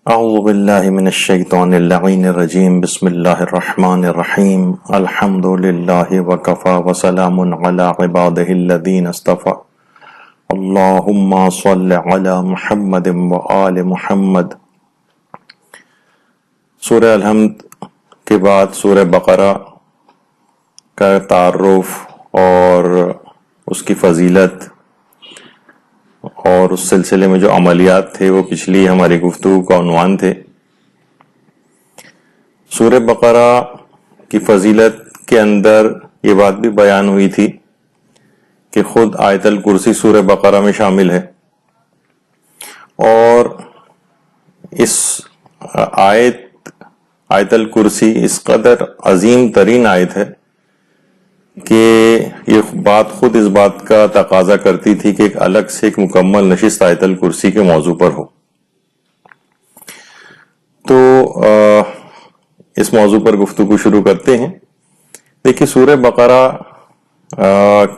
اعوذ باللہ من الشیطان اللعین الرجیم بسم اللہ الرحمن الرحیم الحمد للہ وکفا وسلام علی عبادہ الذین اصطفى اللہم صل علی محمد وآل محمد۔ سورہ الحمد کے بعد سورہ بقرہ کا تعارف اور اس کی فضیلت اور اس سلسلے میں جو عملیات تھے وہ پچھلی ہماری گفتگو کا عنوان تھے۔ سورہ بقرہ کی فضیلت کے اندر یہ بات بھی بیان ہوئی تھی کہ خود آیت الکرسی سورہ بقرہ میں شامل ہے، اور اس آیت الکرسی اس قدر عظیم ترین آیت ہے کہ یہ بات خود اس بات کا تقاضا کرتی تھی کہ ایک الگ سے ایک مکمل نشست آیت الکرسی کے موضوع پر ہو۔ تو اس موضوع پر گفتگو شروع کرتے ہیں۔ دیکھیے، سورہ بقرہ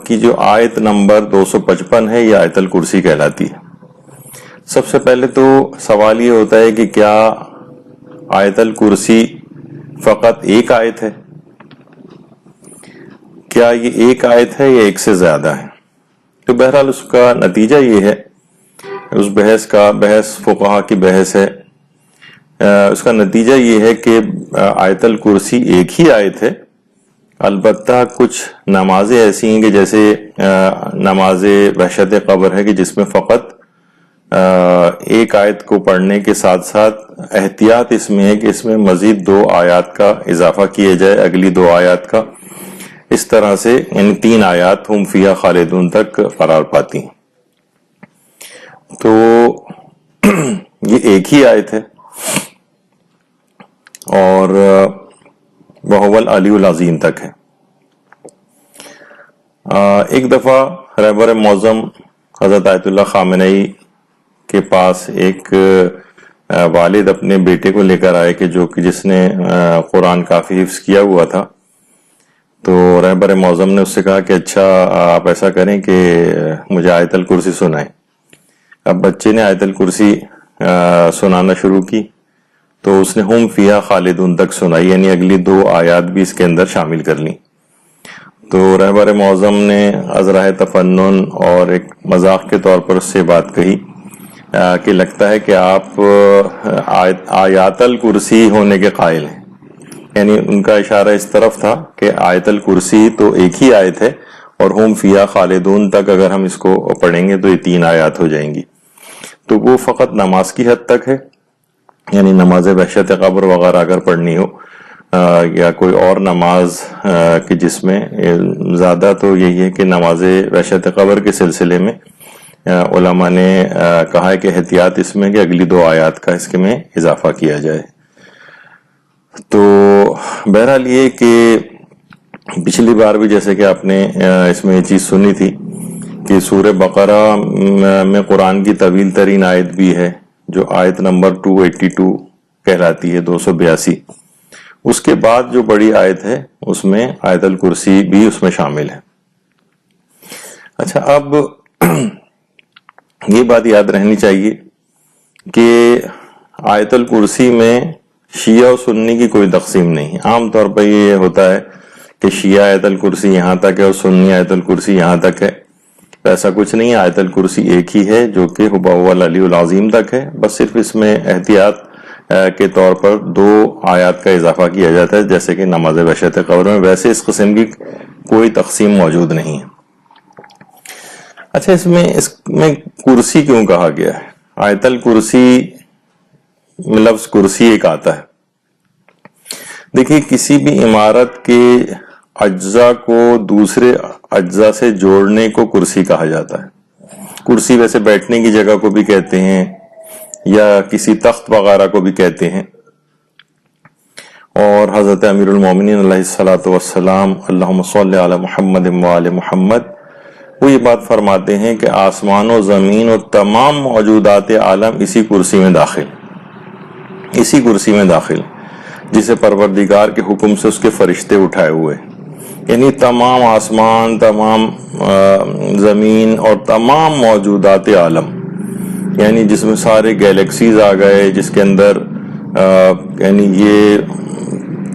کی جو آیت نمبر 255 ہے یہ آیت الکرسی کہلاتی ہے۔ سب سے پہلے تو سوال یہ ہوتا ہے کہ کیا آیت الکرسی فقط ایک آیت ہے؟ کیا یہ ایک آیت ہے یا ایک سے زیادہ ہے؟ تو بہرحال اس کا نتیجہ یہ ہے، اس بحث فقہا کی بحث ہے، اس کا نتیجہ یہ ہے کہ آیت الکرسی ایک ہی آیت ہے، البتہ کچھ نمازیں ایسی ہیں کہ جیسے نماز وحشت قبر ہے کہ جس میں فقط ایک آیت کو پڑھنے کے ساتھ ساتھ احتیاط اس میں ہے کہ اس میں مزید 2 آیات کا اضافہ کیا جائے، اگلی 2 آیات کا۔ اس طرح سے ان 3 آیات ہم فیہا خالدون تک قرار پاتی ہیں۔ تو یہ ایک ہی آیت ہے اور وَهُوَ الْعَلِيُّ الْعَظِيمُ تک ہے۔ ایک دفعہ رہبر معظم حضرت آیت اللہ خامنئی کے پاس ایک والد اپنے بیٹے کو لے کر آئے کہ جس نے قرآن کافی حفظ کیا ہوا تھا۔ تو رہبر معظم نے اس سے کہا کہ اچھا آپ ایسا کریں کہ مجھے آیت الکرسی سنائیں۔ اب بچے نے آیت الکرسی سنانا شروع کی تو اس نے ہم فیہا خالدون تک سنائی، یعنی اگلی 2 آیات بھی اس کے اندر شامل کر لیں۔ تو رہبر معظم نے ازراہ تفنن اور ایک مذاق کے طور پر اس سے بات کہی کہ لگتا ہے کہ آپ آیات الکرسی ہونے کے قائل ہیں، یعنی ان کا اشارہ اس طرف تھا کہ آیت الکرسی تو ایک ہی آیت ہے اور ہم فیہا خالدون تک اگر ہم اس کو پڑھیں گے تو یہ 3 آیات ہو جائیں گی۔ تو وہ فقط نماز کی حد تک ہے، یعنی نماز وحشت قبر وغیرہ اگر پڑھنی ہو یا کوئی اور نماز کہ جس میں زیادہ تو یہی ہے کہ نماز وحشت قبر کے سلسلے میں علماء نے کہا ہے کہ احتیاط اس میں کہ اگلی 2 آیات کا اس کے میں اضافہ کیا جائے۔ تو بہرحال یہ کہ پچھلی بار بھی جیسے کہ آپ نے اس میں یہ چیز سنی تھی کہ سورہ بقرہ میں قرآن کی طویل ترین آیت بھی ہے جو آیت نمبر 282 کہلاتی ہے، 282۔ اس کے بعد جو بڑی آیت ہے اس میں آیت الکرسی بھی اس میں شامل ہے۔ اچھا، اب یہ بات یاد رہنی چاہیے کہ آیت الکرسی میں شیعہ و سنی کی کوئی تقسیم نہیں۔ عام طور پر یہ ہوتا ہے کہ شیعہ آیت الکرسی یہاں تک ہے اور سنی آیت الکرسی یہاں تک ہے، ایسا کچھ نہیں ہے۔ آیت الکرسی ایک ہی ہے جو کہ وَهُوَ الْعَلِيُّ الْعَظِيمُ تک ہے، بس صرف اس میں احتیاط کے طور پر 2 آیات کا اضافہ کیا جاتا ہے جیسے کہ نماز وحشت قبر میں۔ ویسے اس قسم کی کوئی تقسیم موجود نہیں ہے۔ اچھا، اس میں کرسی کیوں کہا گیا ہے؟ آیت الکرسی میں لفظ کرسی ایک آتا ہے۔ دیکھیے، کسی بھی عمارت کے اجزاء کو دوسرے اجزاء سے جوڑنے کو کرسی کہا جاتا ہے۔ کرسی ویسے بیٹھنے کی جگہ کو بھی کہتے ہیں یا کسی تخت وغیرہ کو بھی کہتے ہیں، اور حضرت امیر المومنین علیہ الصلوۃ والسلام اللہم صل علی محمد وآل محمد وہ یہ بات فرماتے ہیں کہ آسمان و زمین و تمام موجودات عالم اسی کرسی میں داخل جسے پروردگار کے حکم سے اس کے فرشتے اٹھائے ہوئے، یعنی تمام آسمان، تمام زمین اور تمام موجودات عالم یعنی جس میں سارے گیلیکسیز آ گئے، جس کے اندر یعنی یہ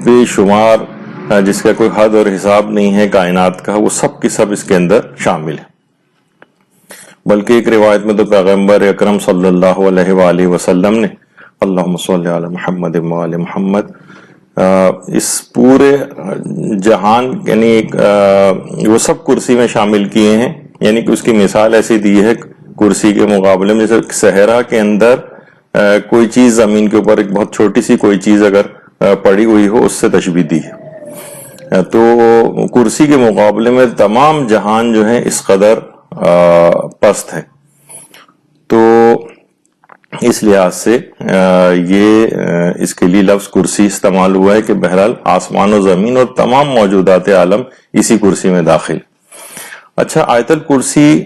بے شمار جس کا کوئی حد اور حساب نہیں ہے کائنات کا، وہ سب کی سب اس کے اندر شامل ہے۔ بلکہ ایک روایت میں تو پیغمبر اکرم صلی اللہ علیہ وآلہ وسلم نے اللہم صلی علی محمد وآل محمد اس پورے جہان یعنی وہ سب کرسی میں شامل کیے ہیں، یعنی کہ اس کی مثال ایسی دی ہے کرسی کے مقابلے میں، جیسے صحرا کے اندر کوئی چیز زمین کے اوپر ایک بہت چھوٹی سی کوئی چیز اگر پڑی ہوئی ہو، اس سے تشبیہ دی ہے۔ تو کرسی کے مقابلے میں تمام جہان جو ہے اس قدر پست ہے، تو اس لحاظ سے یہ اس کے لیے لفظ کرسی استعمال ہوا ہے کہ بہرحال آسمان و زمین اور تمام موجودات عالم اسی کرسی میں داخل۔ اچھا، آیت الکرسی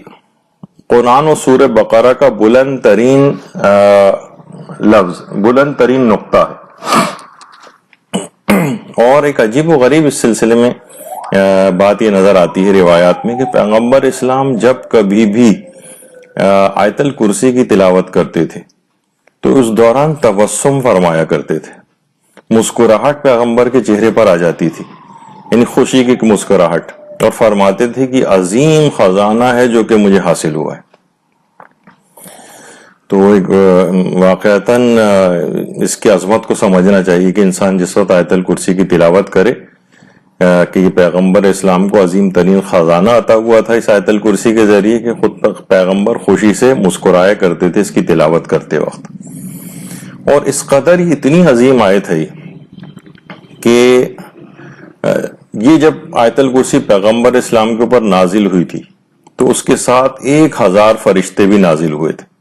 قرآن و سورہ بقرہ کا بلند ترین لفظ، بلند ترین نقطہ ہے۔ اور ایک عجیب و غریب اس سلسلے میں بات یہ نظر آتی ہے روایات میں کہ پیغمبر اسلام جب کبھی بھی آیت الکرسی کی تلاوت کرتے تھے تو اس دوران تبسم فرمایا کرتے تھے، مسکراہٹ پیغمبر کے چہرے پر آ جاتی تھی، یعنی خوشی کی مسکراہٹ، اور فرماتے تھے کہ عظیم خزانہ ہے جو کہ مجھے حاصل ہوا ہے۔ تو ایک واقعتاً اس کی عظمت کو سمجھنا چاہیے کہ انسان جس وقت آیت الکرسی کی تلاوت کرے کہ یہ پیغمبر اسلام کو عظیم ترین خزانہ عطا ہوا تھا اس آیت الکرسی کے ذریعے، کہ خود تک پیغمبر خوشی سے مسکرایا کرتے تھے اس کی تلاوت کرتے وقت۔ اور اس قدر ہی اتنی عظیم آیت ہے کہ یہ جب آیت الکرسی پیغمبر اسلام کے اوپر نازل ہوئی تھی تو اس کے ساتھ 1000 فرشتے بھی نازل ہوئے تھے،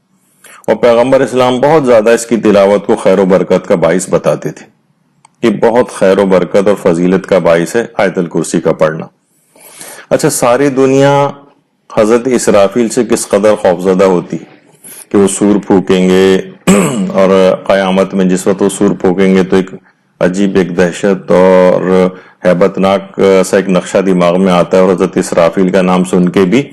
اور پیغمبر اسلام بہت زیادہ اس کی تلاوت کو خیر و برکت کا باعث بتاتے تھے کہ بہت خیر و برکت اور فضیلت کا باعث ہے آیت الکرسی کا پڑھنا۔ اچھا، ساری دنیا حضرت اسرافیل سے کس قدر خوفزدہ ہوتی کہ وہ سور پھونکیں گے، اور قیامت میں جس وقت وہ سور پھونکیں گے تو ایک عجیب ایک دہشت اور ہیبت ناک سا ایک نقشہ دماغ میں آتا ہے، اور حضرت اسرافیل کا نام سن کے بھی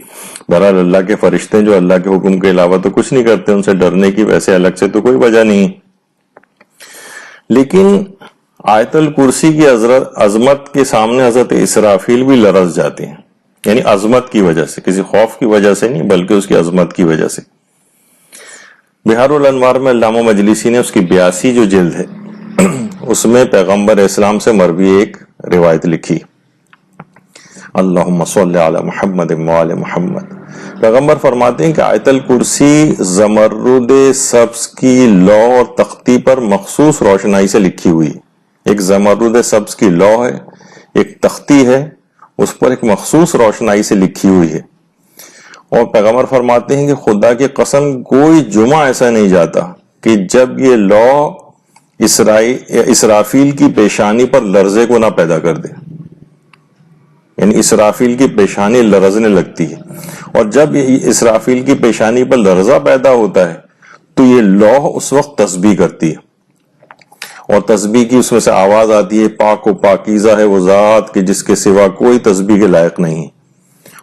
بہرحال اللہ کے فرشتے جو اللہ کے حکم کے علاوہ تو کچھ نہیں کرتے، ان سے ڈرنے کی ویسے الگ سے تو کوئی وجہ نہیں۔ لیکن آیت الکرسی کی عظمت کے سامنے حضرت اسرافیل بھی لرز جاتے ہیں، یعنی عظمت کی وجہ سے، کسی خوف کی وجہ سے نہیں بلکہ اس کی عظمت کی وجہ سے۔ بہار الانوار میں علامہ مجلسی نے اس کی 82 جو جلد ہے اس میں پیغمبر اسلام سے مروی ایک روایت لکھی، اللہم صلی علی محمد وآل محمد۔ پیغمبر فرماتے ہیں کہ آیت الکرسی زمرد سبز کی لوح اور تختی پر مخصوص روشنائی سے لکھی ہوئی، ایک زمرد سبز کی لوح ہے، ایک تختی ہے، اس پر ایک مخصوص روشنائی سے لکھی ہوئی ہے۔ اور پیغمبر فرماتے ہیں کہ خدا کی قسم کوئی جمعہ ایسا نہیں جاتا کہ جب یہ لوح اسرافیل کی پیشانی پر لرزے کو نہ پیدا کر دے، یعنی اسرافیل کی پیشانی لرزنے لگتی ہے، اور جب اسرافیل کی پیشانی پر لرزہ پیدا ہوتا ہے تو یہ لوح اس وقت تسبیح کرتی ہے، اور تسبیح کی اس میں سے آواز آتی ہے، پاک و پاکیزہ ہے وہ ذات کہ جس کے سوا کوئی تسبیح کے لائق نہیں،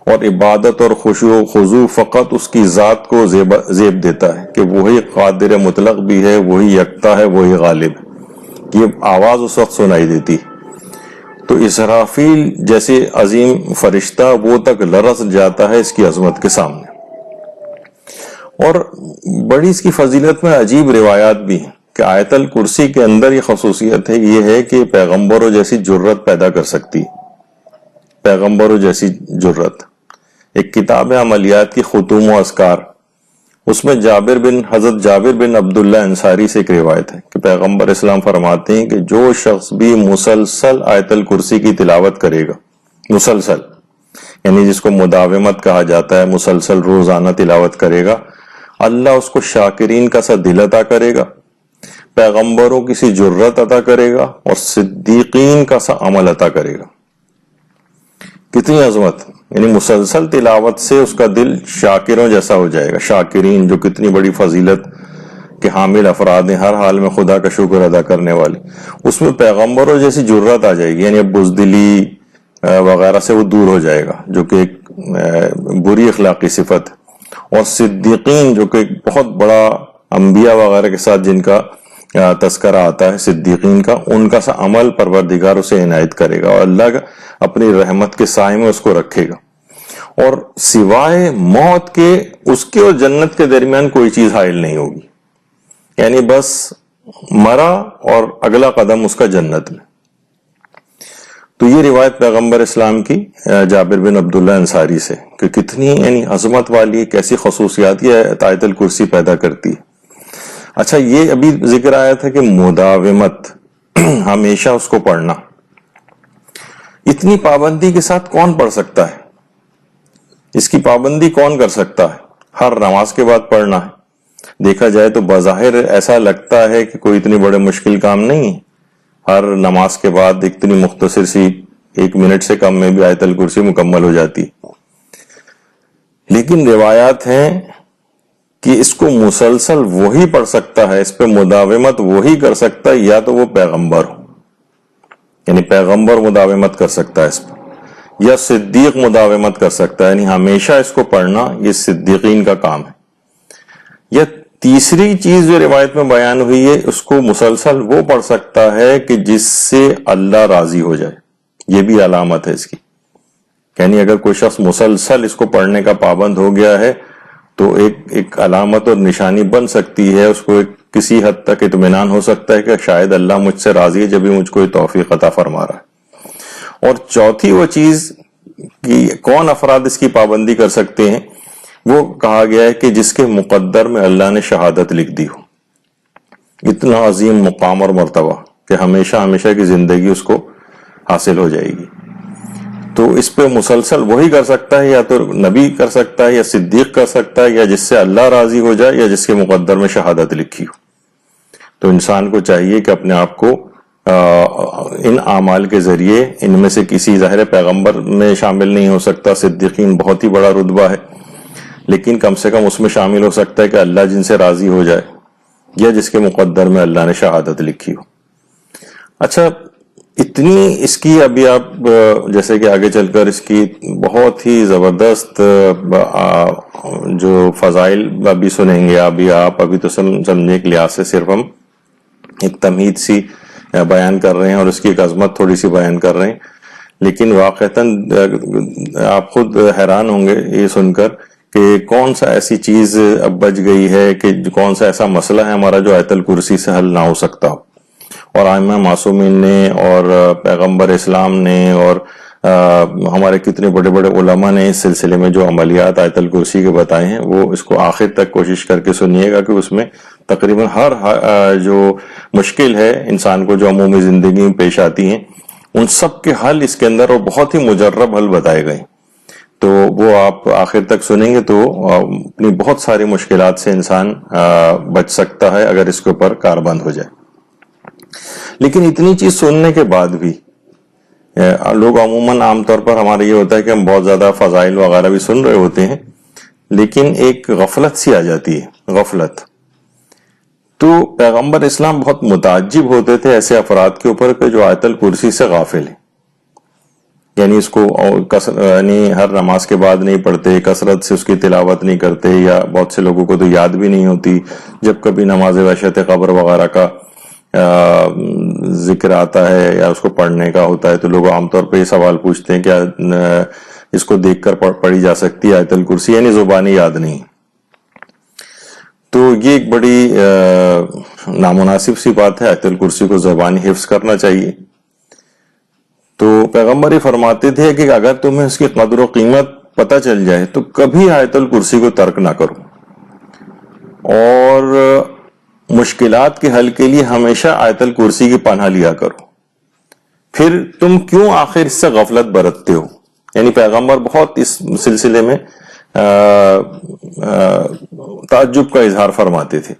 اور عبادت اور خشوع و خضوع فقط اس کی ذات کو زیب دیتا ہے کہ وہی قادر مطلق بھی ہے، وہی یکتا ہے، وہی غالب ہے۔ یہ آواز اس وقت سنائی دیتی، تو اسرافیل جیسے عظیم فرشتہ وہ تک لرز جاتا ہے اس کی عظمت کے سامنے۔ اور بڑی اس کی فضیلت میں عجیب روایات بھی ہیں کہ آیت الکرسی کے اندر یہ خصوصیت ہے، یہ ہے کہ پیغمبروں جیسی جرت پیدا کر سکتی، پیغمبروں جیسی جرت۔ ایک کتاب عملیات کی ختوم و اذکار، اس میں حضرت جابر بن عبداللہ انصاری سے ایک روایت ہے کہ پیغمبر اسلام فرماتے ہیں کہ جو شخص بھی مسلسل آیت الکرسی کی تلاوت کرے گا، مسلسل یعنی جس کو مداومت کہا جاتا ہے، مسلسل روزانہ تلاوت کرے گا، اللہ اس کو شاکرین کا سا دل عطا کرے گا، پیغمبروں کی سی جرت عطا کرے گا، اور صدیقین کا سا عمل عطا کرے گا۔ کتنی عظمت، یعنی مسلسل تلاوت سے اس کا دل شاکروں جیسا ہو جائے گا۔ شاکرین جو کتنی بڑی فضیلت کے حامل افراد ہیں، ہر حال میں خدا کا شکر ادا کرنے والے، اس میں پیغمبروں جیسی جرت آ جائے گی، یعنی بزدلی وغیرہ سے وہ دور ہو جائے گا، جو کہ ایک بری اخلاقی صفت ہے۔ اور صدیقین جو کہ ایک بہت بڑا انبیاء وغیرہ کے ساتھ جن کا تذکرہ آتا ہے صدیقین کا، ان کا سا عمل پروردگار اسے عنایت کرے گا اور اللہ کا اپنی رحمت کے سائے میں اس کو رکھے گا، اور سوائے موت کے اس کے اور جنت کے درمیان کوئی چیز حائل نہیں ہوگی، یعنی بس مرا اور اگلا قدم اس کا جنت میں۔ تو یہ روایت پیغمبر اسلام کی جابر بن عبداللہ انصاری سے کہ کتنی یعنی عظمت والی کیسی خصوصیات یہ آیت الکرسی پیدا کرتی ہے۔ اچھا، یہ ابھی ذکر آیا تھا کہ مداومت، ہمیشہ اس کو پڑھنا، اتنی پابندی کے ساتھ کون پڑھ سکتا ہے؟ اس کی پابندی کون کر سکتا ہے؟ ہر نماز کے بعد پڑھنا ہے۔ دیکھا جائے تو بظاہر ایسا لگتا ہے کہ کوئی اتنی بڑے مشکل کام نہیں ہے، ہر نماز کے بعد اتنی مختصر سی 1 منٹ سے کم میں بھی آیت الکرسی مکمل ہو جاتی، لیکن روایات ہیں کہ اس کو مسلسل وہی پڑھ سکتا ہے، اس پہ مداومت وہی کر سکتا ہے یا تو وہ پیغمبر ہو، یعنی پیغمبر مداومت کر سکتا ہے اس پہ، یا صدیق مداومت کر سکتا ہے، یعنی ہمیشہ اس کو پڑھنا یہ صدیقین کا کام ہے۔ یا تیسری چیز جو روایت میں بیان ہوئی ہے، اس کو مسلسل وہ پڑھ سکتا ہے کہ جس سے اللہ راضی ہو جائے، یہ بھی علامت ہے اس کی، یعنی اگر کوئی شخص مسلسل اس کو پڑھنے کا پابند ہو گیا ہے تو ایک علامت اور نشانی بن سکتی ہے، اس کو کسی حد تک اطمینان ہو سکتا ہے کہ شاید اللہ مجھ سے راضی ہے جب ہی مجھ کو یہ توفیق عطا فرما رہا ہے۔ اور چوتھی وہ چیز کہ کون افراد اس کی پابندی کر سکتے ہیں، وہ کہا گیا ہے کہ جس کے مقدر میں اللہ نے شہادت لکھ دی ہو، اتنا عظیم مقام اور مرتبہ کہ ہمیشہ ہمیشہ کی زندگی اس کو حاصل ہو جائے گی، تو اس پہ مسلسل وہی کر سکتا ہے، یا تو نبی کر سکتا ہے یا صدیق کر سکتا ہے، یا جس سے اللہ راضی ہو جائے یا جس کے مقدر میں شہادت لکھی ہو۔ تو انسان کو چاہیے کہ اپنے آپ کو ان اعمال کے ذریعے، ان میں سے کسی ظاہر پیغمبر میں شامل نہیں ہو سکتا، صدیقین بہت ہی بڑا رتبہ ہے، لیکن کم سے کم اس میں شامل ہو سکتا ہے کہ اللہ جن سے راضی ہو جائے یا جس کے مقدر میں اللہ نے شہادت لکھی ہو۔ اچھا، اتنی اس کی ابھی آپ جیسے کہ آگے چل کر اس کی بہت ہی زبردست جو فضائل ابھی سنیں گے، ابھی تو سمجھنے کے لحاظ سے صرف ہم ایک تمہید سی بیان کر رہے ہیں اور اس کی ایک عظمت تھوڑی سی بیان کر رہے ہیں، لیکن واقعتاً آپ خود حیران ہوں گے یہ سن کر کہ کون سا ایسی چیز اب بچ گئی ہے، کہ کون سا ایسا مسئلہ ہے ہمارا جو آیت الکرسی سے حل نہ ہو سکتا ہو۔ اور ائمہ معصومین نے اور پیغمبر اسلام نے اور ہمارے کتنے بڑے بڑے علماء نے اس سلسلے میں جو عملیات آیت الکرسی کے بتائے ہیں، وہ اس کو آخر تک کوشش کر کے سنیے گا کہ اس میں تقریباً ہر جو مشکل ہے انسان کو جو عمومی زندگی میں پیش آتی ہیں، ان سب کے حل اس کے اندر اور بہت ہی مجرب حل بتائے گئے، تو وہ آپ آخر تک سنیں گے تو اپنی بہت ساری مشکلات سے انسان بچ سکتا ہے اگر اس کے اوپر کاربند ہو جائے۔ لیکن اتنی چیز سننے کے بعد بھی لوگ عموماً عام طور پر ہمارا یہ ہوتا ہے کہ ہم بہت زیادہ فضائل وغیرہ بھی سن رہے ہوتے ہیں، لیکن ایک غفلت سی آ جاتی ہے، غفلت۔ تو پیغمبر اسلام بہت متعجب ہوتے تھے ایسے افراد کے اوپر کہ جو آیت الکرسی سے غافل ہیں، یعنی اس کو یعنی ہر نماز کے بعد نہیں پڑھتے، کثرت سے اس کی تلاوت نہیں کرتے، یا بہت سے لوگوں کو تو یاد بھی نہیں ہوتی، جب کبھی نماز وحشت قبر وغیرہ کا ذکر آتا ہے یا اس کو پڑھنے کا ہوتا ہے تو لوگ عام طور پہ یہ سوال پوچھتے ہیں کہ اس کو دیکھ کر پڑھی جا سکتی ہے آیت الکرسی، یعنی زبانی یاد نہیں۔ تو یہ ایک بڑی نامناسب سی بات ہے، آیت الکرسی کو زبانی حفظ کرنا چاہیے۔ تو پیغمبر ہی فرماتے تھے کہ اگر تمہیں اس کی قدر و قیمت پتہ چل جائے تو کبھی آیت الکرسی کو ترک نہ کرو، اور مشکلات کے حل کے لیے ہمیشہ آیت الکرسی کی پناہ لیا کرو، پھر تم کیوں آخر اس سے غفلت برتتے ہو؟ یعنی پیغمبر بہت اس سلسلے میں تعجب کا اظہار فرماتے تھے۔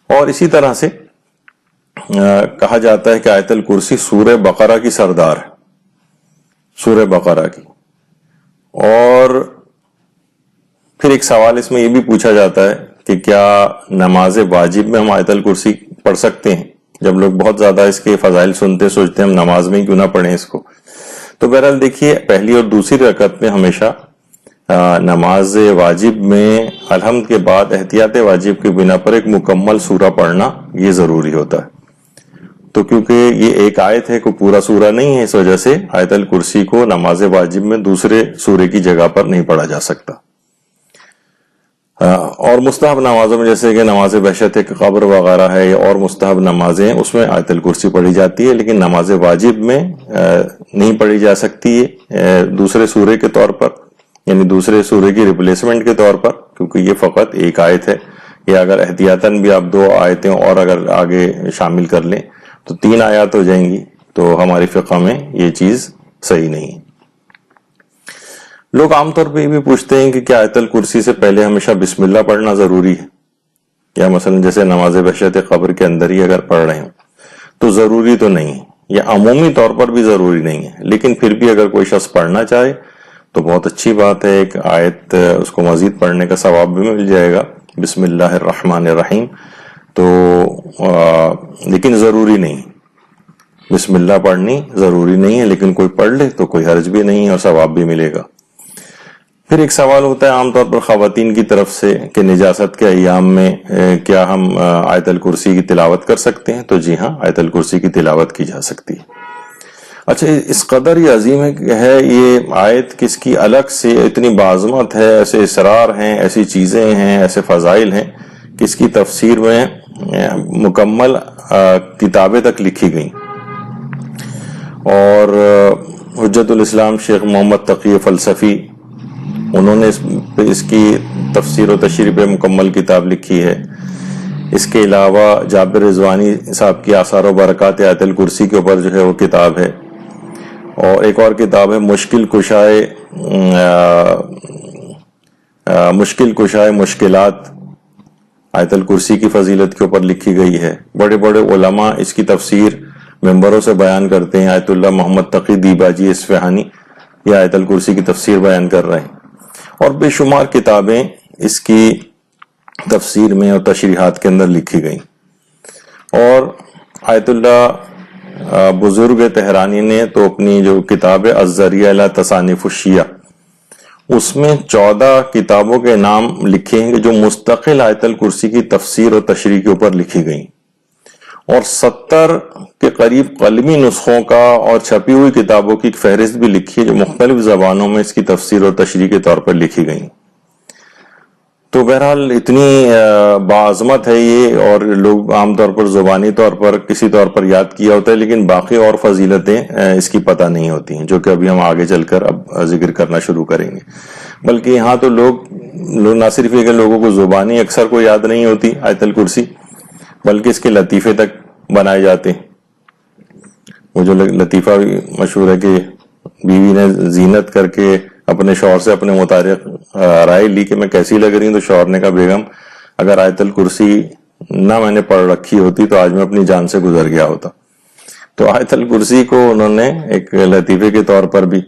اور اسی طرح سے کہا جاتا ہے کہ آیت الکرسی سورہ بقرہ کی سردار ہے، سورہ بقرہ کی۔ اور پھر ایک سوال اس میں یہ بھی پوچھا جاتا ہے کہ کیا نماز واجب میں ہم آیت الکرسی پڑھ سکتے ہیں؟ جب لوگ بہت زیادہ اس کے فضائل سنتے سوچتے ہیں ہم نماز میں کیوں نہ پڑھیں اس کو۔ تو بہرحال دیکھیے، پہلی اور دوسری رکعت میں ہمیشہ نماز واجب میں الحمد کے بعد احتیاط واجب کی بنا پر ایک مکمل سورہ پڑھنا یہ ضروری ہوتا ہے. تو کیونکہ یہ ایک آیت ہے، کوئی پورا سورہ نہیں ہے، اس وجہ سے آیت الکرسی کو نماز واجب میں دوسرے سورے کی جگہ پر نہیں پڑھا جا سکتا. اور مستحب نمازوں میں جیسے کہ نماز بحشت قبر وغیرہ ہے اور مستحب نمازیں، اس میں آیت الکرسی پڑھی جاتی ہے، لیکن نماز واجب میں نہیں پڑھی جا سکتی ہے دوسرے سورے کے طور پر، یعنی دوسرے سورے کی ریپلیسمنٹ کے طور پر، کیونکہ یہ فقط ایک آیت ہے. یا اگر احتیاطاً بھی آپ 2 آیتیں اور اگر آگے شامل کر لیں تو 3 آیات ہو جائیں گی، تو ہماری فقہ میں یہ چیز صحیح نہیں ہے. لوگ عام طور پہ یہ بھی پوچھتے ہیں کہ کیا آیت الکرسی سے پہلے ہمیشہ بسم اللہ پڑھنا ضروری ہے، یا مثلا جیسے نماز بحشت قبر کے اندر ہی اگر پڑھ رہے ہوں تو ضروری تو نہیں ہے، یا عمومی طور پر بھی ضروری نہیں ہے، لیکن پھر بھی اگر کوئی شخص پڑھنا چاہے تو بہت اچھی بات ہے. ایک آیت اس کو مزید پڑھنے کا ثواب بھی مل جائے گا، بسم اللہ الرحمن الرحیم. تو لیکن ضروری نہیں، بسم اللہ پڑھنی ضروری نہیں ہے، لیکن کوئی پڑھ لے تو کوئی حرج بھی نہیں ہے اور ثواب بھی ملے گا. پھر ایک سوال ہوتا ہے عام طور پر خواتین کی طرف سے کہ نجاست کے ایام میں کیا ہم آیت الکرسی کی تلاوت کر سکتے ہیں؟ تو جی ہاں، آیت الکرسی کی تلاوت کی جا سکتی ہے. اچھا، اس قدر یہ عظیم ہے یہ آیت، کس کی الگ سے اتنی بعظمت ہے، ایسے اسرار ہیں، ایسی چیزیں ہیں، ایسے فضائل ہیں کہ اس کی تفسیر میں مکمل کتابیں تک لکھی گئیں. اور حجت الاسلام شیخ محمد تقی فلسفی، انہوں نے اس کی تفسیر و تشریح پہ مکمل کتاب لکھی ہے. اس کے علاوہ جابر رضوانی صاحب کی آثار و برکات آیت الکرسی کے اوپر جو ہے وہ کتاب ہے. اور ایک اور کتاب ہے مشکل کشائے مشکلات، آیت الکرسی کی فضیلت کے اوپر لکھی گئی ہے. بڑے بڑے علماء اس کی تفسیر ممبروں سے بیان کرتے ہیں. آیت اللہ محمد تقی دیباجی اصفہانی یہ آیت الکرسی کی تفسیر بیان کر رہے ہیں. اور بے شمار کتابیں اس کی تفسیر میں اور تشریحات کے اندر لکھی گئیں. اور آیت اللہ بزرگ تہرانی نے تو اپنی جو کتاب ہے الذریعہ الی تصانیف الشیعہ، اس میں 14 کتابوں کے نام لکھے ہیں جو مستقل آیت الکرسی کی تفسیر اور تشریح کے اوپر لکھی گئیں. اور 70 کے قریب قلمی نسخوں کا اور چھپی ہوئی کتابوں کی فہرست بھی لکھی ہے جو مختلف زبانوں میں اس کی تفسیر اور تشریح کے طور پر لکھی گئیں. تو بہرحال اتنی باعظمت ہے یہ، اور لوگ عام طور پر زبانی طور پر کسی طور پر یاد کیا ہوتا ہے، لیکن باقی اور فضیلتیں اس کی پتہ نہیں ہوتی ہیں، جو کہ ابھی ہم آگے چل کر اب ذکر کرنا شروع کریں گے. بلکہ یہاں تو لوگ نہ صرف یہ کہ لوگوں کو زبانی اکثر کو یاد نہیں ہوتی آیت الکرسی، بلکہ اس کے لطیفے تک بنائے جاتے ہیں. وہ جو لطیفہ مشہور ہے کہ بیوی نے زینت کر کے اپنے شوہر سے اپنے متعلق رائے لی کہ میں کیسی لگ رہی ہوں، تو شوہر نے کہا بیگم اگر آیت الکرسی نہ میں نے پڑھ رکھی ہوتی تو آج میں اپنی جان سے گزر گیا ہوتا. تو آیت الکرسی کو انہوں نے ایک لطیفے کے طور پر بھی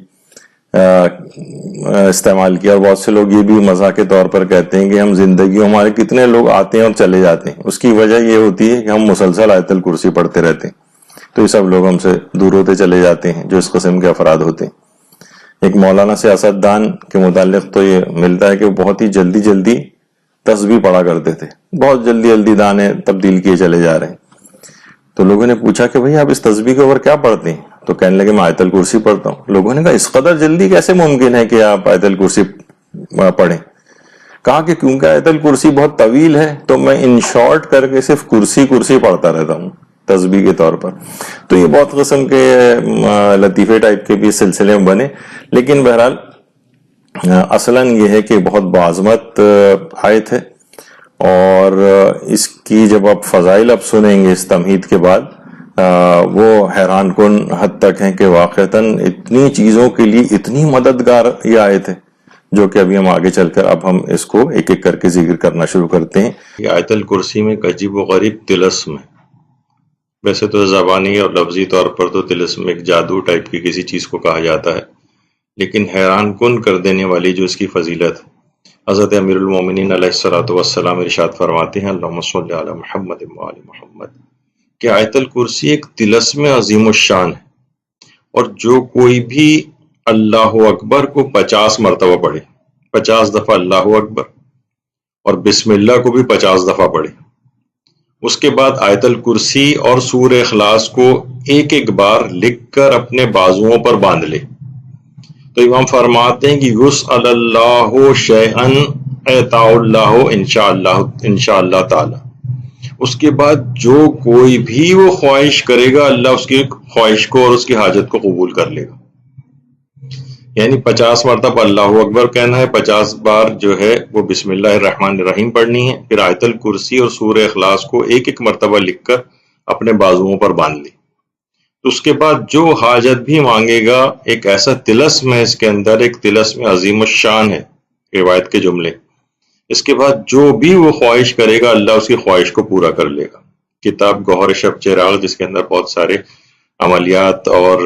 استعمال کیا. اور بہت سے لوگ یہ بھی مزاح کے طور پر کہتے ہیں کہ ہم زندگی ہمارے کتنے لوگ آتے ہیں اور چلے جاتے ہیں، اس کی وجہ یہ ہوتی ہے کہ ہم مسلسل آیت الکرسی پڑھتے رہتے ہیں، تو یہ سب لوگ ہم سے دور ہوتے چلے جاتے ہیں جو اس قسم کے افراد ہوتے ہیں. ایک مولانا سیاست دان کے متعلق تو یہ ملتا ہے کہ وہ بہت ہی جلدی جلدی تسبیح پڑھا کرتے تھے، بہت جلدی جلدی دانے تبدیل کیے چلے جا رہے ہیں. تو لوگوں نے پوچھا کہ بھئی آپ اس تسبیح کے اوپر کیا پڑھتے ہیں؟ تو کہنے لگے میں آیت الکرسی پڑھتا ہوں. لوگوں نے کہا اس قدر جلدی کیسے ممکن ہے کہ آپ آیت الکرسی پڑھیں؟ کہا کہ کیونکہ آیت الکرسی بہت طویل ہے تو میں ان شارٹ کر کے صرف کرسی پڑھتا رہتا ہوں تسبیح کے طور پر. تو یہ بہت قسم کے لطیفے ٹائپ کے بھی سلسلے میں بنے، لیکن بہرحال اصلاً یہ ہے کہ بہت بعظمت آیت ہے. اور اس کی جب آپ فضائل اب سنیں گے اس تمہید کے بعد، وہ حیران کن حد تک ہیں کہ واقعتاً اتنی چیزوں کے لیے اتنی مددگار یہ آیت ہے، جو کہ ابھی ہم آگے چل کر اب ہم اس کو ایک ایک کر کے ذکر کرنا شروع کرتے ہیں. یہ آیت الکرسی میں ایک عجیب و غریب طلسم ہے. ویسے تو زبانی اور لفظی طور پر تو طلسم ایک جادو ٹائپ کی کسی چیز کو کہا جاتا ہے، لیکن حیران کن کر دینے والی جو اس کی فضیلت ہے. حضرت امیر المومنین علیہ الصلوۃ والسلام ارشاد فرماتے ہیں اللہم صلی علی محمد و آل محمد کہ آیت الکرسی ایک طلسم عظیم الشان ہے، اور جو کوئی بھی اللہ اکبر کو 50 مرتبہ پڑھے 50 دفعہ اللہ اکبر، اور بسم اللہ کو بھی 50 دفعہ پڑھے۔ اس کے بعد آیت الکرسی اور سورہ اخلاص کو ایک ایک بار لکھ کر اپنے بازوؤں پر باندھ لے۔ تو امام فرماتے ہیں کہ یسأل اللہ شیئا اعطاء اللہ انشاءاللہ تعالی۔ اس کے بعد جو کوئی بھی وہ خواہش کرے گا اللہ اس کی خواہش کو اور اس کی حاجت کو قبول کر لے گا۔ یعنی 50 مرتبہ اللہ اکبر کہنا ہے، 50 بار جو ہے وہ بسم اللہ الرحمن الرحیم پڑھنی ہے، پھر آیت الکرسی اور سورہ اخلاص کو ایک ایک مرتبہ لکھ کر اپنے بازوؤں پر باندھ لی۔ تو اس کے بعد جو حاجت بھی مانگے گا، ایک ایسا طلسم ہے اس کے اندر، ایک طلسم عظیم الشان ہے روایت کے جملے، اس کے بعد جو بھی وہ خواہش کرے گا اللہ اس کی خواہش کو پورا کر لے گا۔ کتاب گوہر شب چراغ جس کے اندر بہت سارے عملیات اور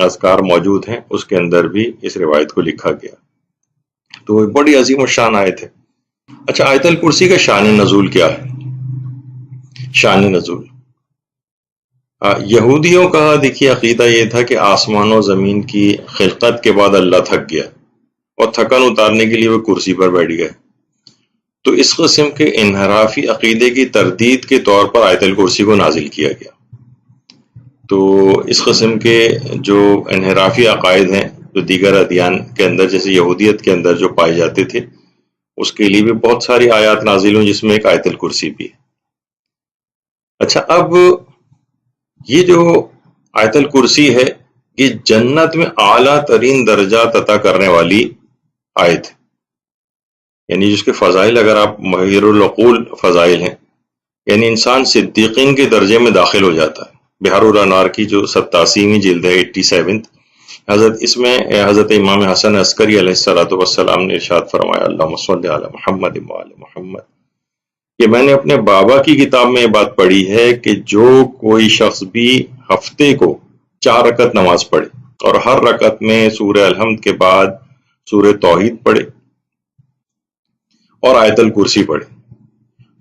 اذکار موجود ہیں، اس کے اندر بھی اس روایت کو لکھا گیا۔ تو وہ بڑی عظیم الشان آیت ہے۔ اچھا، آیت الکرسی کا شان نزول کیا ہے؟ شان نزول یہودیوں کا دیکھیے عقیدہ یہ تھا کہ آسمان و زمین کی خلقت کے بعد اللہ تھک گیا اور تھکن اتارنے کے لیے وہ کرسی پر بیٹھ گئے۔ تو اس قسم کے انحرافی عقیدے کی تردید کے طور پر آیت الکرسی کو نازل کیا گیا۔ تو اس قسم کے جو انحرافی عقائد ہیں جو دیگر ادیان کے اندر جیسے یہودیت کے اندر جو پائے جاتے تھے، اس کے لیے بھی بہت ساری آیات نازل ہوں جس میں ایک آیت الکرسی بھی ہے۔ اچھا، اب یہ جو آیت الکرسی ہے یہ جنت میں اعلیٰ ترین درجات عطا کرنے والی آیت ہے، یعنی جس کے فضائل اگر آپ محیر العقول فضائل ہیں، یعنی انسان صدیقین کے درجے میں داخل ہو جاتا ہے۔ بحار الانوار کی جو 87ویں جلد ہے 87، اس میں حضرت امام حسن عسکری علیہ السلام نے ارشاد فرمایا، اللہم صلی علی محمد وعلی محمد، کہ میں نے اپنے بابا کی کتاب میں یہ بات پڑھی ہے کہ جو کوئی شخص بھی ہفتے کو 4 رکعت نماز پڑھے اور ہر رکعت میں سورہ الحمد کے بعد سورہ توحید پڑھے اور آیت الکرسی پڑھے،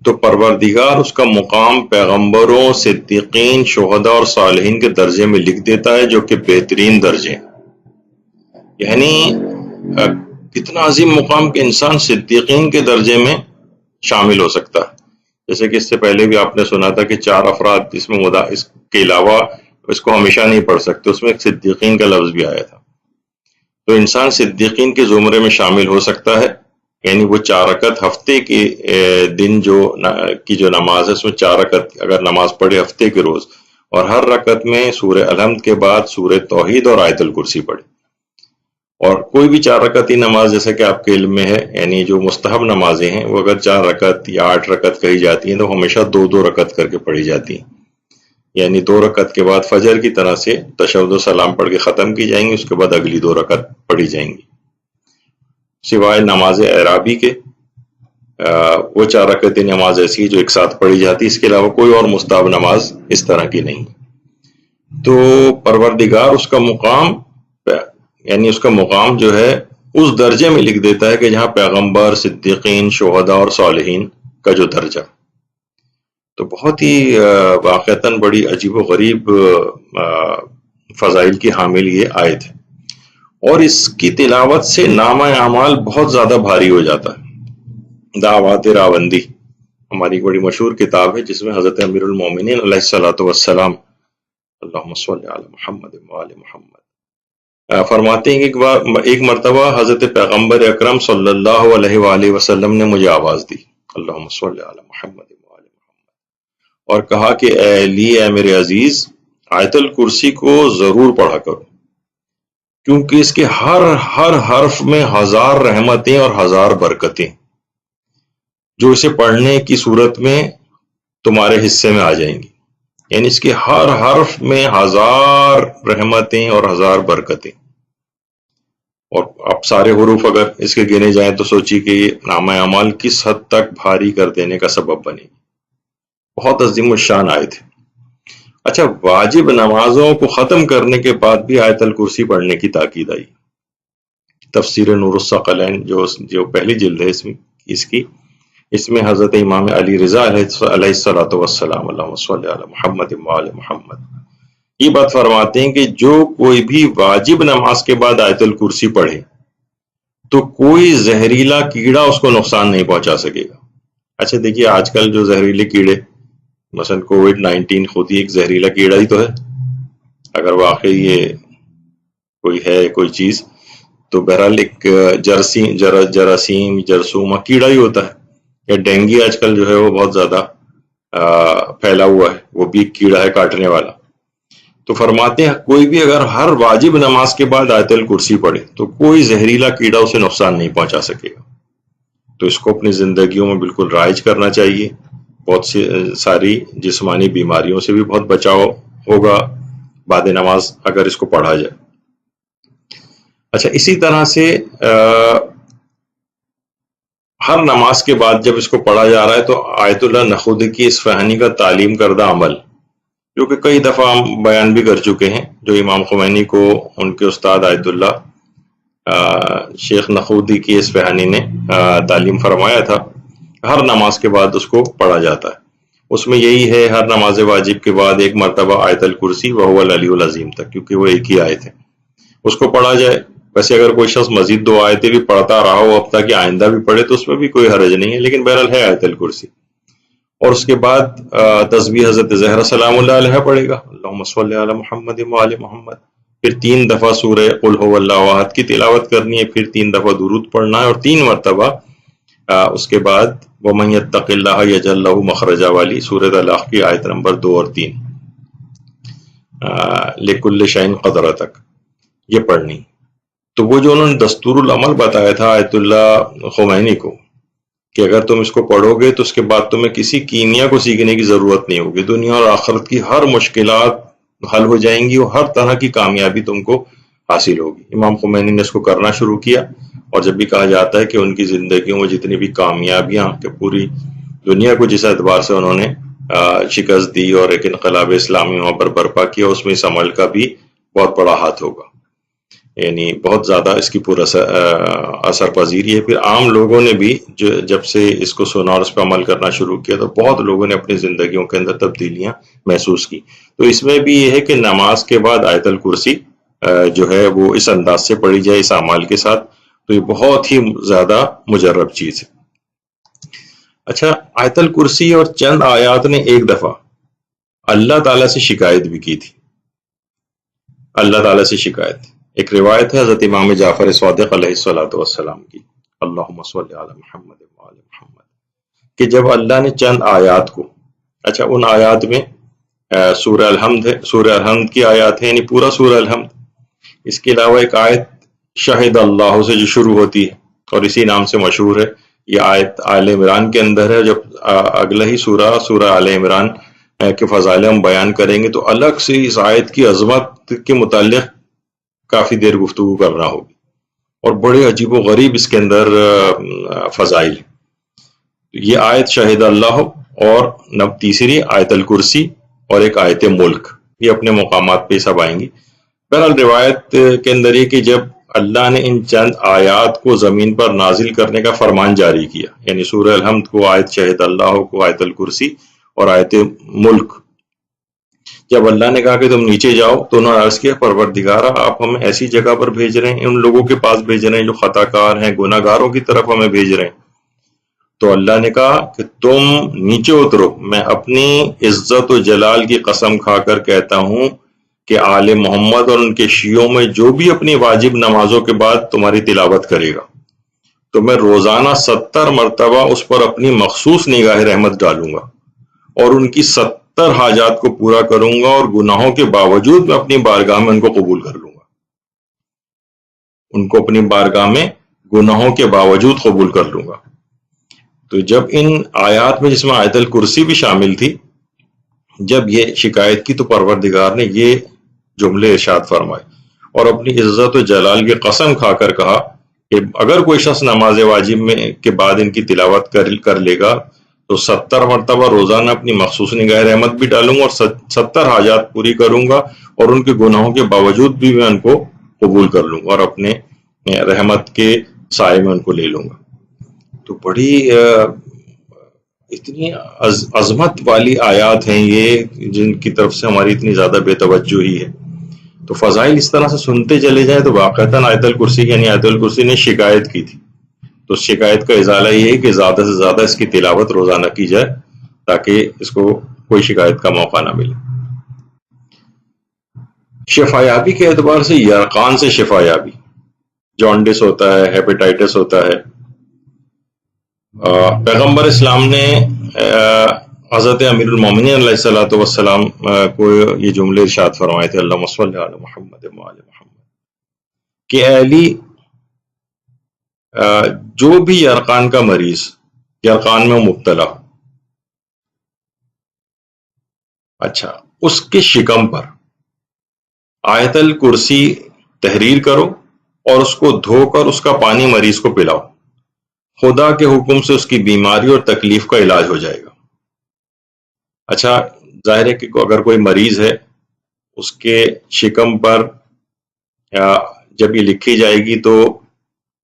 تو پروردگار اس کا مقام پیغمبروں، صدیقین، شہداء اور صالحین کے درجے میں لکھ دیتا ہے، جو کہ بہترین درجے ہیں۔ یعنی کتنا عظیم مقام کہ انسان صدیقین کے درجے میں شامل ہو سکتا ہے۔ جیسے کہ اس سے پہلے بھی آپ نے سنا تھا کہ 4 افراد اس میں اس کے علاوہ اس کو ہمیشہ نہیں پڑھ سکتے، اس میں ایک صدیقین کا لفظ بھی آیا تھا۔ تو انسان صدیقین کے زمرے میں شامل ہو سکتا ہے، یعنی وہ 4 رکعت ہفتے کے دن کی جو نماز ہے اس میں 4 رکعت اگر نماز پڑھے ہفتے کے روز، اور ہر رکعت میں سورہ الحمد کے بعد سورہ توحید اور آیت الکرسی پڑھے، اور کوئی بھی 4 رکعتی نماز جیسا کہ آپ کے علم میں ہے، یعنی جو مستحب نمازیں ہیں وہ اگر 4 رکعت یا 8 رکعت کہی جاتی ہیں تو ہمیشہ 2 رکعت کر کے پڑھی جاتی ہیں، یعنی 2 رکعت کے بعد فجر کی طرح سے تشہد و سلام پڑھ کے ختم کی جائیں گی، اس کے بعد اگلی 2 رکعت پڑھی جائیں گی، سوائے نماز اعرابی کے۔ وہ 4 رکعتی نماز ایسی جو ایک ساتھ پڑھی جاتی، اس کے علاوہ کوئی اور مستحب نماز اس طرح کی نہیں۔ تو پروردگار اس کا مقام، یعنی اس کا مقام جو ہے اس درجے میں لکھ دیتا ہے کہ جہاں پیغمبر، صدیقین، شہداء اور صالحین کا جو درجہ، تو بہت ہی واقعتاً بڑی عجیب و غریب فضائل کی حامل یہ آیت ہے، اور اس کی تلاوت سے نامہ اعمال بہت زیادہ بھاری ہو جاتا ہے۔ دعوات راوندی ہماری ایک بڑی مشہور کتاب ہے جس میں حضرت امیر المومنین علیہ السلام اللہم صلی علی محمد وعلی محمد فرماتے ہیں کہ ایک مرتبہ حضرت پیغمبر اکرم صلی اللہ علیہ وآلہ وسلم نے مجھے آواز دی، اللہم صلی علی محمد وعلی محمد، اور کہا کہ اے علی، اے میرے عزیز، آیت الکرسی کو ضرور پڑھا کرو، کیونکہ اس کے ہر حرف میں 1000 رحمتیں اور 1000 برکتیں جو اسے پڑھنے کی صورت میں تمہارے حصے میں آ جائیں گی، یعنی اس کے ہر حرف میں 1000 رحمتیں اور 1000 برکتیں، اور اب سارے حروف اگر اس کے گنے جائیں تو سوچی کہ یہ نامہ اعمال کس حد تک بھاری کر دینے کا سبب بنے گی۔ بہت عظیم الشان آیت ہے۔ اچھا، واجب نمازوں کو ختم کرنے کے بعد بھی آیت الکرسی پڑھنے کی تاکید آئی۔ تفسیر نور الثقلین جو پہلی جلد ہے اس میں حضرت امام علی رضا علیہ السلام اللہم صلی علی محمد وعلی محمد یہ بات فرماتے ہیں کہ جو کوئی بھی واجب نماز کے بعد آیت الکرسی پڑھے تو کوئی زہریلا کیڑا اس کو نقصان نہیں پہنچا سکے گا۔ اچھا دیکھیے آج کل جو زہریلے کیڑے، مثلا کووڈ-19 خود ہی ایک زہریلا کیڑا ہی تو ہے، اگر واقعی یہ کوئی ہے کوئی چیز، تو بہرحال ایک جراثیم جرثومہ کیڑا ہی ہوتا ہے۔ یا ڈینگی آج کل جو ہے وہ بہت زیادہ پھیلا ہوا ہے، وہ بھی ایک کیڑا ہے کاٹنے والا۔ تو فرماتے ہیں کوئی بھی اگر ہر واجب نماز کے بعد آیت الکرسی پڑھے تو کوئی زہریلا کیڑا اسے نقصان نہیں پہنچا سکے گا۔ تو اس کو اپنی زندگیوں میں بالکل رائج کرنا چاہیے۔ بہت سی ساری جسمانی بیماریوں سے بھی بہت بچاؤ ہوگا بعد نماز اگر اس کو پڑھا جائے۔ اچھا اسی طرح سے ہر نماز کے بعد جب اس کو پڑھا جا رہا ہے تو آیت اللہ نخودی کی اصفہانی کا تعلیم کردہ عمل، جو کہ کئی دفعہ ہم بیان بھی کر چکے ہیں، جو امام خمینی کو ان کے استاد آیت اللہ شیخ نخودی کی اصفہانی نے تعلیم فرمایا تھا، ہر نماز کے بعد اس کو پڑھا جاتا ہے۔ اس میں یہی ہے ہر نماز واجب کے بعد ایک مرتبہ آیت الکرسی وہو العلی العظیم تک، کیونکہ وہ ایک ہی آیت ہے، اس کو پڑھا جائے۔ ویسے اگر کوئی شخص مزید 2 آیتیں بھی پڑھتا رہا ہو اب تک، آئندہ بھی پڑھے تو اس میں بھی کوئی حرج نہیں ہے، لیکن بہرحال ہے آیت الکرسی۔ اور اس کے بعد تسبیح حضرت زہرا سلام اللہ علیہ پڑھے گا، اللہم صلی علی محمد وآل محمد، پھر 3 دفعہ سورہ قل هو اللہ احد کی تلاوت کرنی ہے، پھر 3 دفعہ درود پڑھنا ہے، اور 3 مرتبہ اس کے بعد وَمَن يَتَّقِ اللَّهَ يَجْعَل لَّهُ مَخْرَجًا والی سورہ طلاق کی آیت نمبر 2 اور 3 لِكُلِّ شَيْءٍ قَدْرًا تک یہ پڑھنی۔ تو وہ جو انہوں نے دستور العمل بتایا تھا آیت اللہ خمینی کو کہ اگر تم اس کو پڑھو گے تو اس کے بعد تمہیں کسی کیمیا کو سیکھنے کی ضرورت نہیں ہوگی، دنیا اور آخرت کی ہر مشکلات حل ہو جائیں گی اور ہر طرح کی کامیابی تم کو حاصل ہوگی۔ امام خمینی نے اس کو کرنا شروع کیا، اور جب بھی کہا جاتا ہے کہ ان کی زندگیوں میں جتنی بھی کامیابیاں کہ پوری دنیا کو جس اعتبار سے انہوں نے شکست دی اور ایک انقلاب اسلامی وہاں پر برپا کیا، اس میں اس عمل کا بھی بہت بڑا ہاتھ ہوگا، یعنی بہت زیادہ اس کی پورا اثر پذیری ہے۔ پھر عام لوگوں نے بھی جب سے اس کو سنا اور اس پہ عمل کرنا شروع کیا تو بہت لوگوں نے اپنی زندگیوں کے اندر تبدیلیاں محسوس کی۔ تو اس میں بھی یہ ہے کہ نماز کے بعد آیت الکرسی جو ہے وہ اس انداز سے پڑھی جائے اس اعمال کے ساتھ، تو یہ بہت ہی زیادہ مجرب چیز ہے۔ اچھا آیت الکرسی اور چند آیات نے ایک دفعہ اللہ تعالیٰ سے شکایت بھی کی تھی، اللہ تعالیٰ سے شکایت۔ ایک روایت ہے حضرت امام جعفر صادق علیہ السلام کی، اللہم صلی علی محمد وآل محمد، کہ جب اللہ نے چند آیات کو، اچھا ان آیات میں سورہ الحمد ہے، سورہ الحمد کی آیات ہے، یعنی پورا سورہ الحمد، اس کے علاوہ ایک آیت شہد اللہ سے جو شروع ہوتی ہے اور اسی نام سے مشہور ہے، یہ آیت آل عمران کے اندر ہے۔ جب اگلا ہی سورہ آل عمران کے فضائل ہم بیان کریں گے تو الگ سے اس آیت کی عظمت کے متعلق کافی دیر گفتگو کرنا ہوگی، اور بڑے عجیب و غریب اس کے اندر فضائل۔ یہ آیت شہد اللہ اور تیسری آیت الکرسی اور ایک آیت ملک، یہ اپنے مقامات پہ سب آئیں گی۔ بہرحال روایت کے اندر یہ کہ جب اللہ نے ان چند آیات کو زمین پر نازل کرنے کا فرمان جاری کیا، یعنی سورہ الحمد کو، آیت شہد اللہ کو، آیت الکرسی اور آیت ملک، جب اللہ نے کہا کہ تم نیچے جاؤ تو انہوں نے عرض کیا پروردگارا آپ ہمیں ایسی جگہ پر بھیج رہے ہیں، ان لوگوں کے پاس بھیج رہے ہیں جو خطا کار ہیں، گناہ گاروں کی طرف ہمیں بھیج رہے ہیں۔ تو اللہ نے کہا کہ تم نیچے اترو، میں اپنی عزت و جلال کی قسم کھا کر کہتا ہوں کہ آل محمد اور ان کے شیعوں میں جو بھی اپنی واجب نمازوں کے بعد تمہاری تلاوت کرے گا تو میں روزانہ 70 مرتبہ اس پر اپنی مخصوص نگاہ رحمت ڈالوں گا اور ان کی 70 حاجات کو پورا کروں گا، اور گناہوں کے باوجود میں اپنی بارگاہ میں ان کو قبول کر لوں گا، ان کو اپنی بارگاہ میں گناہوں کے باوجود قبول کر لوں گا۔ تو جب ان آیات میں جس میں آیت الکرسی بھی شامل تھی، جب یہ شکایت کی تو پروردگار نے یہ جملے ارشاد فرمائے اور اپنی عزت و جلال کی قسم کھا کر کہا کہ اگر کوئی شخص نماز واجب میں کے بعد ان کی تلاوت کر لے گا تو 70 مرتبہ روزانہ اپنی مخصوص نگاہ رحمت بھی ڈالوں گا اور 70 حاجات پوری کروں گا، اور ان کے گناہوں کے باوجود بھی میں ان کو قبول کر لوں گا اور اپنے رحمت کے سائے میں ان کو لے لوں گا۔ تو بڑی اتنی عظمت والی آیات ہیں یہ، جن کی طرف سے ہماری اتنی زیادہ بے توجہی ہے۔ تو فضائل اس طرح سے سنتے چلے جائیں تو واقعتاً آیت الکرسی یعنی آیت الکرسی نے شکایت کی تھی، تو اس شکایت کا ازالہ یہ ہے کہ زیادہ سے زیادہ اس کی تلاوت روزانہ کی جائے تاکہ اس کو کوئی شکایت کا موقع نہ ملے۔ شفا یابی کے اعتبار سے یرقان سے شفا یابی، جانڈس ہوتا ہے، ہیپیٹائٹس ہوتا ہے، پیغمبر اسلام نے حضرت امیر المومنین علیہ الصلوۃ والسلام کو یہ جملے ارشاد فرمائے تھے، اللہم صلی علی محمد وآل محمد، کہ اے علی جو بھی یرقان کا مریض یرقان میں مبتلا ہو، اچھا اس کے شکم پر آیت الکرسی تحریر کرو اور اس کو دھو کر اس کا پانی مریض کو پلاؤ، خدا کے حکم سے اس کی بیماری اور تکلیف کا علاج ہو جائے گا۔ اچھا ظاہر ہے کہ اگر کوئی مریض ہے اس کے شکم پر جب یہ لکھی جائے گی تو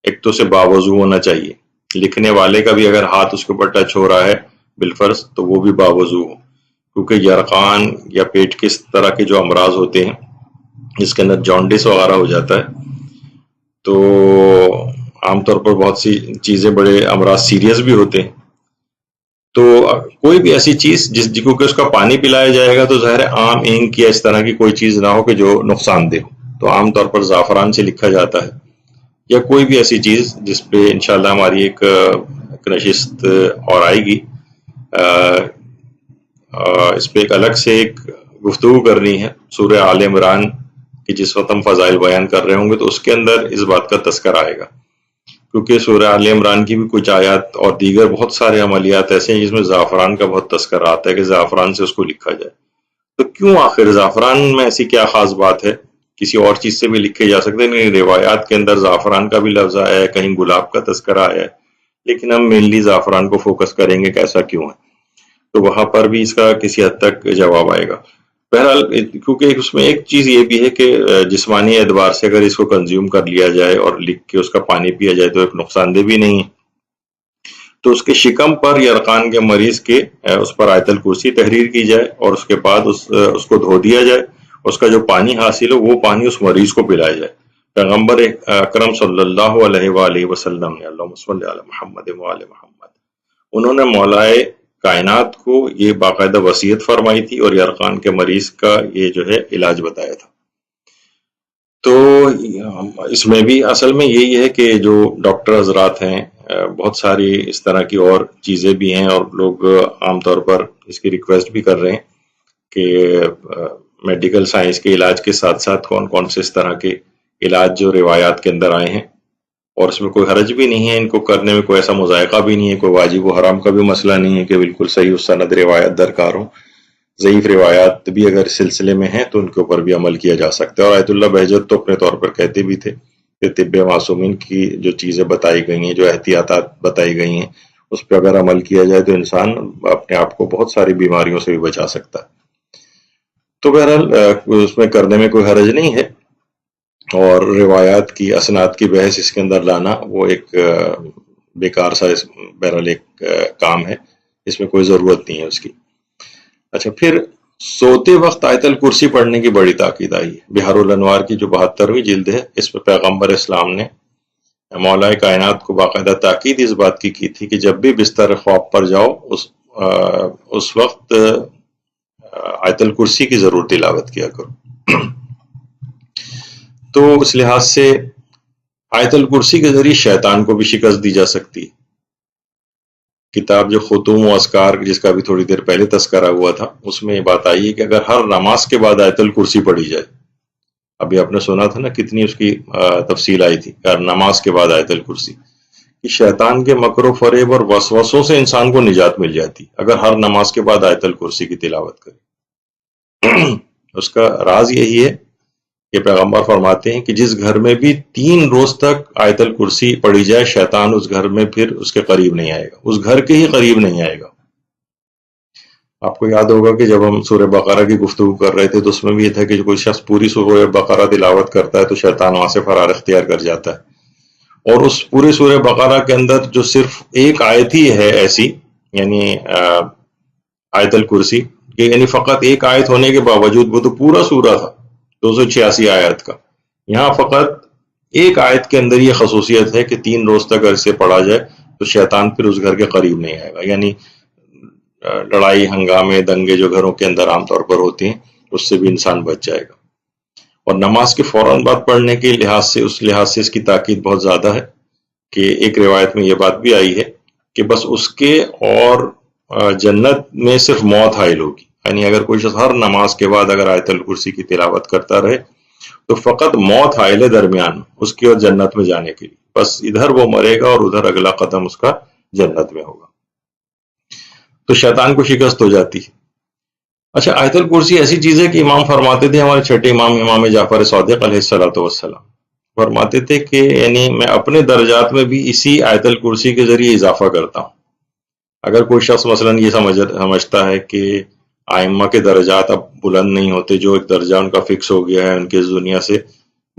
ایک تو اسے باوضو ہونا چاہیے، لکھنے والے کا بھی اگر ہاتھ اس کے اوپر ٹچ ہو رہا ہے بالفرض تو وہ بھی باوضو ہو، کیونکہ یرقان یا پیٹ کے اس طرح کے جو امراض ہوتے ہیں جس کے اندر جانڈس وغیرہ ہو جاتا ہے تو عام طور پر بہت سی چیزیں بڑے امراض سیریس بھی ہوتے ہیں، تو کوئی بھی ایسی چیز جس کو کہ اس کا پانی پلایا جائے گا تو ظاہر ہے عام اینک یا اس طرح کی کوئی چیز نہ ہو کہ جو نقصان دہ ہو، تو عام طور پر زعفران سے لکھا جاتا ہے یا کوئی بھی ایسی چیز جس پہ انشاءاللہ ہماری ایک نشست اور آئے گی، اس پہ ایک الگ سے ایک گفتگو کرنی ہے سورہ آل عمران کہ جس وقت ہم فضائل بیان کر رہے ہوں گے تو اس کے اندر اس بات کا تذکرہ آئے گا، کیونکہ سورہ آل عمران کی بھی کچھ آیات اور دیگر بہت سارے عملیات ایسے ہیں جس میں زعفران کا بہت تذکرہ آتا ہے کہ زعفران سے اس کو لکھا جائے، تو کیوں آخر زعفران میں ایسی کیا خاص بات ہے؟ کسی اور چیز سے بھی لکھے جا سکتے ہیں، نہیں، روایات کے اندر زعفران کا بھی لفظ آیا ہے، کہیں گلاب کا تذکرہ آیا ہے، لیکن ہم مینلی زعفران کو فوکس کریں گے کہ ایسا کیوں ہے، تو وہاں پر بھی اس کا کسی حد تک جواب آئے گا۔ بہرحال کیونکہ اس میں ایک چیز یہ بھی ہے کہ جسمانی اعتبار سے اگر اس کو کنزیوم کر لیا جائے اور لکھ کے اس کا پانی پیا جائے تو ایک نقصان دہ بھی نہیں ہے، تو اس کے شکم پر یرقان کے مریض کے اس پر آیت الکرسی تحریر کی جائے اور اس کے بعد اس کو دھو دیا جائے، اس کا جو پانی حاصل ہو وہ پانی اس مریض کو پلایا جائے۔ پیغمبر اکرم صلی اللہ علیہ وآلہ وسلم نے اللہم صلی علی محمد وآل محمد، انہوں نے مولائے کائنات کو یہ باقاعدہ وصیت فرمائی تھی اور یرقان کے مریض کا یہ جو ہے علاج بتایا تھا۔ تو اس میں بھی اصل میں یہی ہے کہ جو ڈاکٹر حضرات ہیں بہت ساری اس طرح کی اور چیزیں بھی ہیں اور لوگ عام طور پر اس کی ریکویسٹ بھی کر رہے ہیں کہ میڈیکل سائنس کے علاج کے ساتھ ساتھ کون کون سے اس طرح کے علاج جو روایات کے اندر آئے ہیں اور اس میں کوئی حرج بھی نہیں ہے، ان کو کرنے میں کوئی ایسا مذائقہ بھی نہیں ہے، کوئی واجب و حرام کا بھی مسئلہ نہیں ہے کہ بالکل صحیح و سند روایت درکار ہوں، ضعیف روایات بھی اگر سلسلے میں ہیں تو ان کے اوپر بھی عمل کیا جا سکتا ہے۔ اور آیت اللہ بہجت تو اپنے طور پر کہتے بھی تھے کہ طب معصومین کی جو چیزیں بتائی گئی ہیں، جو احتیاطات بتائی گئی ہیں، اس پہ اگر عمل کیا جائے تو انسان اپنے آپ کو بہت ساری بیماریوں سے بھی بچا سکتا ہے۔ تو بہرحال اس میں کرنے میں کوئی حرج نہیں ہے، اور روایات کی اسناد کی بحث اس کے اندر لانا وہ ایک بیکار سا بہرحال ایک کام ہے، اس میں کوئی ضرورت نہیں ہے اس کی۔ اچھا، پھر سوتے وقت آیت الکرسی پڑھنے کی بڑی تاکید آئی ہے۔ بہار الانوار کی جو 72ویں جلد ہے اس میں پیغمبر اسلام نے مولا کائنات کو باقاعدہ تاکید اس بات کی تھی کہ جب بھی بستر خواب پر جاؤ اس وقت آیت الکرسی کی ضرور تلاوت کیا کرو۔ تو اس لحاظ سے آیت الکرسی کے ذریعے شیطان کو بھی شکست دی جا سکتی ہے۔ کتاب جو ختوم و اذکار جس کا بھی تھوڑی دیر پہلے تذکرہ ہوا تھا اس میں یہ بات آئی ہے کہ اگر ہر نماز کے بعد آیت الکرسی پڑھی جائے، ابھی آپ نے سنا تھا نا کتنی اس کی تفصیل آئی تھی، ہر نماز کے بعد آیت الکرسی، کہ شیطان کے مکر و فریب اور وسوسوں سے انسان کو نجات مل جاتی اگر ہر نماز کے بعد آیت الکرسی کی تلاوت کرے۔ اس کا راز یہی ہے کہ پیغمبر فرماتے ہیں کہ جس گھر میں بھی 3 روز تک آیت الکرسی پڑھی جائے شیطان اس گھر میں پھر اس کے قریب نہیں آئے گا، اس گھر کے ہی قریب نہیں آئے گا۔ آپ کو یاد ہوگا کہ جب ہم سورہ بقرہ کی گفتگو کر رہے تھے تو اس میں بھی یہ تھا کہ جو کوئی شخص پوری سورہ بقرہ تلاوت کرتا ہے تو شیطان وہاں سے فرار اختیار کر جاتا ہے، اور اس پورے سورہ بقرہ کے اندر جو صرف ایک آیت ہی ہے ایسی، یعنی آیت الکرسی، کہ یعنی فقط ایک آیت ہونے کے باوجود وہ تو پورا سورہ تھا، 286 آیت کا. یہاں فقط ایک آیت کے اندر یہ خصوصیت ہے کہ 3 روز تک اگر اسے پڑھا جائے تو شیطان پھر اس گھر کے قریب نہیں آئے گا. یعنی لڑائی ہنگامے دنگے جو گھروں کے اندر عام طور پر ہوتی ہیں اس سے بھی انسان بچ جائے گا. اور نماز کے فوراً بعد پڑھنے کے لحاظ سے اس کی تاکید بہت زیادہ ہے کہ ایک روایت میں یہ بات بھی آئی ہے کہ بس اس کے اور جنت میں صرف موت حائل ہوگی. یعنی اگر کوئی شخص ہر نماز کے بعد اگر آیت الکرسی کی تلاوت کرتا رہے تو فقط موت حائل ہے درمیان اس کی اور جنت میں جانے کے لیے. بس ادھر وہ مرے گا اور ادھر اگلا قدم اس کا جنت میں ہوگا. تو شیطان کو شکست ہو جاتی ہے. اچھا، آیت الکرسی ایسی چیز ہے کہ امام فرماتے تھے، ہمارے چھٹے امام جعفر صادق علیہ السلام فرماتے تھے کہ یعنی میں اپنے درجات میں بھی اسی آیت الکرسی کے ذریعے اضافہ کرتا ہوں. اگر کوئی شخص مثلا یہ سمجھتا ہے کہ ائمہ کے درجات اب بلند نہیں ہوتے، جو ایک درجہ ان کا فکس ہو گیا ہے ان کے دنیا سے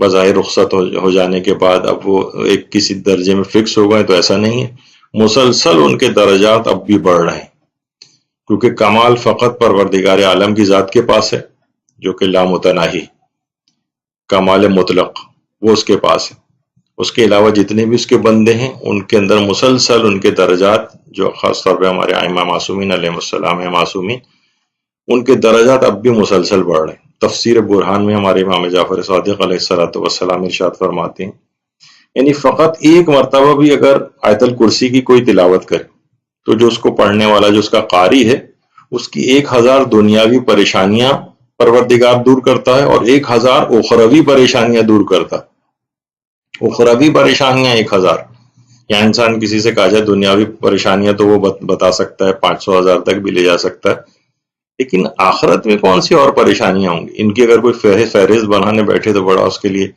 بظاہر رخصت ہو جانے کے بعد اب وہ ایک کسی درجے میں فکس ہو گئے، تو ایسا نہیں ہے. مسلسل ان کے درجات اب بھی بڑھ رہے ہیں، کیونکہ کمال فقط پروردگار عالم کی ذات کے پاس ہے جو کہ لامتناہی، کمال مطلق وہ اس کے پاس ہے. اس کے علاوہ جتنے بھی اس کے بندے ہیں ان کے اندر مسلسل ان کے درجات، جو خاص طور پہ ہمارے ائمہ معصومین علیہ السلام ہیں معصومین، ان کے درجات اب بھی مسلسل بڑھ رہے ہیں. تفسیر برہان میں ہمارے امام جعفر صادق علیہ السلام ارشاد فرماتے ہیں یعنی فقط ایک مرتبہ بھی اگر آیت الکرسی کی کوئی تلاوت کرے تو جو اس کو پڑھنے والا، جو اس کا قاری ہے، اس کی 1000 دنیاوی پریشانیاں پروردگار دور کرتا ہے اور 1000 اخروی پریشانیاں دور کرتا ہے. اخروی پریشانیاں 1000، یا انسان کسی سے کہا جائے دنیاوی پریشانیاں تو وہ بتا سکتا ہے، 500,000 تک بھی لے جا سکتا ہے، لیکن آخرت میں کون سی اور پریشانیاں ہوں گی؟ ان کی اگر کوئی فہرست بنانے بیٹھے تو بڑا اس کے لیے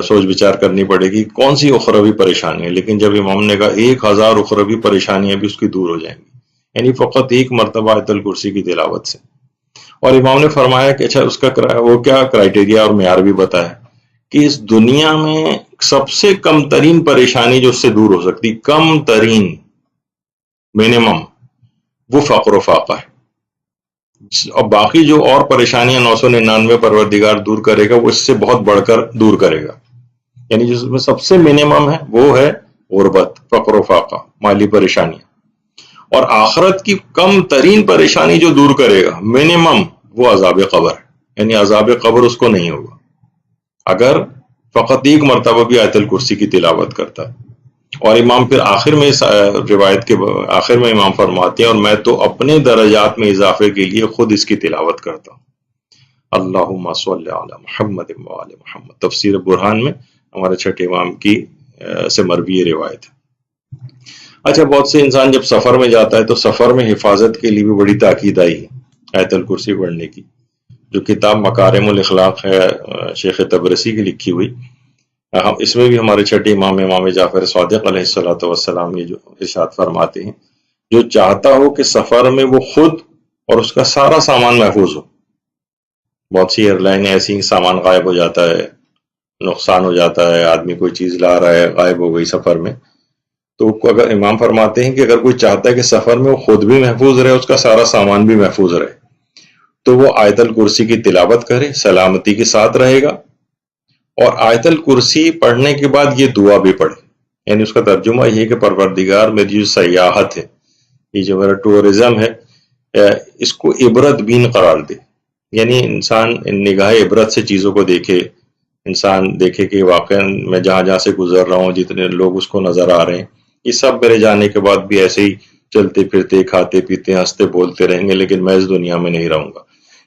سوچ بچار کرنی پڑے گی کون سی اخروی پریشانی ہے. لیکن جب امام نے کہا 1000 اخروی پریشانیاں بھی اس کی دور ہو جائیں گی، یعنی فقط ایک مرتبہ آیت الکرسی کی تلاوت سے. اور امام نے فرمایا کہ اچھا اس کا وہ کیا کرائیٹیریا اور معیار بھی بتایا کہ اس دنیا میں سب سے کم ترین پریشانی جو اس سے دور ہو سکتی، کم ترین منیمم، وہ فقر و فاقہ ہے. اور باقی جو اور پریشانیاں 999 پروردگار دور کرے گا وہ اس سے بہت بڑھ کر دور کرے گا. یعنی جس میں سب سے منیمم ہے وہ ہے غربت، فقر و فاقہ، مالی پریشانیاں. اور آخرت کی کم ترین پریشانی جو دور کرے گا منیمم، وہ عذاب قبر ہے. یعنی عذاب قبر اس کو نہیں ہوگا اگر فقط ایک مرتبہ بھی آیت الکرسی کی تلاوت کرتا ہے. اور امام پھر آخر میں اس روایت کے آخر میں امام فرماتے ہیں اور میں تو اپنے درجات میں اضافے کے لیے خود اس کی تلاوت کرتا ہوں. اللہم صلی علی محمد وآل محمد. تفسیر برہان میں ہمارے چھٹے امام کی سے مروی روایت ہے. اچھا، بہت سے انسان جب سفر میں جاتا ہے تو سفر میں حفاظت کے لیے بھی بڑی تاکید آئی ہے آیت الکرسی پڑھنے کی. جو کتاب مکارم الاخلاق ہے شیخ تبرسی کی لکھی ہوئی، اس میں بھی ہمارے چھٹے امام جعفر صادق علیہ السلام یہ جو ارشاد فرماتے ہیں جو چاہتا ہو کہ سفر میں وہ خود اور اس کا سارا سامان محفوظ ہو. بہت سی ایئر لائن ایسی سامان غائب ہو جاتا ہے، نقصان ہو جاتا ہے، آدمی کوئی چیز لا رہا ہے غائب ہو گئی سفر میں، تو اگر امام فرماتے ہیں کہ اگر کوئی چاہتا ہے کہ سفر میں وہ خود بھی محفوظ رہے، اس کا سارا سامان بھی محفوظ رہے، تو وہ آیت الکرسی کی تلاوت کرے، سلامتی کے ساتھ رہے گا. اور آیت الکرسی پڑھنے کے بعد یہ دعا بھی پڑھے. یعنی اس کا ترجمہ یہ کہ پروردگار میری جو سیاحت ہے، یہ جو میرا ٹورزم ہے، اس کو عبرت بین قرار دے. یعنی انسان نگاہ عبرت سے چیزوں کو دیکھے، انسان دیکھے کہ واقعا میں جہاں جہاں سے گزر رہا ہوں جتنے لوگ اس کو نظر آ رہے ہیں، یہ سب میرے جانے کے بعد بھی ایسے ہی چلتے پھرتے کھاتے پیتے ہنستے بولتے رہیں گے، لیکن میں اس دنیا میں نہیں رہوں گا.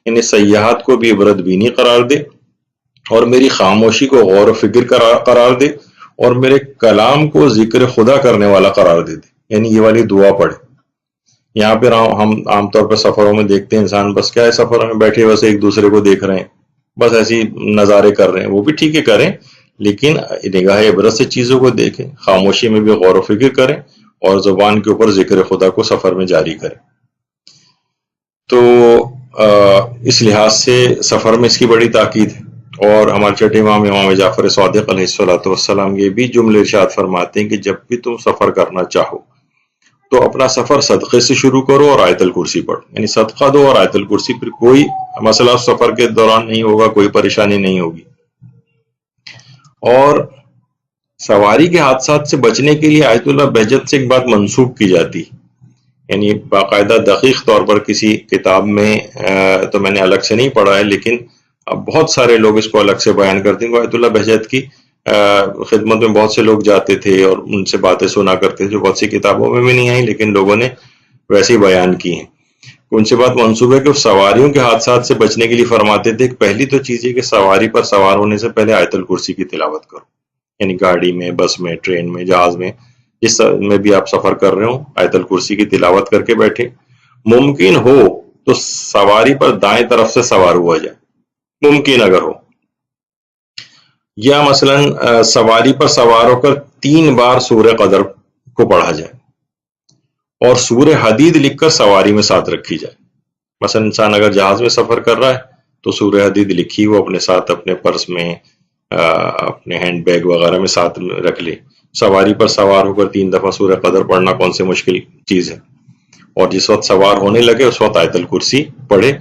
یعنی سیاحت کو بھی عبرت بینی قرار دے اور میری خاموشی کو غور و فکر قرار دے اور میرے کلام کو ذکر خدا کرنے والا قرار دے. یعنی یہ والی دعا پڑھے. یہاں پہ ہم عام طور پر سفروں میں دیکھتے ہیں انسان بس کیا ہے سفروں میں بیٹھے بس ایک دوسرے کو دیکھ رہے ہیں، بس ایسی نظارے کر رہے ہیں. وہ بھی ٹھیک ہے کریں، لیکن نگاہ عبرت سے چیزوں کو دیکھیں، خاموشی میں بھی غور و فکر کریں اور زبان کے اوپر ذکر خدا کو سفر میں جاری کریں. تو اس لحاظ سے سفر میں اس کی بڑی تاکید ہے. اور ہمارے چھٹے امام جعفر صادق علیہ السلام یہ بھی جملے ارشاد فرماتے ہیں کہ جب بھی تم سفر کرنا چاہو تو اپنا سفر صدقے سے شروع کرو اور آیت الکرسی پڑھو، یعنی صدقہ دو اور آیت الکرسی، پھر کوئی مسئلہ اس سفر کے دوران نہیں ہوگا، کوئی پریشانی نہیں ہوگی۔ اور سواری کے حادثات سے بچنے کے لیے آیت اللہ بہجت سے ایک بات منسوخ کی جاتی، یعنی باقاعدہ دقیق طور پر کسی کتاب میں تو میں نے الگ سے نہیں پڑھا ہے، لیکن اب بہت سارے لوگ اس کو الگ سے بیان کرتے ہیں۔ آیت اللہ بہجت کی خدمت میں بہت سے لوگ جاتے تھے اور ان سے باتیں سنا کرتے تھے جو بہت سی کتابوں میں بھی نہیں آئیں، لیکن لوگوں نے ویسے ہی بیان کی ہیں۔ ان سے بات منسوب ہے کہ سواریوں کے حادثات سے بچنے کے لیے فرماتے تھے کہ پہلی تو چیز ہے کہ سواری پر سوار ہونے سے پہلے آیت الکرسی کی تلاوت کرو، یعنی گاڑی میں، بس میں، ٹرین میں، جہاز میں، جس میں بھی آپ سفر کر رہے ہوں آیت الکرسی کی تلاوت کر کے بیٹھے۔ ممکن ہو تو سواری پر دائیں طرف سے سوار ہوا جائے، ممکن اگر ہو، یا مثلا سواری پر سوار ہو کر 3 بار سورہ قدر کو پڑھا جائے اور سورہ حدید لکھ کر سواری میں ساتھ رکھی جائے۔ مثلا انسان اگر جہاز میں سفر کر رہا ہے تو سورہ حدید لکھی وہ اپنے ساتھ، اپنے پرس میں، اپنے ہینڈ بیگ وغیرہ میں ساتھ رکھ لے۔ سواری پر سوار ہو کر 3 دفعہ سورہ قدر پڑھنا کون سے مشکل چیز ہے، اور جس وقت سوار ہونے لگے اس وقت آیت الکرسی پڑھے،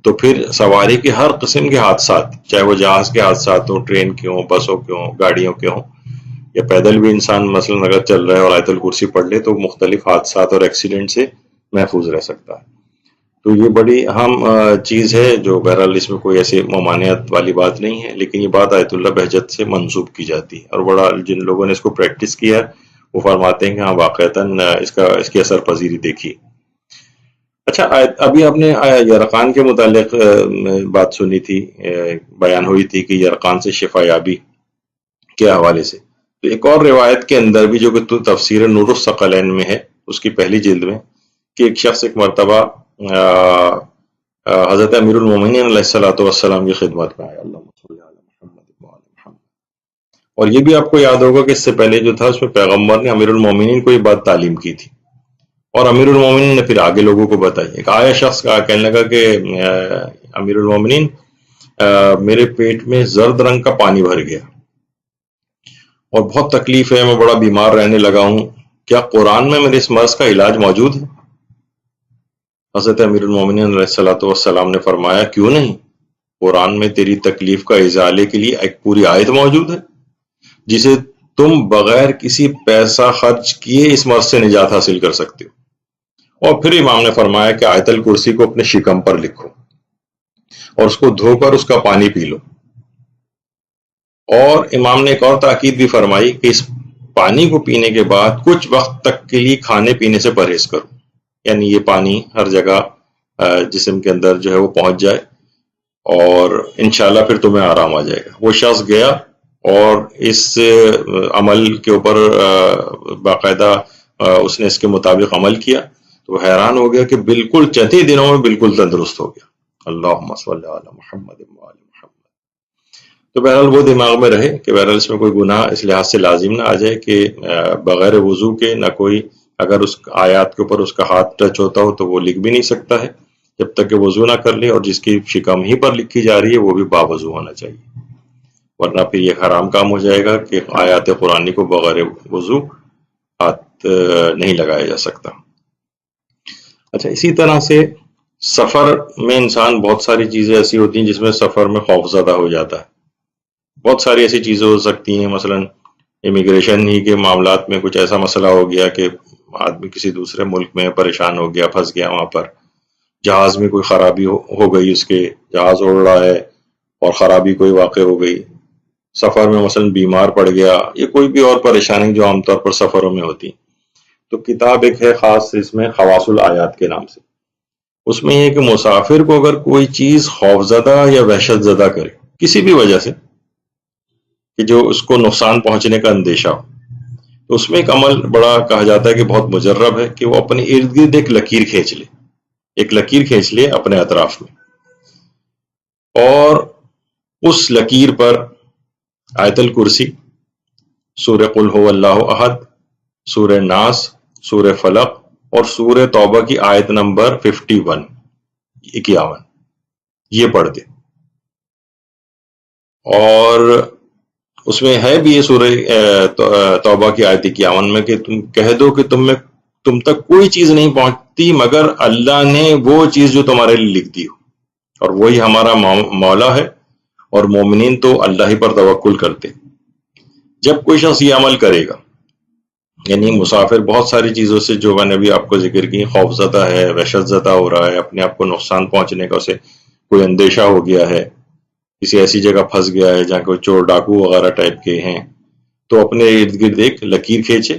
تو پھر سواری کے ہر قسم کے حادثات، چاہے وہ جہاز کے حادثات ہوں، ٹرین کے ہوں، بسوں کے ہوں، گاڑیوں کے ہوں، یا پیدل بھی انسان مثلا اگر چل رہا ہے اور آیت الکرسی پڑھ لے تو مختلف حادثات اور ایکسیڈنٹ سے محفوظ رہ سکتا ہے۔ تو یہ بڑی اہم چیز ہے، جو بہرحال اس میں کوئی ایسی ممانعت والی بات نہیں ہے، لیکن یہ بات آیت اللہ بہجت سے منسوب کی جاتی ہے، اور بڑا جن لوگوں نے اس کو پریکٹس کیا ہے وہ فرماتے ہیں کہ ہاں واقعتاً اس کی اثر پذیری دیکھی۔ اچھا، ابھی آپ نے یرقان کے متعلق بات سنی تھی، بیان ہوئی تھی کہ یرقان سے شفا یابی کے حوالے سے، تو ایک اور روایت کے اندر بھی جو کہ تفسیر نور الثقلین میں ہے، اس کی پہلی جلد میں، کہ ایک شخص ایک مرتبہ حضرت امیر المومنین علیہ الصلوۃ والسلام کی خدمت میں آیا، اللہم صلی علی محمد وعلی محمد، اور یہ بھی آپ کو یاد ہوگا کہ اس سے پہلے جو تھا اس میں پیغمبر نے امیر المومنین کو یہ بات تعلیم کی تھی، اور امیر المومنین نے پھر آگے لوگوں کو بتائی۔ ایک آیا شخص کہنے لگا کہ امیر المومنین، میرے پیٹ میں زرد رنگ کا پانی بھر گیا اور بہت تکلیف ہے، میں بڑا بیمار رہنے لگا ہوں، کیا قرآن میں میرے اس مرض کا علاج موجود ہے؟ حضرت امیر المومنین علیہ الصلوۃ والسلام نے فرمایا، کیوں نہیں، قرآن میں تیری تکلیف کا ازالے کے لیے ایک پوری آیت موجود ہے جسے تم بغیر کسی پیسہ خرچ کیے اس مرض سے نجات حاصل کر سکتے ہو۔ اور پھر امام نے فرمایا کہ آیت الکرسی کو اپنے شکم پر لکھو اور اس کو دھو کر اس کا پانی پی لو، اور امام نے ایک اور تاکید بھی فرمائی کہ اس پانی کو پینے کے بعد کچھ وقت تک کے لیے کھانے پینے سے پرہیز کرو، یعنی یہ پانی ہر جگہ جسم کے اندر جو ہے وہ پہنچ جائے، اور انشاءاللہ پھر تمہیں آرام آ جائے گا۔ وہ شخص گیا اور اس عمل کے اوپر باقاعدہ اس نے اس کے مطابق عمل کیا، تو حیران ہو گیا کہ بالکل چند ہی دنوں میں بالکل تندرست ہو گیا۔ اللہم صلی علی محمد وعلی محمد۔ تو بہرحال وہ دماغ میں رہے کہ بہرحال اس میں کوئی گناہ اس لحاظ سے لازم نہ آ جائے کہ بغیر وضو کے نہ کوئی، اگر اس آیات کے اوپر اس کا ہاتھ ٹچ ہوتا ہو تو وہ لکھ بھی نہیں سکتا ہے جب تک کہ وضو نہ کر لے، اور جس کی شکم ہی پر لکھی جا رہی ہے وہ بھی باوضو ہونا چاہیے، ورنہ پھر یہ حرام کام ہو جائے گا کہ آیات قرآنی کو بغیر وضو ہاتھ نہیں لگایا جا سکتا۔ اچھا، اسی طرح سے سفر میں انسان بہت ساری چیزیں ایسی ہوتی ہیں جس میں سفر میں خوف زدہ ہو جاتا ہے۔ بہت ساری ایسی چیزیں ہو سکتی ہیں، مثلا امیگریشن ہی کے معاملات میں کچھ ایسا مسئلہ ہو گیا کہ آدمی کسی دوسرے ملک میں پریشان ہو گیا، پھنس گیا وہاں پر، جہاز میں کوئی خرابی ہو گئی، اس کے جہاز اڑ رہا ہے اور خرابی کوئی واقع ہو گئی، سفر میں مثلا بیمار پڑ گیا، یہ کوئی بھی اور پریشانی جو عام طور پر سفروں میں ہوتی، تو کتاب ایک ہے خاص اس میں خواص الآیات کے نام سے، اس میں یہ کہ مسافر کو اگر کوئی چیز خوف زدہ یا وحشت زدہ کرے کسی بھی وجہ سے کہ جو اس کو نقصان پہنچنے کا اندیشہ ہو، تو اس میں ایک عمل بڑا کہا جاتا ہے کہ بہت مجرب ہے کہ وہ اپنے ارد گرد ایک لکیر کھینچ لے، ایک لکیر کھینچ لے اپنے اطراف میں، اور اس لکیر پر آیت الکرسی، سورہ قل هو اللہ احد، سورہ ناس، سورہ فلق اور سورہ توبہ کی آیت نمبر 51 یہ پڑھ دے، اور اس میں ہے بھی یہ سورہ توبہ کی آیت 51 میں کہ تم کہہ دو کہ تم میں تم تک کوئی چیز نہیں پہنچتی مگر اللہ نے وہ چیز جو تمہارے لیے لکھ دی ہو، اور وہی ہمارا مولا ہے، اور مومنین تو اللہ ہی پر توکل کرتے۔ جب کوئی شخص یہ عمل کرے گا، یعنی مسافر بہت ساری چیزوں سے جو میں نے بھی آپ کو ذکر کی، خوف زدہ ہے، وحشت زدہ ہو رہا ہے، اپنے آپ کو نقصان پہنچنے کا اسے کوئی اندیشہ ہو گیا ہے، کسی ایسی جگہ پھنس گیا ہے جہاں کوئی چور ڈاکو وغیرہ ٹائپ کے ہیں، تو اپنے ارد گرد ایک لکیر کھینچے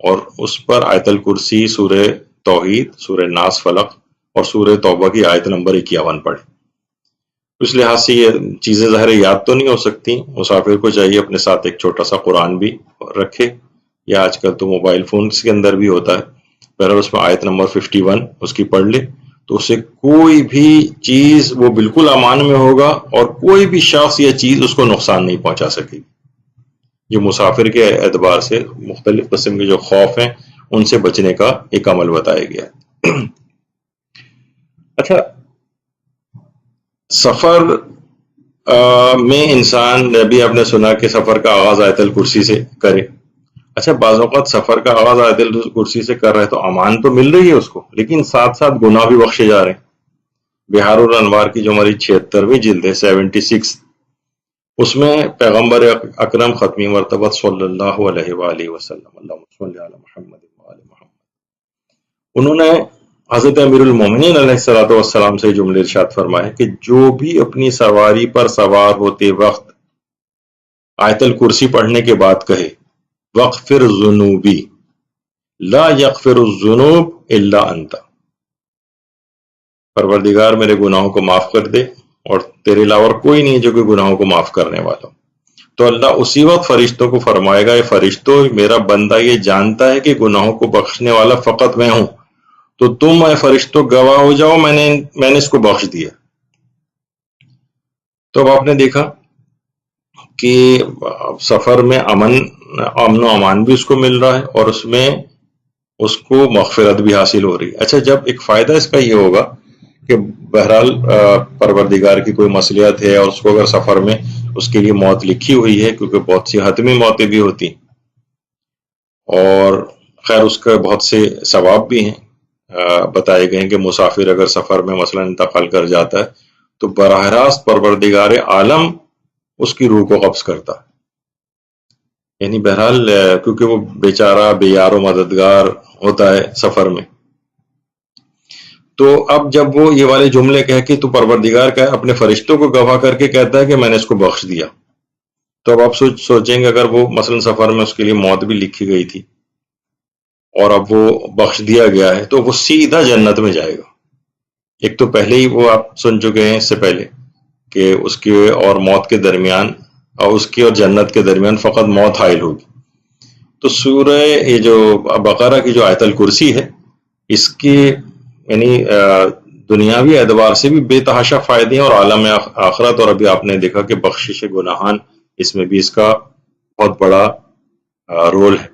اور اس پر آیت الکرسی، سورہ توحید، سورہ ناس فلق اور سورہ توبہ کی آیت نمبر 51 پڑھے۔ اس لحاظ سے یہ چیزیں ظاہر یاد تو نہیں ہو سکتی، مسافر کو چاہیے اپنے ساتھ ایک چھوٹا سا قرآن بھی رکھے، یا آج کل تو موبائل فونز کے اندر بھی ہوتا ہے، بہرحال اس میں آیت نمبر 51 اس کی پڑھ لے، تو اسے کوئی بھی چیز وہ بالکل امان میں ہوگا، اور کوئی بھی شخص یا چیز اس کو نقصان نہیں پہنچا سکے گی۔ یہ مسافر کے اعتبار سے مختلف قسم کے جو خوف ہیں ان سے بچنے کا ایک عمل بتایا گیا ہے۔ اچھا، سفر میں انسان، بھی آپ نے سنا کہ سفر کا آغاز آیت الکرسی سے کرے۔ اچھا، بعض اوقات سفر کا آغاز آیت الکرسی سے کر رہے تو امان تو مل رہی ہے اس کو، لیکن ساتھ ساتھ گناہ بھی بخشے جا رہے ہیں۔ بہار الانوار کی جو ہماری 76ویں جلد ہے 76، اس میں پیغمبر اکرم ختمی مرتبہ صلی اللہ علیہ وآلہ وسلم، اللہم صلی علی محمد وآل محمد، انہوں نے حضرت امیر المومنین علیہ السلام سے جملے ارشاد فرمائے کہ جو بھی اپنی سواری پر سوار ہوتے وقت آیت الکرسی پڑھنے کے بعد کہے وَاغْفِرْ ذُنُوبِي لا یغفر الذنوب الا انت، پروردگار میرے گناہوں کو معاف کر دے اور تیرے علاوہ اور کوئی نہیں جو کہ گناہوں کو معاف کرنے والا ہو، تو اللہ اسی وقت فرشتوں کو فرمائے گا، اے فرشتوں، میرا بندہ یہ جانتا ہے کہ گناہوں کو بخشنے والا فقط میں ہوں، تو تم اے فرشتوں گواہ ہو جاؤ، میں نے اس کو بخش دیا۔ تو اب آپ نے دیکھا کہ سفر میں امن و امان بھی اس کو مل رہا ہے، اور اس میں اس کو مغفرت بھی حاصل ہو رہی ہے۔ اچھا، جب ایک فائدہ اس کا یہ ہوگا کہ بہرحال پروردگار کی کوئی مصلحت ہے اور اس کو اگر سفر میں اس کے لیے موت لکھی ہوئی ہے، کیونکہ بہت سی حتمی موتیں بھی ہوتی ہیں، اور خیر اس کا بہت سے ثواب بھی ہیں، بتائے گئے ہیں کہ مسافر اگر سفر میں مثلا انتقال کر جاتا ہے تو براہ راست پروردگار عالم اس کی روح کو قبض کرتا ہے، یعنی بہرحال کیونکہ وہ بیچارہ بے یار و مددگار ہوتا ہے سفر میں، تو اب جب وہ یہ والے جملے کہہ کے تو پروردگار کا اپنے فرشتوں کو گواہ کر کے کہتا ہے کہ میں نے اس کو بخش دیا، تو اب آپ سوچیں گے اگر وہ مثلا سفر میں اس کے لیے موت بھی لکھی گئی تھی اور اب وہ بخش دیا گیا ہے تو وہ سیدھا جنت میں جائے گا۔ ایک تو پہلے ہی وہ آپ سن چکے ہیں اس سے پہلے کہ اس کے اور موت کے درمیان، اور اس کی اور جنت کے درمیان فقط موت حائل ہوگی۔ تو سورہ یہ جو بقرہ کی جو آیت الکرسی ہے، اس کی یعنی دنیاوی اعتبار سے بھی بے تحاشا فائدے ہیں، اور عالم آخرت، اور ابھی آپ نے دیکھا کہ بخشش گناہان اس میں بھی اس کا بہت بڑا رول ہے۔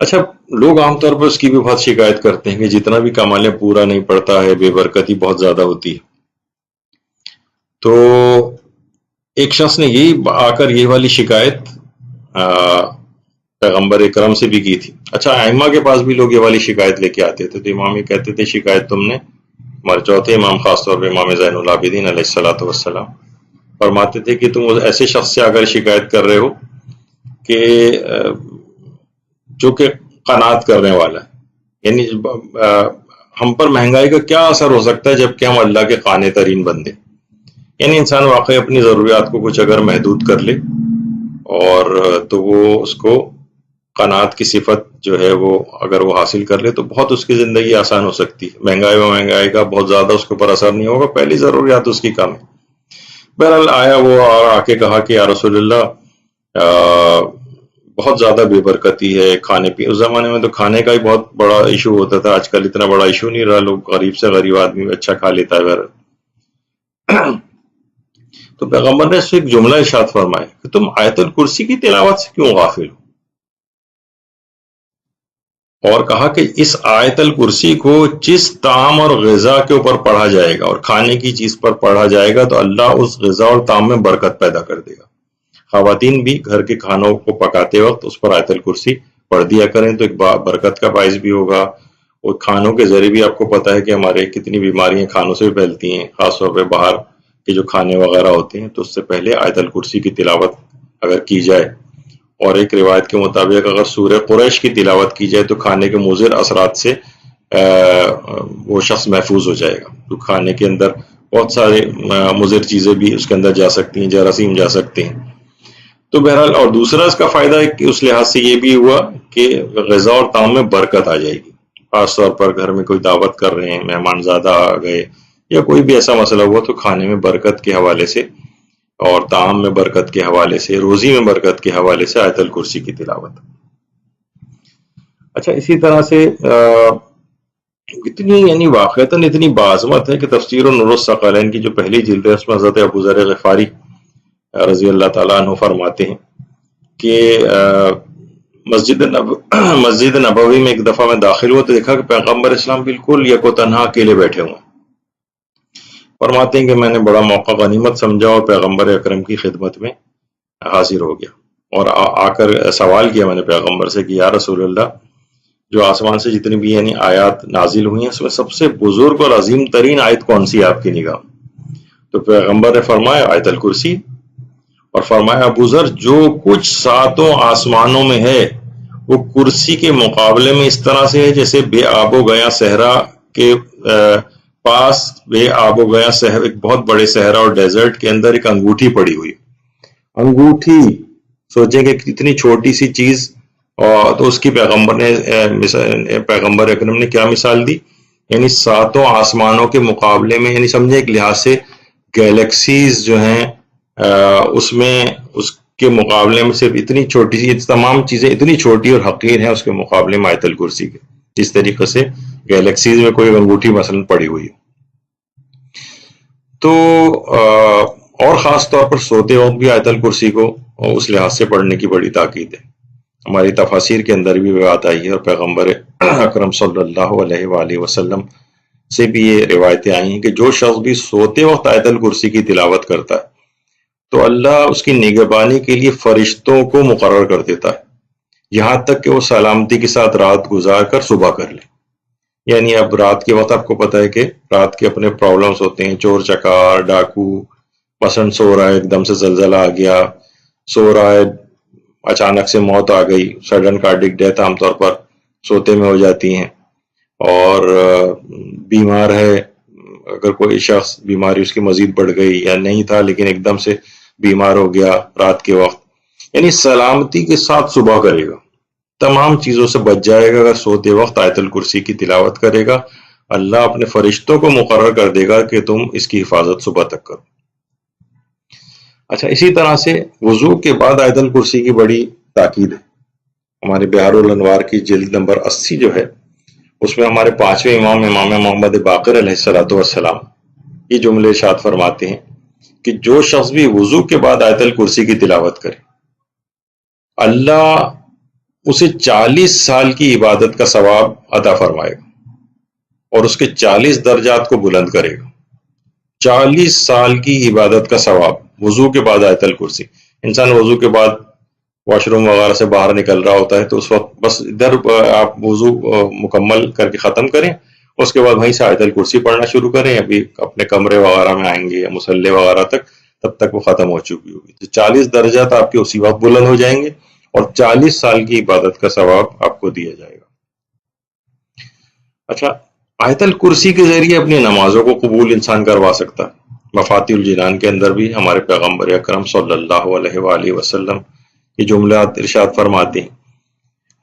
اچھا، لوگ عام طور پر اس کی بھی بہت شکایت کرتے ہیں کہ جتنا بھی کما لیں پورا نہیں پڑتا ہے، بے برکتی بہت زیادہ ہوتی ہے۔ تو ایک شخص نے یہی آ کر یہ والی شکایت پیغمبر اکرم سے بھی کی تھی۔ اچھا، ائمہ کے پاس بھی لوگ یہ والی شکایت لے کے آتے تھے، تو امام یہ کہتے تھے شکایت تم نے، ہمارے چوتھے امام خاص طور پہ امام زین العابدین علیہ السلام فرماتے تھے کہ تم ایسے شخص سے اگر شکایت کر رہے ہو کہ جو کہ قناعت کرنے والا ہے، یعنی ہم پر مہنگائی کا کیا اثر ہو سکتا ہے جبکہ ہم اللہ کے قانع ترین بندے، یعنی انسان واقعی اپنی ضروریات کو کچھ اگر محدود کر لے اور تو وہ اس کو قناعت کی صفت جو ہے وہ اگر وہ حاصل کر لے تو بہت اس کی زندگی آسان ہو سکتی ہے، مہنگائی کا بہت زیادہ اس کے اوپر اثر نہیں ہوگا، پہلی ضروریات اس کی کم ہے۔ بہرحال آیا وہ اور آ کے کہا کہ یا رسول اللہ بہت زیادہ بے برکتی ہے کھانے پی، اس زمانے میں تو کھانے کا ہی بہت بڑا ایشو ہوتا تھا، آج کل اتنا بڑا ایشو نہیں رہا، لوگ غریب سے غریب آدمی اچھا کھا لیتا ہے۔ تو پیغمبر نے اس سے ایک جملہ ارشاد فرمایا کہ تم آیت الکرسی کی تلاوت سے کیوں غافل ہو، اور کہا کہ اس آیت الکرسی کو جس طعام اور غذا کے اوپر پڑھا جائے گا اور کھانے کی چیز پر پڑھا جائے گا تو اللہ اس غذا اور طعام میں برکت پیدا کر دے گا۔ خواتین بھی گھر کے کھانوں کو پکاتے وقت اس پر آیت الکرسی پڑھ دیا کریں تو ایک برکت کا باعث بھی ہوگا، اور کھانوں کے ذریعے بھی آپ کو پتہ ہے کہ ہمارے کتنی بیماریاں کھانوں سے بھی پھیلتی ہیں، خاص طور پہ باہر کے جو کھانے وغیرہ ہوتے ہیں، تو اس سے پہلے آیت الکرسی کی تلاوت اگر کی جائے، اور ایک روایت کے مطابق اگر سورہ قریش کی تلاوت کی جائے تو کھانے کے مضر اثرات سے وہ شخص محفوظ ہو جائے گا، تو کھانے کے اندر بہت سارے مضر چیزیں بھی اس کے اندر جا سکتی ہیں، جراثیم جا سکتے ہیں۔ تو بہرحال، اور دوسرا اس کا فائدہ ہے کہ اس لحاظ سے یہ بھی ہوا کہ غذا اور طعام میں برکت آ جائے گی، خاص طور پر گھر میں کوئی دعوت کر رہے ہیں، مہمان زیادہ آ گئے یا کوئی بھی ایسا مسئلہ ہوا، تو کھانے میں برکت کے حوالے سے اور طعام میں برکت کے حوالے سے، روزی میں برکت کے حوالے سے آیت الکرسی کی تلاوت۔ اچھا، اسی طرح سے اتنی یعنی واقعتاً اتنی بعظمت ہے کہ تفسیر نور الثقلین کی جو پہلی جلد ہے اس میں حضرت ابو ذر غفاری رضی اللہ تعالیٰ عنہ فرماتے ہیں کہ مسجد نبوی میں ایک دفعہ میں داخل ہوا تو دیکھا کہ پیغمبر اسلام بالکل یک و تنہا اکیلے بیٹھے ہوئے ہیں۔ فرماتے ہیں کہ میں نے بڑا موقع غنیمت سمجھا اور پیغمبر اکرم کی خدمت میں حاضر ہو گیا، اور آ کر سوال کیا میں نے پیغمبر سے کہ یا رسول اللہ، جو آسمان سے جتنی بھی یعنی آیات نازل ہوئی ہیں اس میں سب سے بزرگ اور عظیم ترین آیت کون سی ہے آپ کی نگاہ؟ تو پیغمبر نے فرمایا آیت الکرسی، اور فرمایا ابو ذر، جو کچھ ساتوں آسمانوں میں ہے وہ کرسی کے مقابلے میں اس طرح سے ہے جیسے بے آب و گیا صحرا کے پاس بے آب و گیا ایک بہت بڑے صحرا اور ڈیزرٹ کے اندر ایک انگوٹھی پڑی ہوئی۔ انگوٹھی سوچیں کہ کتنی چھوٹی سی چیز، اور تو اس کی پیغمبر اکرم نے کیا مثال دی، یعنی ساتوں آسمانوں کے مقابلے میں، یعنی سمجھے ایک لحاظ سے گیلیکسیز جو ہیں اس میں اس کے مقابلے میں صرف اتنی چھوٹی سی، تمام چیزیں اتنی چھوٹی اور حقیر ہیں اس کے مقابلے میں آیت الکرسی کے، جس طریقے سے گیلیکسیز میں کوئی انگوٹھی مثلا پڑی ہوئی۔ تو اور خاص طور پر سوتے وقت بھی آیت الکرسی کو اس لحاظ سے پڑھنے کی بڑی تاکید ہے۔ ہماری تفاسیر کے اندر بھی بات آئی ہے، اور پیغمبر اکرم صلی اللہ علیہ وآلہ وسلم سے بھی یہ روایتیں آئی ہیں کہ جو شخص بھی سوتے وقت آیت الکرسی کی تلاوت کرتا ہے تو اللہ اس کی نگہبانی کے لیے فرشتوں کو مقرر کر دیتا ہے، یہاں تک کہ وہ سلامتی کے ساتھ رات گزار کر صبح کر لے۔ یعنی اب رات کے وقت آپ کو پتہ ہے کہ رات کے اپنے پرابلمز ہوتے ہیں، چور چکار، ڈاکو، مثلا سو رہا ہے ایک دم سے زلزلہ آ گیا، سو رہا ہے اچانک سے موت آ گئی، سڈن کارڈک ڈیتھ عام طور پر سوتے میں ہو جاتی ہیں، اور بیمار ہے، اگر کوئی شخص بیماری اس کی مزید بڑھ گئی یا نہیں تھا لیکن ایک دم سے بیمار ہو گیا رات کے وقت، یعنی سلامتی کے ساتھ صبح کرے گا، تمام چیزوں سے بچ جائے گا اگر سوتے وقت آیت الکرسی کی تلاوت کرے گا۔ اللہ اپنے فرشتوں کو مقرر کر دے گا کہ تم اس کی حفاظت صبح تک کرو۔ اچھا، اسی طرح سے وضو کے بعد آیت الکرسی کی بڑی تاکید ہے۔ ہمارے بہار الانوار کی جلد نمبر 80 جو ہے اس میں ہمارے 5ویں امام محمد باقر علیہ السلام یہ جملے ارشاد فرماتے ہیں کہ جو شخص بھی وضو کے بعد آیت الکرسی کی تلاوت کرے، اللہ اسے 40 سال کی عبادت کا ثواب عطا فرمائے گا اور اس کے 40 درجات کو بلند کرے گا۔ 40 سال کی عبادت کا ثواب وضو کے بعد آیت الکرسی۔ انسان وضو کے بعد واش روم وغیرہ سے باہر نکل رہا ہوتا ہے تو اس وقت بس ادھر آپ وضو مکمل کر کے ختم کریں، اس کے بعد وہیں سے آیت الکرسی پڑھنا شروع کریں، ابھی اپنے کمرے وغیرہ میں آئیں گے یا مصلے وغیرہ تک، تب تک وہ ختم ہو چکی ہوگی، تو 40 درجات آپ کے اسی وقت بلند ہو جائیں گے اور 40 سال کی عبادت کا ثواب آپ کو دیا جائے گا۔ اچھا، آیت الکرسی کے ذریعے اپنی نمازوں کو قبول انسان کروا سکتا ہے۔ مفاتیح الجنان کے اندر بھی ہمارے پیغمبر اکرم صلی اللہ علیہ وآلہ وسلم یہ جملات ارشاد فرماتے ہیں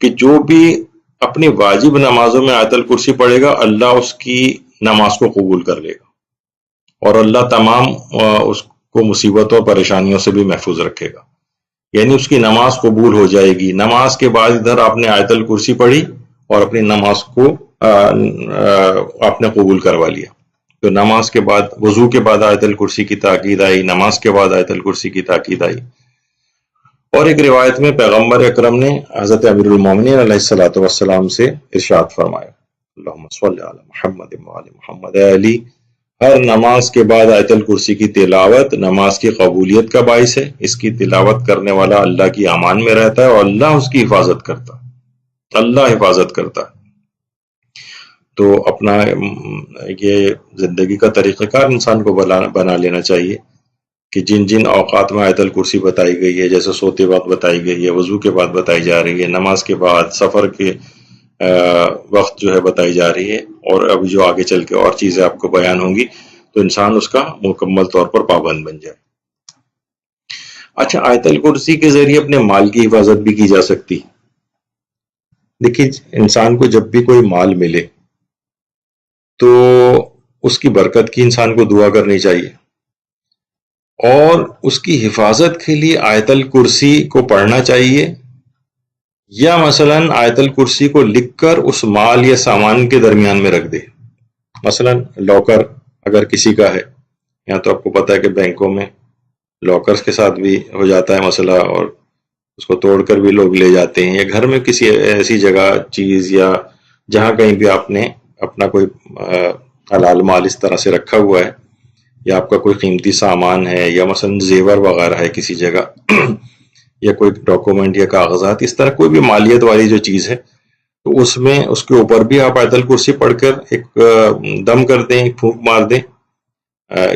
کہ جو بھی اپنی واجب نمازوں میں آیت الکرسی پڑھے گا، اللہ اس کی نماز کو قبول کر لے گا اور اللہ تمام اس کو مصیبتوں اور پریشانیوں سے بھی محفوظ رکھے گا، یعنی اس کی نماز قبول ہو جائے گی۔ نماز کے بعد ادھر آپ نے آیت الکرسی پڑھی اور اپنی نماز کو آپ نے قبول کروا لیا۔ تو نماز کے بعد، وضو کے بعد آیت الکرسی کی تاکید آئی، نماز کے بعد آیت الکرسی کی تاکید آئی۔ اور ایک روایت میں پیغمبر اکرم نے حضرت امیر المومنین علیہ السلام سے ارشاد فرمایا، اللہم صلی علی محمد وعلی محمد، اے علی، ہر نماز کے بعد آیت الکرسی کی تلاوت نماز کی قبولیت کا باعث ہے۔ اس کی تلاوت کرنے والا اللہ کی امان میں رہتا ہے اور اللہ اس کی حفاظت کرتا ہے۔ اللہ حفاظت کرتا ہے۔ تو اپنا یہ زندگی کا طریقہ کار انسان کو بنا لینا چاہیے کہ جن جن اوقات میں آیت الکرسی بتائی گئی ہے، جیسے سوتے وقت بتائی گئی ہے، وضو کے بعد بتائی جا رہی ہے، نماز کے بعد، سفر کے وقت جو ہے بتائی جا رہی ہے، اور اب جو آگے چل کے اور چیزیں آپ کو بیان ہوں گی تو انسان اس کا مکمل طور پر پابند بن جائے۔ اچھا، آیت الکرسی کے ذریعے اپنے مال کی حفاظت بھی کی جا سکتی۔ دیکھیے، انسان کو جب بھی کوئی مال ملے تو اس کی برکت کی انسان کو دعا کرنی چاہیے، اور اس کی حفاظت کے لیے آیت الکرسی کو پڑھنا چاہیے، یا مثلا آیت الکرسی کو لکھ کر اس مال یا سامان کے درمیان میں رکھ دے۔ مثلا لاکر اگر کسی کا ہے، یا تو آپ کو پتہ ہے کہ بینکوں میں لاکرز کے ساتھ بھی ہو جاتا ہے مسئلہ، اور اس کو توڑ کر بھی لوگ لے جاتے ہیں، یا گھر میں کسی ایسی جگہ چیز یا جہاں کہیں بھی آپ نے اپنا کوئی حلال مال اس طرح سے رکھا ہوا ہے، یا آپ کا کوئی قیمتی سامان ہے، یا مثلا زیور وغیرہ ہے کسی جگہ یا کوئی ڈاکومنٹ یا کاغذات، اس طرح کوئی بھی مالیت والی جو چیز ہے، تو اس میں اس کے اوپر بھی آپ آیت الکرسی پڑھ کر ایک دم کر دیں، ایک پھونک مار دیں،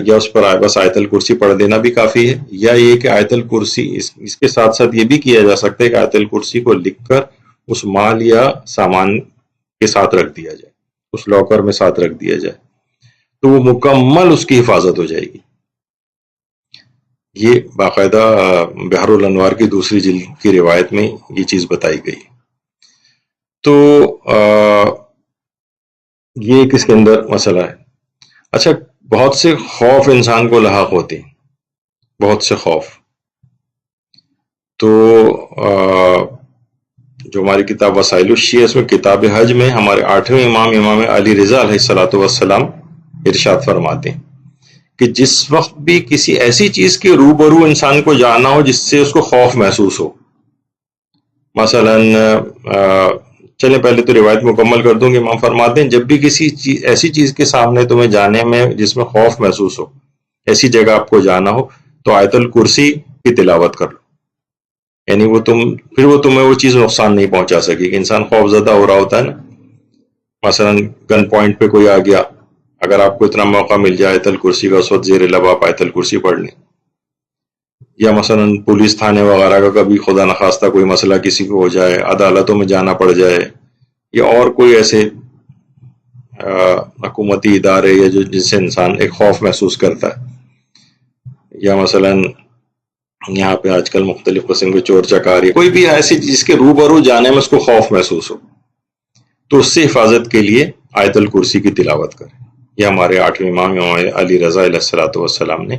یا اس پر بس آیت الکرسی پڑھ دینا بھی کافی ہے۔ یا یہ کہ آیت الکرسی اس کے ساتھ ساتھ یہ بھی کیا جا سکتا ہے کہ آیت الکرسی کو لکھ کر اس مال یا سامان کے ساتھ رکھ دیا جائے، اس لاکر میں ساتھ رکھ دیا جائے، تو وہ مکمل اس کی حفاظت ہو جائے گی۔ یہ باقاعدہ بحر الانوار کی دوسری جلد کی روایت میں یہ چیز بتائی گئی۔ تو یہ ایک اس کے اندر مسئلہ ہے۔ اچھا، بہت سے خوف انسان کو لاحق ہوتے ہیں، بہت سے خوف۔ تو جو ہماری کتاب وسائل الشیعہ، اس میں کتاب حج میں ہمارے 8ویں امام علی رضا علیہ الصلوۃ والسلام ارشاد فرماتے ہیں کہ جس وقت بھی کسی ایسی چیز کے روبرو انسان کو جانا ہو جس سے اس کو خوف محسوس ہو، مثلا چلیں پہلے تو روایت مکمل کر دوں گی۔ امام فرماتے ہیں جب بھی کسی ایسی چیز کے سامنے تمہیں جانے میں جس میں خوف محسوس ہو، ایسی جگہ آپ کو جانا ہو، تو آیت الکرسی کی تلاوت کر لو، یعنی پھر وہ تمہیں وہ چیز نقصان نہیں پہنچا سکے گی۔ انسان خوف زدہ ہو رہا ہوتا ہے نا، مثلا گن پوائنٹ پہ کوئی آ گیا، اگر آپ کو اتنا موقع مل جائے آیت الکرسی کا، اس وقت زیر لب آپ آیت الکرسی پڑھ لیں۔ یا مثلا پولیس تھانے وغیرہ کا کبھی خدا نخواستہ کوئی مسئلہ کسی کو ہو جائے، عدالتوں میں جانا پڑ جائے، یا اور کوئی ایسے حکومتی ادارے یا جس سے انسان ایک خوف محسوس کرتا ہے، یا مثلا یہاں پہ آج کل مختلف قسم کے چور چکاری، کوئی بھی ایسی جس کے روبرو جانے میں اس کو خوف محسوس ہو، تو اس سے حفاظت کے لیے آیت الکرسی کی تلاوت کریں۔ یہ ہمارے 8ویں امام علی رضا علیہ الصلوۃ والسلام نے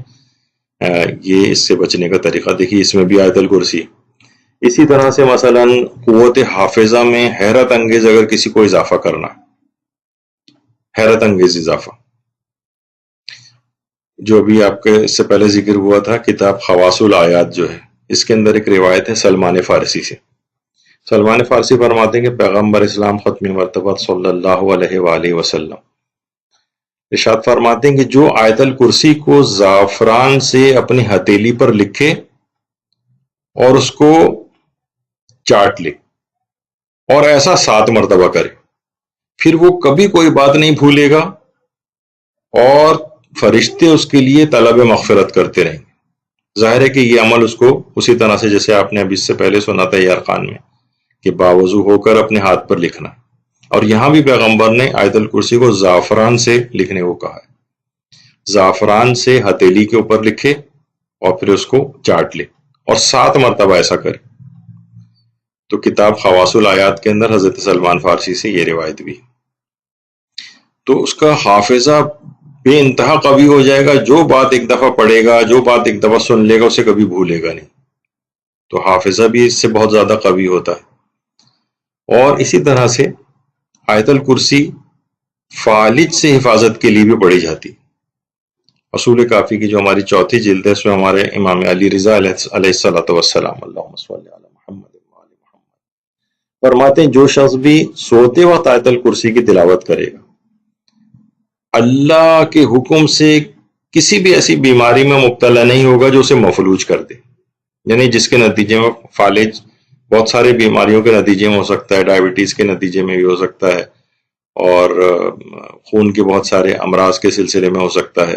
یہ اس سے بچنے کا طریقہ دیکھی، اس میں بھی آیت الکرسی۔ اسی طرح سے مثلا قوت حافظہ میں حیرت انگیز اگر کسی کو اضافہ کرنا، حیرت انگیز اضافہ، جو بھی آپ کے اس سے پہلے ذکر ہوا تھا کتاب خواص الآیات جو ہے، اس کے اندر ایک روایت ہے سلمان فارسی سے۔ سلمان فارسی فرماتے ہیں کہ پیغمبر اسلام ختم مرتبہ صلی اللہ علیہ وآلہ وسلم ارشاد فرماتے ہیں کہ جو آیت الکرسی کو زعفران سے اپنی ہتھیلی پر لکھے اور اس کو چاٹ لے اور ایسا 7 مرتبہ کرے، پھر وہ کبھی کوئی بات نہیں بھولے گا، اور فرشتے اس کے لیے طلب مغفرت کرتے رہیں گے۔ ظاہر ہے کہ یہ عمل اس کو اسی طرح سے جیسے آپ نے ابھی اس سے پہلے سنا تھا یارخان میں کہ باوضو ہو کر اپنے ہاتھ پر لکھنا، اور یہاں بھی پیغمبر نے آیت الکرسی کو زعفران سے لکھنے کو کہا ہے۔ زعفران سے ہتھیلی کے اوپر لکھے اور پھر اس کو چاٹ لے اور 7 مرتبہ ایسا کرے۔ تو کتاب خواص الآیات کے اندر حضرت سلمان فارسی سے یہ روایت بھی، تو اس کا حافظہ بے انتہا قوی ہو جائے گا، جو بات ایک دفعہ پڑھے گا، جو بات ایک دفعہ سن لے گا، اسے کبھی بھولے گا نہیں۔ تو حافظہ بھی اس سے بہت زیادہ قوی ہوتا ہے۔ اور اسی طرح سے آیت الکرسی فالج سے حفاظت کے لیے بھی پڑھی جاتی۔ اصول کافی کی جو ہماری 4تھی جلد ہے، اس میں ہمارے امام علی رضا علیہ الصلوۃ والسلام اللہم صلی علی محمد وعلی محمد فرماتے ہیں جو شخص بھی سوتے وقت آیت الکرسی کی تلاوت کرے گا، اللہ کے حکم سے کسی بھی ایسی بیماری میں مبتلا نہیں ہوگا جو اسے مفلوج کر دے، یعنی جس کے نتیجے میں فالج بہت ساری بیماریوں کے نتیجے میں ہو سکتا ہے، ڈائبٹیز کے نتیجے میں بھی ہو سکتا ہے، اور خون کے بہت سارے امراض کے سلسلے میں ہو سکتا ہے،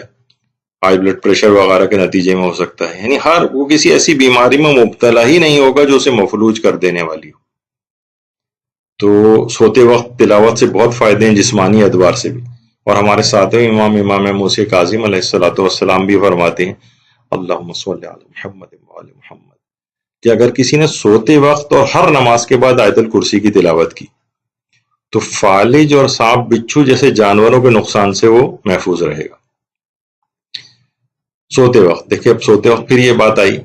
ہائی بلڈ پریشر وغیرہ کے نتیجے میں ہو سکتا ہے. یعنی وہ کسی ایسی بیماری میں مبتلا ہی نہیں ہوگا جو اسے مفلوج کر دینے والی ہو. تو سوتے وقت تلاوت سے بہت فائدے ہیں، جسمانی اعتبار سے بھی. اور ہمارے ساتویں امام موسی کاظم علیہ الصلوۃ والسلام بھی فرماتے ہیں اللہم صلی علی محمد وعلی محمد، کہ اگر کسی نے سوتے وقت اور ہر نماز کے بعد آیت الکرسی کی تلاوت کی تو فالج اور سانپ بچھو جیسے جانوروں کے نقصان سے وہ محفوظ رہے گا. سوتے وقت دیکھیں، اب سوتے وقت پھر یہ بات آئی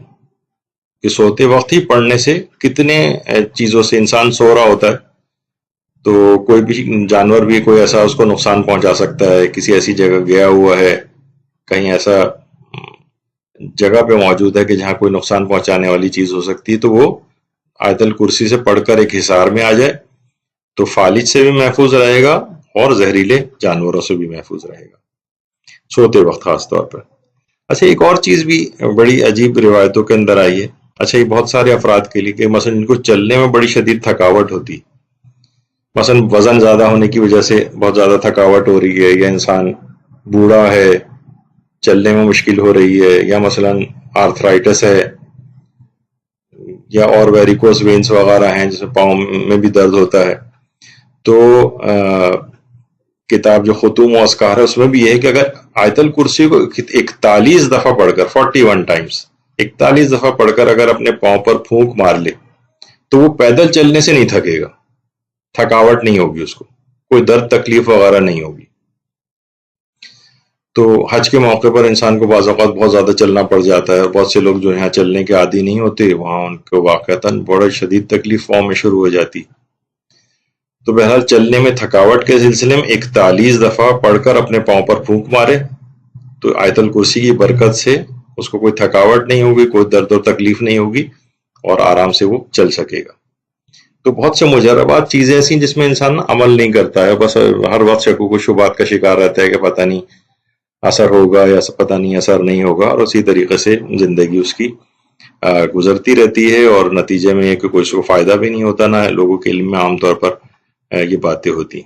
کہ سوتے وقت ہی پڑھنے سے کتنے چیزوں سے انسان سو رہا ہوتا ہے، تو کوئی بھی جانور بھی کوئی ایسا اس کو نقصان پہنچا سکتا ہے، کسی ایسی جگہ گیا ہوا ہے، کہیں ایسا جگہ پہ موجود ہے کہ جہاں کوئی نقصان پہنچانے والی چیز ہو سکتی ہے، تو وہ آیت الکرسی سے پڑھ کر ایک حصار میں آ جائے تو فالج سے بھی محفوظ رہے گا اور زہریلے جانوروں سے بھی محفوظ رہے گا، سوتے وقت خاص طور پر. اچھا، ایک اور چیز بھی بڑی عجیب روایتوں کے اندر آئی ہے. اچھا، یہ بہت سارے افراد کے لیے کہ مثلا جن کو چلنے میں بڑی شدید تھکاوٹ ہوتی، مثلا وزن زیادہ ہونے کی وجہ سے بہت زیادہ تھکاوٹ ہو رہی ہے، یا انسان بوڑھا ہے چلنے میں مشکل ہو رہی ہے، یا مثلا آرتھرائٹس ہے، یا اور ویریکوس وینس وغیرہ ہیں جس میں پاؤں میں بھی درد ہوتا ہے. تو کتاب جو ختوم و اذکار ہے اس میں بھی یہ ہے کہ اگر آیت الکرسی کو 41 دفعہ پڑھ کر 41 ٹائمز 41 دفعہ پڑھ کر اگر اپنے پاؤں پر پھونک مار لے تو وہ پیدل چلنے سے نہیں تھکے گا، تھکاوٹ نہیں ہوگی، اس کو کوئی درد تکلیف وغیرہ نہیں ہوگی. تو حج کے موقع پر انسان کو بعض اوقات بہت زیادہ چلنا پڑ جاتا ہے، اور بہت سے لوگ جو یہاں چلنے کے عادی نہیں ہوتے وہاں ان کو واقعتاً بڑا شدید تکلیف پاؤں میں شروع ہو جاتی. تو بہرحال چلنے میں تھکاوٹ کے سلسلے میں 41 دفعہ پڑھ کر اپنے پاؤں پر پھونک مارے تو آیت الکرسی کی برکت سے اس کو کوئی تھکاوٹ نہیں ہوگی، کوئی درد و تکلیف نہیں ہوگی، اور آرام سے وہ چل سکے گا. تو بہت سے مجربات چیزیں ایسی جس میں انسان عمل نہیں کرتا ہے، بس ہر وقت شکوک و شبہات کا شکار رہتا ہے کہ پتہ نہیں اثر ہوگا یا پتہ نہیں اثر نہیں ہوگا، اور اسی طریقے سے زندگی اس کی گزرتی رہتی ہے، اور نتیجے میں کہ کوئی اس کو فائدہ بھی نہیں ہوتا، نہ لوگوں کے علم میں عام طور پر یہ باتیں ہوتی.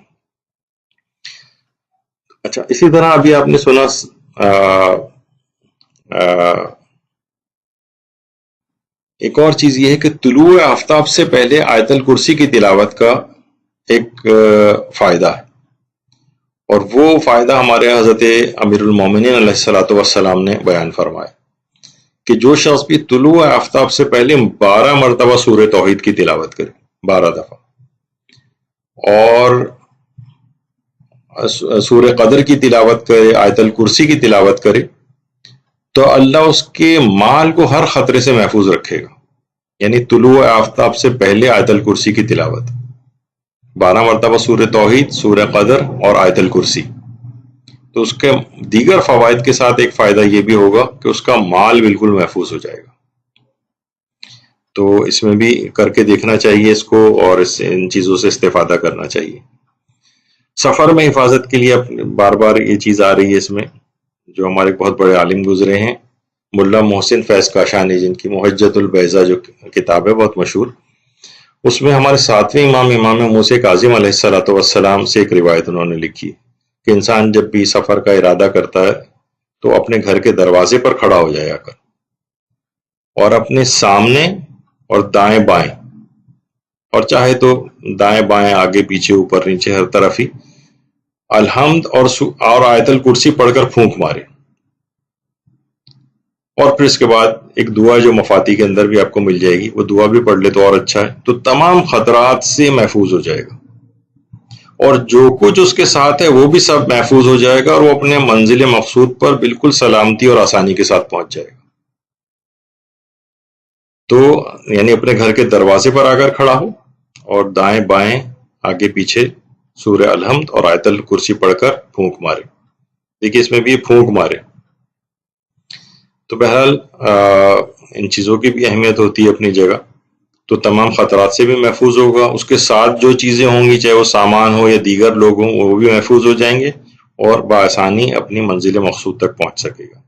اچھا، اسی طرح ابھی آپ نے سنا ایک اور چیز یہ ہے کہ طلوع آفتاب سے پہلے آیت الکرسی کی تلاوت کا ایک فائدہ ہے، اور وہ فائدہ ہمارے حضرت امیر المومنین علیہ الصلوۃ والسلام نے بیان فرمایا کہ جو شخص بھی طلوع آفتاب سے پہلے 12 مرتبہ سورہ توحید کی تلاوت کرے، 12 دفعہ، اور سورہ قدر کی تلاوت کرے، آیت الکرسی کی تلاوت کرے، تو اللہ اس کے مال کو ہر خطرے سے محفوظ رکھے گا. یعنی طلوع آفتاب سے پہلے آیت الکرسی کی تلاوت، 12 مرتبہ سورہ توحید، سورہ قدر اور آیت الکرسی، تو اس کے دیگر فوائد کے ساتھ ایک فائدہ یہ بھی ہوگا کہ اس کا مال بالکل محفوظ ہو جائے گا. تو اس میں بھی کر کے دیکھنا چاہیے اس کو، اور ان چیزوں سے استفادہ کرنا چاہیے. سفر میں حفاظت کے لیے بار بار یہ چیز آ رہی ہے اس میں، جو ہمارے بہت بڑے عالم گزرے ہیں، ملا محسن فیض کاشانی، جن کی محجت البیضا جو کتاب ہے بہت مشہور، اس میں ہمارے ساتویں امام موسی کاظم علیہ الصلوۃ والسلام سے ایک روایت انہوں نے لکھی کہ انسان جب بھی سفر کا ارادہ کرتا ہے تو اپنے گھر کے دروازے پر کھڑا ہو جایا کر، اور اپنے سامنے اور دائیں بائیں، اور چاہے تو دائیں بائیں، آگے پیچھے، اوپر نیچے، ہر طرف ہی الحمد اور آیت الکرسی پڑھ کر پھونک مارے. اور پھر اس کے بعد ایک دعا جو مفاتی کے اندر بھی آپ کو مل جائے گی، وہ دعا بھی پڑھ لے تو اور اچھا ہے، تو تمام خطرات سے محفوظ ہو جائے گا، اور جو کچھ اس کے ساتھ ہے وہ بھی سب محفوظ ہو جائے گا، اور وہ اپنے منزل مقصود پر بالکل سلامتی اور آسانی کے ساتھ پہنچ جائے گا. تو یعنی اپنے گھر کے دروازے پر آ کر کھڑا ہو، اور دائیں بائیں، آگے پیچھے سورہ الحمد اور آیت الکرسی پڑھ کر پھونک مارے. دیکھیے اس میں بھی پھونک مارے. تو بہرحال ان چیزوں کی بھی اہمیت ہوتی ہے اپنی جگہ. تو تمام خطرات سے بھی محفوظ ہوگا، اس کے ساتھ جو چیزیں ہوں گی، چاہے وہ سامان ہو یا دیگر لوگ ہوں، وہ بھی محفوظ ہو جائیں گے، اور بآسانی اپنی منزل مقصود تک پہنچ سکے گا.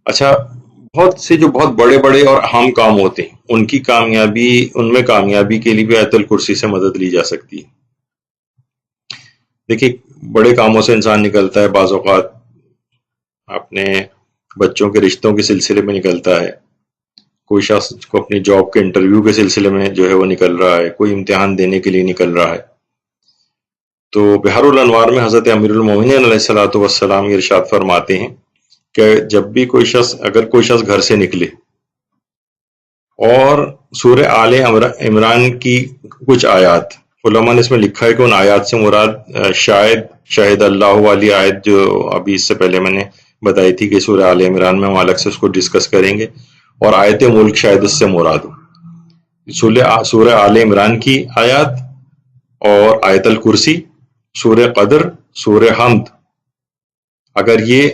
اچھا، بہت سے جو بہت بڑے بڑے اور اہم کام ہوتے ہیں ان میں کامیابی کے لیے بھی آیت الکرسی سے مدد لی جا سکتی ہے۔ دیکھیے، بڑے کاموں سے انسان نکلتا ہے، بعض اوقات اپنے بچوں کے رشتوں کے سلسلے میں نکلتا ہے، کوئی شخص کو اپنی جاب کے انٹرویو کے سلسلے میں جو ہے وہ نکل رہا ہے، کوئی امتحان دینے کے لیے نکل رہا ہے۔ تو بحر الانوار میں حضرت امیر المومنین علیہ الصلوۃ والسلام یہ ارشاد فرماتے ہیں کہ جب بھی اگر کوئی شخص گھر سے نکلے اور سورہ آل عمران کی کچھ آیات، علماء نے اس میں لکھا ہے کہ ان آیات سے مراد شاہد اللہ والی آیت جو ابھی اس سے پہلے میں نے بتائی تھی کہ سورہ آل عمران میں ہم الگ سے اس کو ڈسکس کریں گے، اور آیت ملک شاید اس سے مراد ہو۔ سورہ آل عمران کی آیات اور آیت الکرسی، سورہ قدر، سورہ حمد، اگر یہ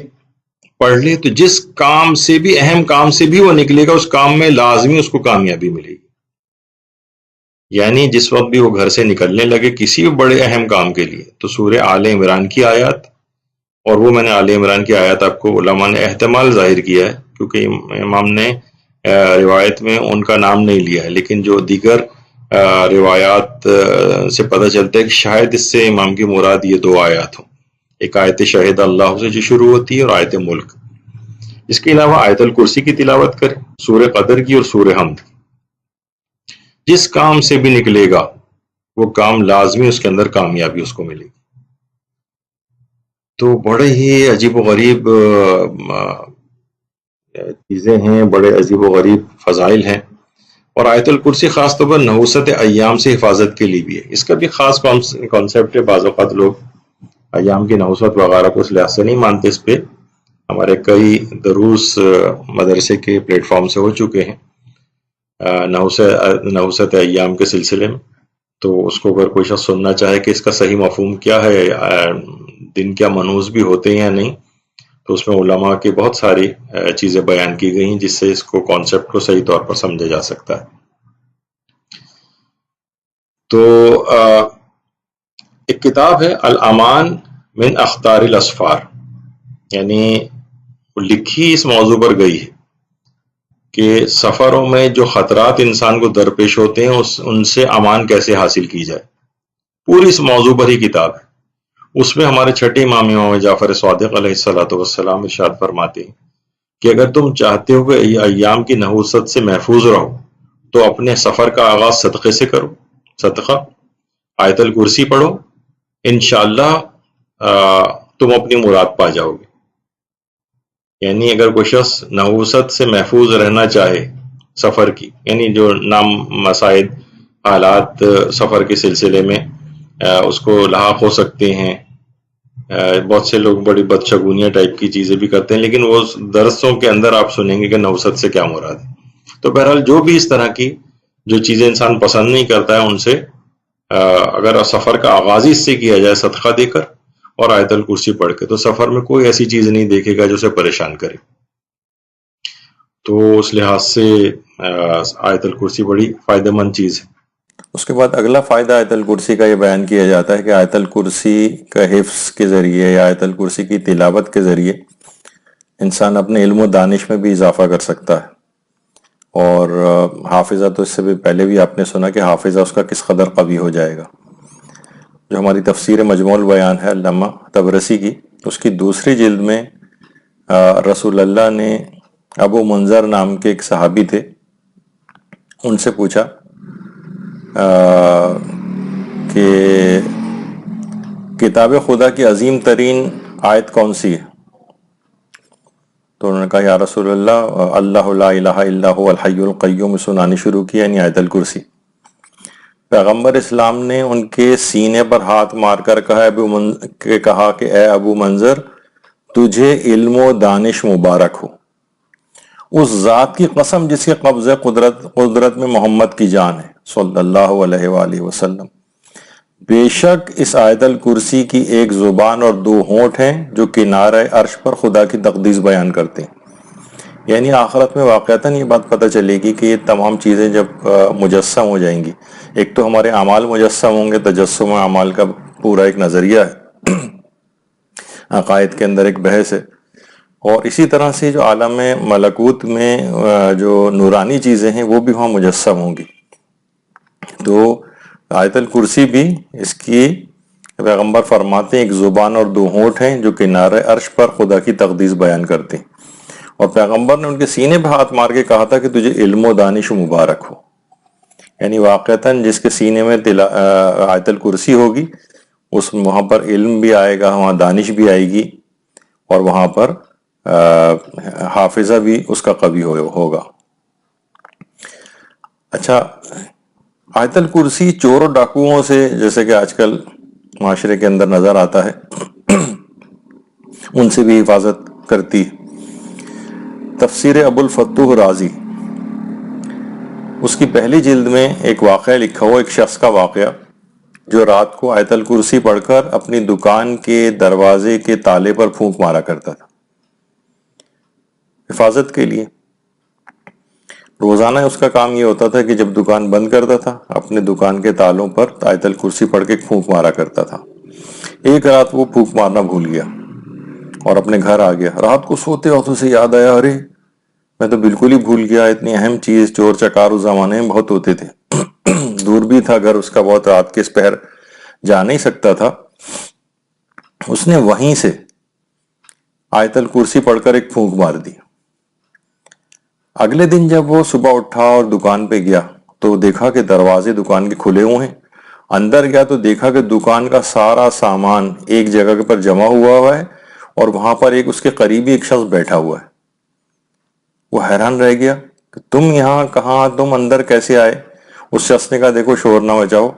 پڑھ لے تو جس کام سے بھی، اہم کام سے بھی وہ نکلے گا، اس کام میں لازمی اس کو کامیابی ملے گی۔ یعنی جس وقت بھی وہ گھر سے نکلنے لگے کسی بھی بڑے اہم کام کے لیے، تو سورہ آل عمران کی آیات، اور وہ میں نے آل عمران کی آیات آپ کو علماء نے احتمال ظاہر کیا ہے کیونکہ امام نے روایت میں ان کا نام نہیں لیا ہے، لیکن جو دیگر روایات سے پتہ چلتا ہے کہ شاید اس سے امام کی مراد یہ دو آیات ہوں، ایک آیت شاہد اللہ سے جو شروع ہوتی ہے اور آیت ملک۔ اس کے علاوہ آیت الکرسی کی تلاوت کریں، سورہ قدر کی اور سورہ حمد کی۔ جس کام سے بھی نکلے گا وہ کام لازمی اس کے اندر کامیابی اس کو ملے گی۔ تو بڑے ہی عجیب و غریب چیزیں ہیں، بڑے عجیب و غریب فضائل ہیں، اور آیت الکرسی خاص طور پر نحوست ایام سے حفاظت کے لیے بھی ہے۔ اس کا بھی خاص کانسیپٹ ہے، بعض اوقات لوگ ایام کی نحوست وغیرہ کو اس لحاظ سے نہیں مانتے۔ اس پہ ہمارے کئی دروس مدرسے کے پلیٹ فارم سے ہو چکے ہیں نحوست ایام کے سلسلے میں، تو اس کو اگر کوئی شخص سننا چاہے کہ اس کا صحیح مفہوم کیا ہے، دن کیا منحوس بھی ہوتے ہیں یا نہیں، تو اس میں علماء کی بہت ساری چیزیں بیان کی گئی ہیں جس سے اس کو کانسیپٹ کو صحیح طور پر سمجھا جا سکتا ہے۔ تو ایک کتاب ہے الامان من اخطار الاسفار، یعنی لکھی اس موضوع پر گئی ہے کہ سفروں میں جو خطرات انسان کو درپیش ہوتے ہیں ان سے امان کیسے حاصل کی جائے، پوری اس موضوع پر ہی کتاب ہے۔ اس میں ہمارے چھٹے امام جعفر صادق علیہ الصلوۃ والسلام ارشاد فرماتے ہیں کہ اگر تم چاہتے ہو کہ ایام کی نحوست سے محفوظ رہو تو اپنے سفر کا آغاز صدقے سے کرو، صدقہ، آیت الکرسی پڑھو، انشاءاللہ تم اپنی مراد پا جاؤ گے۔ یعنی اگر کوئی شخص نحوست سے محفوظ رہنا چاہے سفر کی، یعنی جو مسائل حالات سفر کے سلسلے میں اس کو لاحق ہو سکتے ہیں، بہت سے لوگ بڑی بدشگونیاں ٹائپ کی چیزیں بھی کرتے ہیں، لیکن وہ درسوں کے اندر آپ سنیں گے کہ نحوست سے کیا مراد ہے۔ تو بہرحال جو بھی اس طرح کی جو چیزیں انسان پسند نہیں کرتا ہے، ان سے اگر سفر کا آغاز اس سے کیا جائے صدقہ دے کر اور آیت الکرسی پڑھ کے، تو سفر میں کوئی ایسی چیز نہیں دیکھے گا جو اسے پریشان کرے۔ تو اس لحاظ سے آیت الکرسی بڑی فائدہ مند چیز ہے۔ اس کے بعد اگلا فائدہ آیت الکرسی کا یہ بیان کیا جاتا ہے کہ آیت الکرسی کا حفظ کے ذریعے یا آیت الکرسی کی تلاوت کے ذریعے انسان اپنے علم و دانش میں بھی اضافہ کر سکتا ہے، اور حافظہ تو اس سے بھی پہلے بھی آپ نے سنا کہ حافظہ اس کا کس قدر قوی ہو جائے گا۔ جو ہماری تفسیر مجموع البیان ہے علامہ طبرسی کی، اس کی دوسری جلد میں رسول اللہ نے ابو منظر نام کے ایک صحابی تھے، ان سے پوچھا کہ کتاب خدا کی عظیم ترین آیت کون سی ہے؟ تو انہوں نے کہا یا رسول اللہ اللہ لا الہ الا هو الحی القیوم سنانی شروع کی، یعنی آیت الکرسی۔ پیغمبر اسلام نے ان کے سینے پر ہاتھ مار کر کہا کہ اے ابو منظر، تجھے علم و دانش مبارک ہو، اس ذات کی قسم جس کے قبضہ قدرت میں محمد کی جان ہے صلی اللہ علیہ وآلہ وسلم، بے شک اس آیت الکرسی کی ایک زبان اور دو ہونٹ ہیں جو کنارہ عرش پر خدا کی تقدیس بیان کرتے ہیں۔ یعنی آخرت میں واقعتاً یہ بات پتہ چلے گی کہ یہ تمام چیزیں جب مجسم ہو جائیں گی، ایک تو ہمارے اعمال مجسم ہوں گے، تجسم اعمال کا پورا ایک نظریہ ہے، عقائد کے اندر ایک بحث ہے، اور اسی طرح سے جو عالم ملکوت میں جو نورانی چیزیں ہیں وہ بھی وہاں مجسم ہوں گی. تو آیت الکرسی بھی اس کی پیغمبر فرماتے ہیں ایک زبان اور دو ہونٹ ہیں جو کنارے عرش پر خدا کی تقدیس بیان کرتے ہیں. اور پیغمبر نے ان کے سینے پہ ہاتھ مار کے کہا تھا کہ تجھے علم و دانش مبارک ہو. یعنی واقعتاً جس کے سینے میں آیت الکرسی ہوگی وہاں پر علم بھی آئے گا, وہاں دانش بھی آئے گی, اور وہاں پر حافظہ بھی اس کا قوی ہوگا. اچھا, آیت الکرسی چور و ڈاکوؤں سے جیسے کہ آج کل معاشرے کے اندر نظر آتا ہے ان سے بھی حفاظت کرتی. تفسیر ابو الفتوح رازی اس کی پہلی جلد میں ایک واقعہ لکھا ہوا, ایک شخص کا واقعہ جو رات کو آیت الکرسی پڑھ کر اپنی دکان کے دروازے کے تالے پر پھونک مارا کرتا تھا حفاظت کے لیے. روزانہ اس کا کام یہ ہوتا تھا کہ جب دکان بند کرتا تھا اپنے دکان کے تالوں پر آیت الکرسی پڑھ کے پھونک مارا کرتا تھا. ایک رات وہ پھونک مارنا بھول گیا اور اپنے گھر آ گیا. رات کو سوتے وقت اسے یاد آیا, ارے میں تو بالکل ہی بھول گیا, اتنی اہم چیز, چور چکار اس زمانے میں بہت ہوتے تھے, دور بھی تھا گھر اس کا بہت, رات کے اس پہر جا نہیں سکتا تھا. اس نے وہیں سے آیت الکرسی پڑھ کر ایک پھونک مار دی. اگلے دن جب وہ صبح اٹھا اور دکان پہ گیا تو دیکھا کہ دروازے دکان کے کھلے ہوئے ہیں. اندر گیا تو دیکھا کہ دکان کا سارا سامان ایک جگہ پر جمع ہوا ہے اور وہاں پر ایک اس کے قریبی ایک شخص بیٹھا ہوا ہے. وہ حیران رہ گیا کہ تم یہاں کہاں, تم اندر کیسے آئے؟ اس شخص نے کہا دیکھو شور نہ مچاؤ,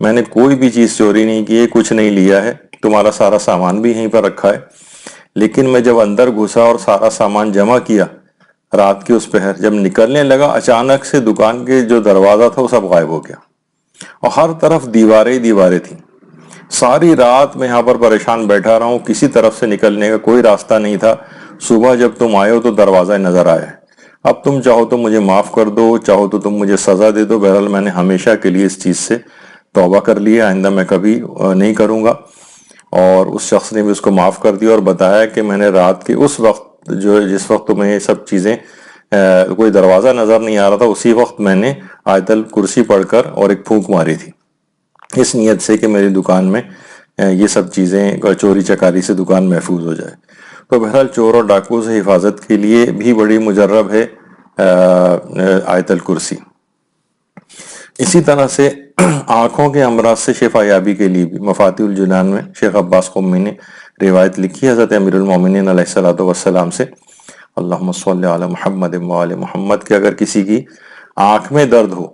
میں نے کوئی بھی چیز چوری نہیں کی ہے, کچھ نہیں لیا ہے, تمہارا سارا سامان بھی یہیں پر رکھا ہے. لیکن میں جب اندر گھسا اور سارا سامان جمع کیا رات کے اس پہر, جب نکلنے لگا اچانک سے دکان کے جو دروازہ تھا وہ سب غائب ہو گیا اور ہر طرف دیواریں ہی دیواریں تھیں. ساری رات میں یہاں پر پریشان بیٹھا رہا ہوں, کسی طرف سے نکلنے کا کوئی راستہ نہیں تھا. صبح جب تم آئے ہو تو دروازہ نظر آیا ہے. اب تم چاہو تو مجھے معاف کر دو, چاہو تو تم مجھے سزا دے دو, بہرحال میں نے ہمیشہ کے لیے اس چیز سے توبہ کر لی ہے, آئندہ میں کبھی نہیں کروں گا. اور اس شخص نے بھی اس کو معاف کر دیا اور بتایا کہ میں نے رات کے اس وقت جس وقت تمہیں یہ سب چیزیں کوئی دروازہ نظر نہیں آ رہا تھا, اسی وقت میں نے آیت الکرسی پڑھ کر اور ایک پھونک ماری تھی اس نیت سے کہ میری دکان میں یہ سب چیزیں چوری چکاری سے دکان محفوظ ہو جائے. تو بہرحال چور اور ڈاکو سے حفاظت کے لیے بھی بڑی مجرب ہے آیت الکرسی. اسی طرح سے آنکھوں کے امراض سے شفا یابی کے لیے بھی مفاتیح الجنان میں شیخ عباس قمی نے روایت لکھی حضرت امیر المومنین علیہ الصلوۃ والسلام سے, اللہم صلی علی محمد وآل محمد, کہ اگر کسی کی آنکھ میں درد ہو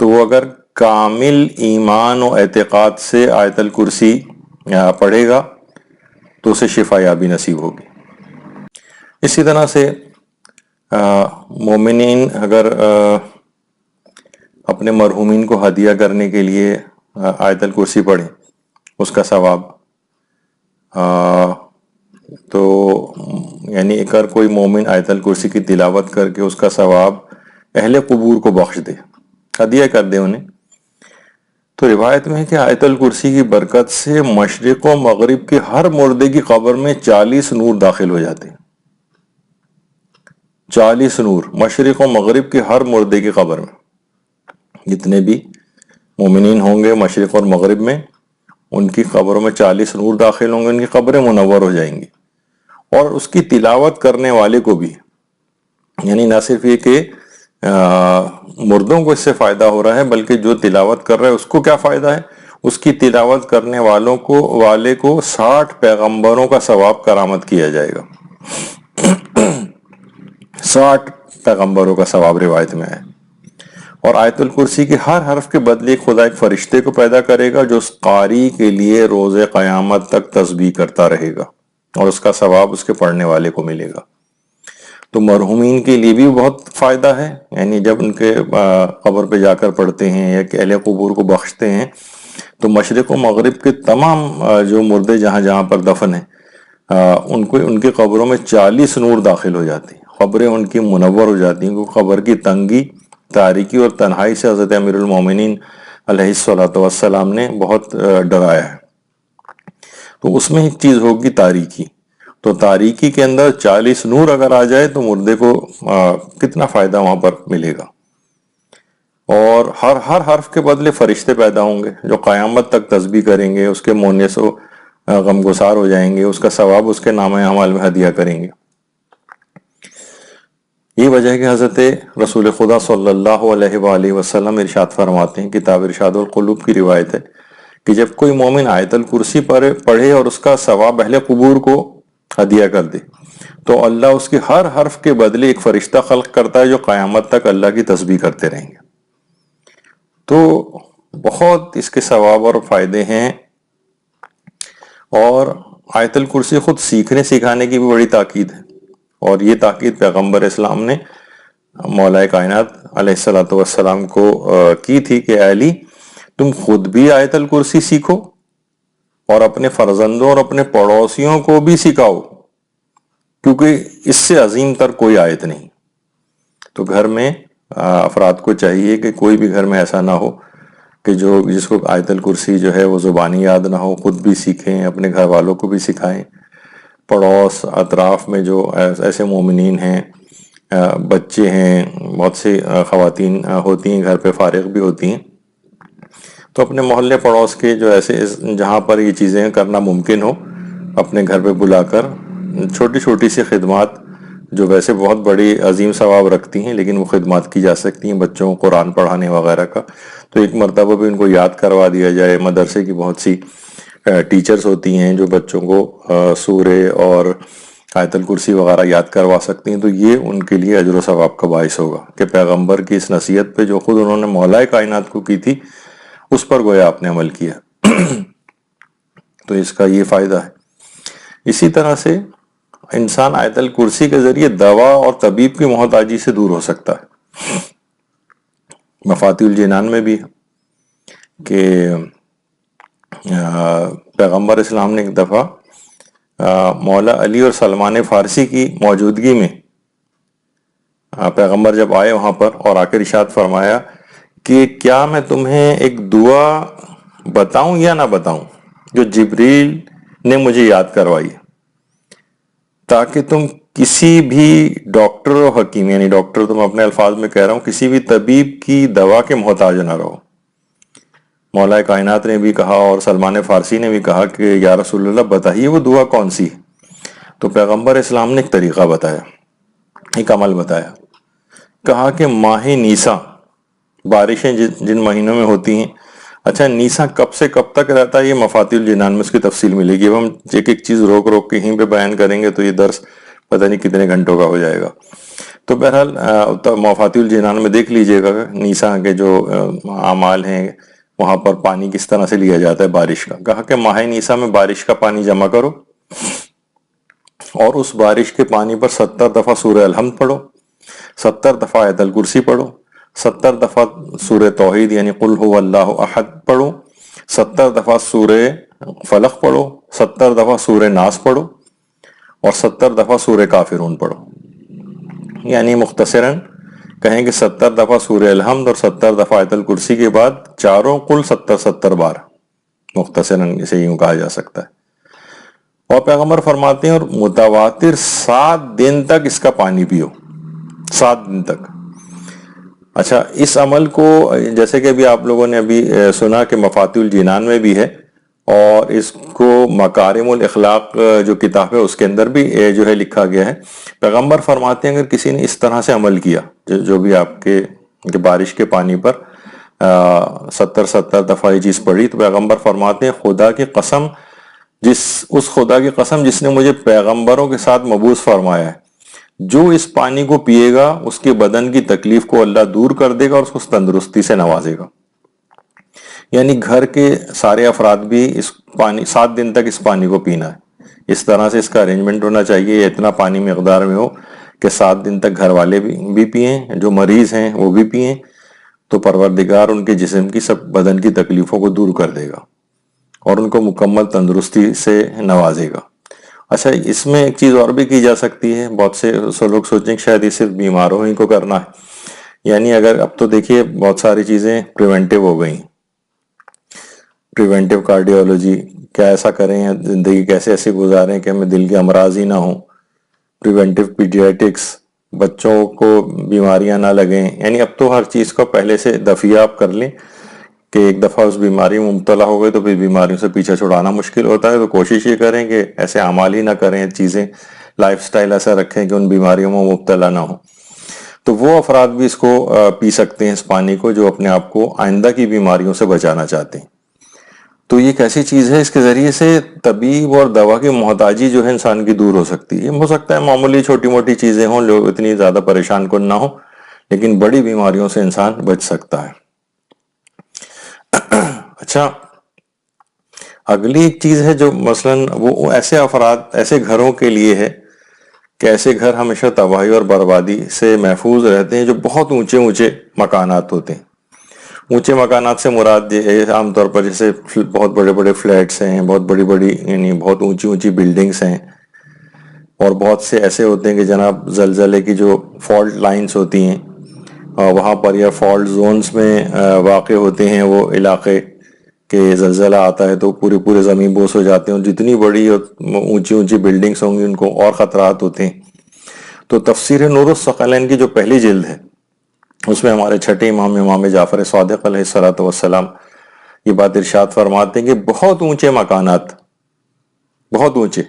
تو وہ اگر کامل ایمان و اعتقاد سے آیت الکرسی پڑھے گا تو اسے شفا یابی نصیب ہوگی. اسی طرح سے مومنین اگر اپنے مرحومین کو ہدیہ کرنے کے لیے آیت الکرسی پڑھیں اس کا ثواب, تو یعنی اگر کوئی مومن آیت الکرسی کی تلاوت کر کے اس کا ثواب اہل قبور کو بخش دے, ہدیہ کر دے انہیں, تو روایت میں ہے کہ آیت الکرسی کی برکت سے مشرق و مغرب کے ہر مردے کی قبر میں 40 نور داخل ہو جاتے ہیں. 40 نور مشرق و مغرب کے ہر مردے کی قبر میں, جتنے بھی مومنین ہوں گے مشرق اور مغرب میں ان کی قبروں میں 40 نور داخل ہوں گے, ان کی قبریں منور ہو جائیں گی. اور اس کی تلاوت کرنے والے کو بھی, یعنی نہ صرف یہ کہ مردوں کو اس سے فائدہ ہو رہا ہے بلکہ جو تلاوت کر رہا ہے اس کو کیا فائدہ ہے, اس کی تلاوت کرنے والے کو 60 پیغمبروں کا ثواب کرامت کیا جائے گا. 60 پیغمبروں کا ثواب روایت میں ہے. اور آیت الکرسی کے ہر حرف کے بدلے خدا ایک فرشتے کو پیدا کرے گا جو اس قاری کے لیے روز قیامت تک تسبیح کرتا رہے گا اور اس کا ثواب اس کے پڑھنے والے کو ملے گا. تو مرحومین کے لیے بھی بہت فائدہ ہے, یعنی جب ان کے قبر پہ جا کر پڑھتے ہیں یا کہ اہل قبور کو بخشتے ہیں تو مشرق و مغرب کے تمام جو مردے جہاں جہاں پر دفن ہیں ان کے قبروں میں 40 نور داخل ہو جاتے ہیں, قبریں ان کی منور ہو جاتی ہیں. کیونکہ قبر کی تنگی, تاریکی اور تنہائی سے حضرت امیر المومنین علیہ الصلوۃ والسلام نے بہت ڈرایا ہے. تو اس میں ایک چیز ہوگی تاریکی, تو تاریکی کے اندر 40 نور اگر آ جائے تو مردے کو کتنا فائدہ وہاں پر ملے گا. اور ہر حرف کے بدلے فرشتے پیدا ہوں گے جو قیامت تک تسبیح کریں گے، اس کے مونس و غمگسار ہو جائیں گے، اس کا ثواب اس کے نامہ اعمال میں ہدیہ کریں گے. یہ وجہ ہے کہ حضرت رسول خدا صلی اللہ علیہ وآلہ وسلم ارشاد فرماتے ہیں، کتاب ارشاد القلوب کی روایت ہے کہ جب کوئی مومن آیت الکرسی پڑھے اور اس کا ثواب اہل قبور کو ہدیہ کر دے تو اللہ اس کے ہر حرف کے بدلے ایک فرشتہ خلق کرتا ہے جو قیامت تک اللہ کی تسبیح کرتے رہیں گے. تو بہت اس کے ثواب اور فائدے ہیں. اور آیت الکرسی خود سیکھنے سکھانے کی بھی بڑی تاکید ہے، اور یہ تاکید پیغمبر اسلام نے مولا کائنات علیہ السلام کو کی تھی کہ اے علی تم خود بھی آیت الکرسی سیکھو اور اپنے فرزندوں اور اپنے پڑوسیوں کو بھی سکھاؤ، کیونکہ اس سے عظیم تر کوئی آیت نہیں. تو گھر میں افراد کو چاہیے کہ کوئی بھی گھر میں ایسا نہ ہو کہ جس کو آیت الکرسی جو ہے وہ زبانی یاد نہ ہو، خود بھی سیکھیں، اپنے گھر والوں کو بھی سکھائیں. پڑوس اطراف میں جو ایسے مومنین ہیں، بچے ہیں، بہت سی خواتین ہوتی ہیں گھر پہ فارغ بھی ہوتی ہیں، تو اپنے محلے پڑوس کے جو ایسے جہاں پر یہ چیزیں کرنا ممکن ہو اپنے گھر پہ بلا کر چھوٹی چھوٹی سی خدمات جو ویسے بہت بڑی عظیم ثواب رکھتی ہیں لیکن وہ خدمات کی جا سکتی ہیں، بچوں کو قرآن پڑھانے وغیرہ کا. تو ایک مرتبہ بھی ان کو یاد کروا دیا جائے. مدرسے کی بہت سی ٹیچرز ہوتی ہیں جو بچوں کو سورے اور آیت الکرسی وغیرہ یاد کروا سکتی ہیں، تو یہ ان کے لیے اجر و ثواب کا باعث ہوگا کہ پیغمبر کی اس نصیحت پہ جو خود انہوں نے مولا کائنات کو کی تھی اس پر گویا آپ نے عمل کیا. تو اس کا یہ فائدہ ہے. اسی طرح سے انسان آیت الکرسی کے ذریعے دوا اور طبیب کی محتاجی سے دور ہو سکتا ہے. مفاتیح الجنان میں بھی کہ پیغمبر اسلام نے ایک دفعہ مولا علی اور سلمان فارسی کی موجودگی میں پیغمبر جب آئے وہاں پر اور آ کر ارشاد فرمایا کہ کیا میں تمہیں ایک دعا بتاؤں یا نہ بتاؤں جو جبریل نے مجھے یاد کروائی تاکہ تم کسی بھی ڈاکٹر و حکیم، یعنی ڈاکٹر تم اپنے الفاظ میں کہہ رہا ہوں، کسی بھی طبیب کی دوا کے محتاج نہ رہو. مولا کائنات نے بھی کہا اور سلمان فارسی نے بھی کہا کہ یا رسول اللہ بتائیے وہ دعا کون سی. تو پیغمبر اسلام نے ایک طریقہ بتایا، ایک عمل بتایا. کہا کہ ماہ نیسا، بارشیں جن مہینوں میں ہوتی ہیں، اچھا نیسا کب سے کب تک رہتا ہے یہ مفاتیح الجنان میں اس کی تفصیل ملے گی. اب ہم ایک ایک چیز روک روک کے یہیں پہ بیان کریں گے تو یہ درس پتہ نہیں کتنے گھنٹوں کا ہو جائے گا. تو بہرحال مفاتیح الجنان میں دیکھ لیجئے گا نیسا کے جو اعمال ہیں وہاں پر پانی کس طرح سے لیا جاتا ہے بارش کا. کہا کہ ماہ نیسا میں بارش کا پانی جمع کرو اور اس بارش کے پانی پر 70 دفعہ سورہ الحمد پڑھو، 70 دفعہ آیت الکرسی پڑھو، 70 دفعہ سورہ توحید یعنی قل هو اللہ احد پڑھو، 70 دفعہ سورہ فلق پڑھو، 70 دفعہ سورہ ناس پڑھو اور 70 دفعہ سورہ کافرون پڑھو. یعنی مختصراً کہیں کہ 70 دفعہ سورہ الحمد اور 70 دفعہ آیت الکرسی کے بعد چاروں کل 70 بار، مختصراً اسے یوں کہا جا سکتا ہے. اور پیغمبر فرماتے ہیں اور متواتر 7 دن تک اس کا پانی پیو، 7 دن تک. اچھا اس عمل کو جیسے کہ ابھی آپ لوگوں نے ابھی سنا کہ مفاتیح الجنان میں بھی ہے اور اس کو مکارم الاخلاق جو کتاب ہے اس کے اندر بھی جو ہے لکھا گیا ہے. پیغمبر فرماتے ہیں اگر کسی نے اس طرح سے عمل کیا جو بھی آپ کے بارش کے پانی پر 70 دفعہ یہ چیز پڑھی تو پیغمبر فرماتے ہیں خدا کی قسم، اس خدا کی قسم جس نے مجھے پیغمبروں کے ساتھ مبعوث فرمایا ہے، جو اس پانی کو پیے گا اس کے بدن کی تکلیف کو اللہ دور کر دے گا اور اس کو تندرستی سے نوازے گا. یعنی گھر کے سارے افراد بھی اس پانی 7 دن تک اس پانی کو پینا ہے. اس طرح سے اس کا ارینجمنٹ ہونا چاہیے، اتنا پانی مقدار میں ہو کہ 7 دن تک گھر والے بھی پئیں، جو مریض ہیں وہ بھی پئیں، تو پروردگار ان کے جسم کی سب بدن کی تکلیفوں کو دور کر دے گا اور ان کو مکمل تندرستی سے نوازے گا. اچھا اس میں ایک چیز اور بھی کی جا سکتی ہے، بہت سے لوگ سوچیں کہ شاید یہ صرف بیماروں ہی کو کرنا ہے. یعنی اگر اب تو دیکھیے بہت ساری چیزیں پریونٹیو ہو گئیں، پریونٹیو کارڈیولوجی کیا ایسا کریں، زندگی کیسے ایسے گزاریں کہ ہمیں دل کے امراض ہی نہ ہوں، پریونٹیو پیڈیاٹکس، بچوں کو بیماریاں نہ لگیں. یعنی اب تو ہر چیز کو پہلے سے دفعہ آپ کر لیں کہ ایک دفعہ اس بیماری میں مبتلا ہو گئے تو پھر بیماریوں سے پیچھا چھڑانا مشکل ہوتا ہے. تو کوشش یہ کریں کہ ایسے اعمال ہی نہ کریں، چیزیں لائف سٹائل ایسا رکھیں کہ ان بیماریوں میں مبتلا نہ ہوں. تو وہ افراد بھی اس کو پی سکتے ہیں، اس پانی کو، جو اپنے آپ کو آئندہ کی بیماریوں سے بچانا چاہتے ہیں. تو یہ ایک ایسی چیز ہے، اس کے ذریعے سے طبیب اور دوا کی محتاجی جو ہے انسان کی دور ہو سکتی ہے. ہو سکتا ہے معمولی چھوٹی موٹی چیزیں ہوں، لوگ اتنی زیادہ پریشان کن نہ ہوں، لیکن بڑی بیماریوں سے انسان بچ سکتا ہے. اچھا، اگلی ایک چیز ہے جو مثلاً وہ ایسے افراد، ایسے گھروں کے لیے ہے کہ ایسے گھر ہمیشہ تباہی اور بربادی سے محفوظ رہتے ہیں، جو بہت اونچے اونچے مکانات ہوتے ہیں. اونچے مکانات سے مراد یہ ہے عام طور پر جیسے بہت بڑے بڑے فلیٹس ہیں، بہت بڑی بڑی یعنی بہت اونچی اونچی بلڈنگس ہیں، اور بہت سے ایسے ہوتے ہیں کہ جناب زلزلے کی جو فالٹ لائنز ہوتی ہیں وہاں پر، یا فالٹ زونز میں واقع ہوتے ہیں وہ علاقے کہ زلزلہ آتا ہے تو پورے زمین بوس ہو جاتے ہیں، اور جتنی بڑی اونچی اونچی بلڈنگس ہوں گی ان کو اور خطرات ہوتے ہیں. تو تفسیر نور الثقلین کی جو پہلی جلد ہے اس میں ہمارے چھٹے امام جعفر صادق علیہ الصلوۃ والسلام یہ بات ارشاد فرماتے ہیں کہ بہت اونچے مکانات، بہت اونچے،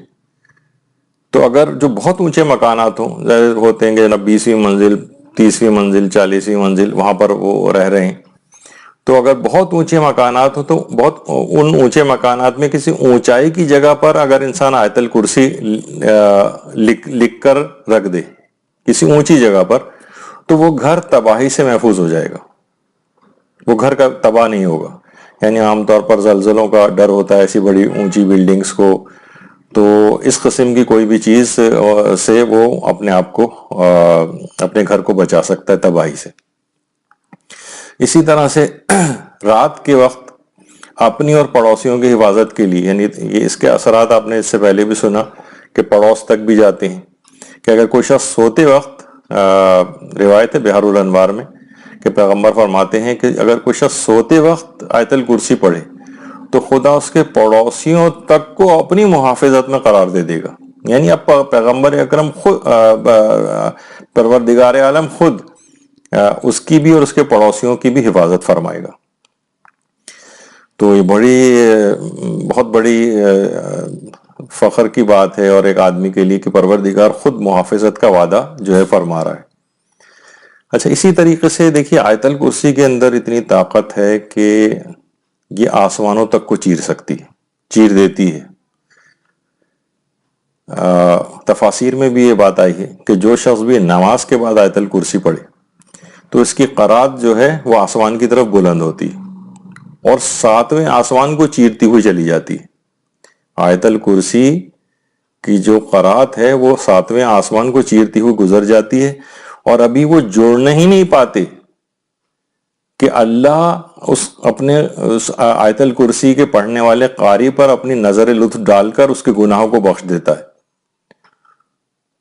تو اگر جو بہت اونچے مکانات ہوں، ظاہر ہوتے ہیں کہ جناب 20ویں منزل، 30ویں منزل، 40ویں منزل وہاں پر وہ رہ رہے ہیں، تو اگر بہت اونچے مکانات ہوں تو بہت ان اونچے مکانات میں کسی اونچائی کی جگہ پر اگر انسان آیت الکرسی لکھ کر رکھ دے کسی اونچی جگہ پر، تو وہ گھر تباہی سے محفوظ ہو جائے گا، وہ گھر کا تباہ نہیں ہوگا. یعنی عام طور پر زلزلوں کا ڈر ہوتا ہے ایسی بڑی اونچی بلڈنگز کو، تو اس قسم کی کوئی بھی چیز سے وہ اپنے آپ کو، اپنے گھر کو بچا سکتا ہے تباہی سے. اسی طرح سے رات کے وقت اپنی اور پڑوسیوں کی حفاظت کے لیے، یعنی یہ اس کے اثرات آپ نے اس سے پہلے بھی سنا کہ پڑوس تک بھی جاتے ہیں، کہ اگر کوئی شخص سوتے وقت، روایت ہے بحر الانوار میں کہ پیغمبر فرماتے ہیں کہ اگر کوئی شخص سوتے وقت آیت الکرسی پڑھے تو خدا اس کے پڑوسیوں تک کو اپنی محافظت میں قرار دے دے گا. یعنی اب پیغمبر اکرم خود، پروردگار عالم خود اس کی بھی اور اس کے پڑوسیوں کی بھی حفاظت فرمائے گا. تو یہ بہت بڑی فخر کی بات ہے اور ایک آدمی کے لیے کہ پروردگار خود محافظت کا وعدہ جو ہے فرما رہا ہے. اچھا، اسی طریقے سے دیکھیے آیت الکرسی کے اندر اتنی طاقت ہے کہ یہ آسمانوں تک کو چیر دیتی ہے. تفاسیر میں بھی یہ بات آئی ہے کہ جو شخص بھی نماز کے بعد آیت الکرسی پڑھے تو اس کی قرات جو ہے وہ آسمان کی طرف بلند ہوتی اور 7ویں آسمان کو چیرتی ہوئی چلی جاتی. آیت الکرسی کی جو قرات ہے وہ 7ویں آسمان کو چیرتی ہوئی گزر جاتی ہے، اور ابھی وہ جوڑنے ہی نہیں پاتے کہ اللہ اپنے آیت الکرسی کے پڑھنے والے قاری پر اپنی نظر لطف ڈال کر اس کے گناہوں کو بخش دیتا ہے،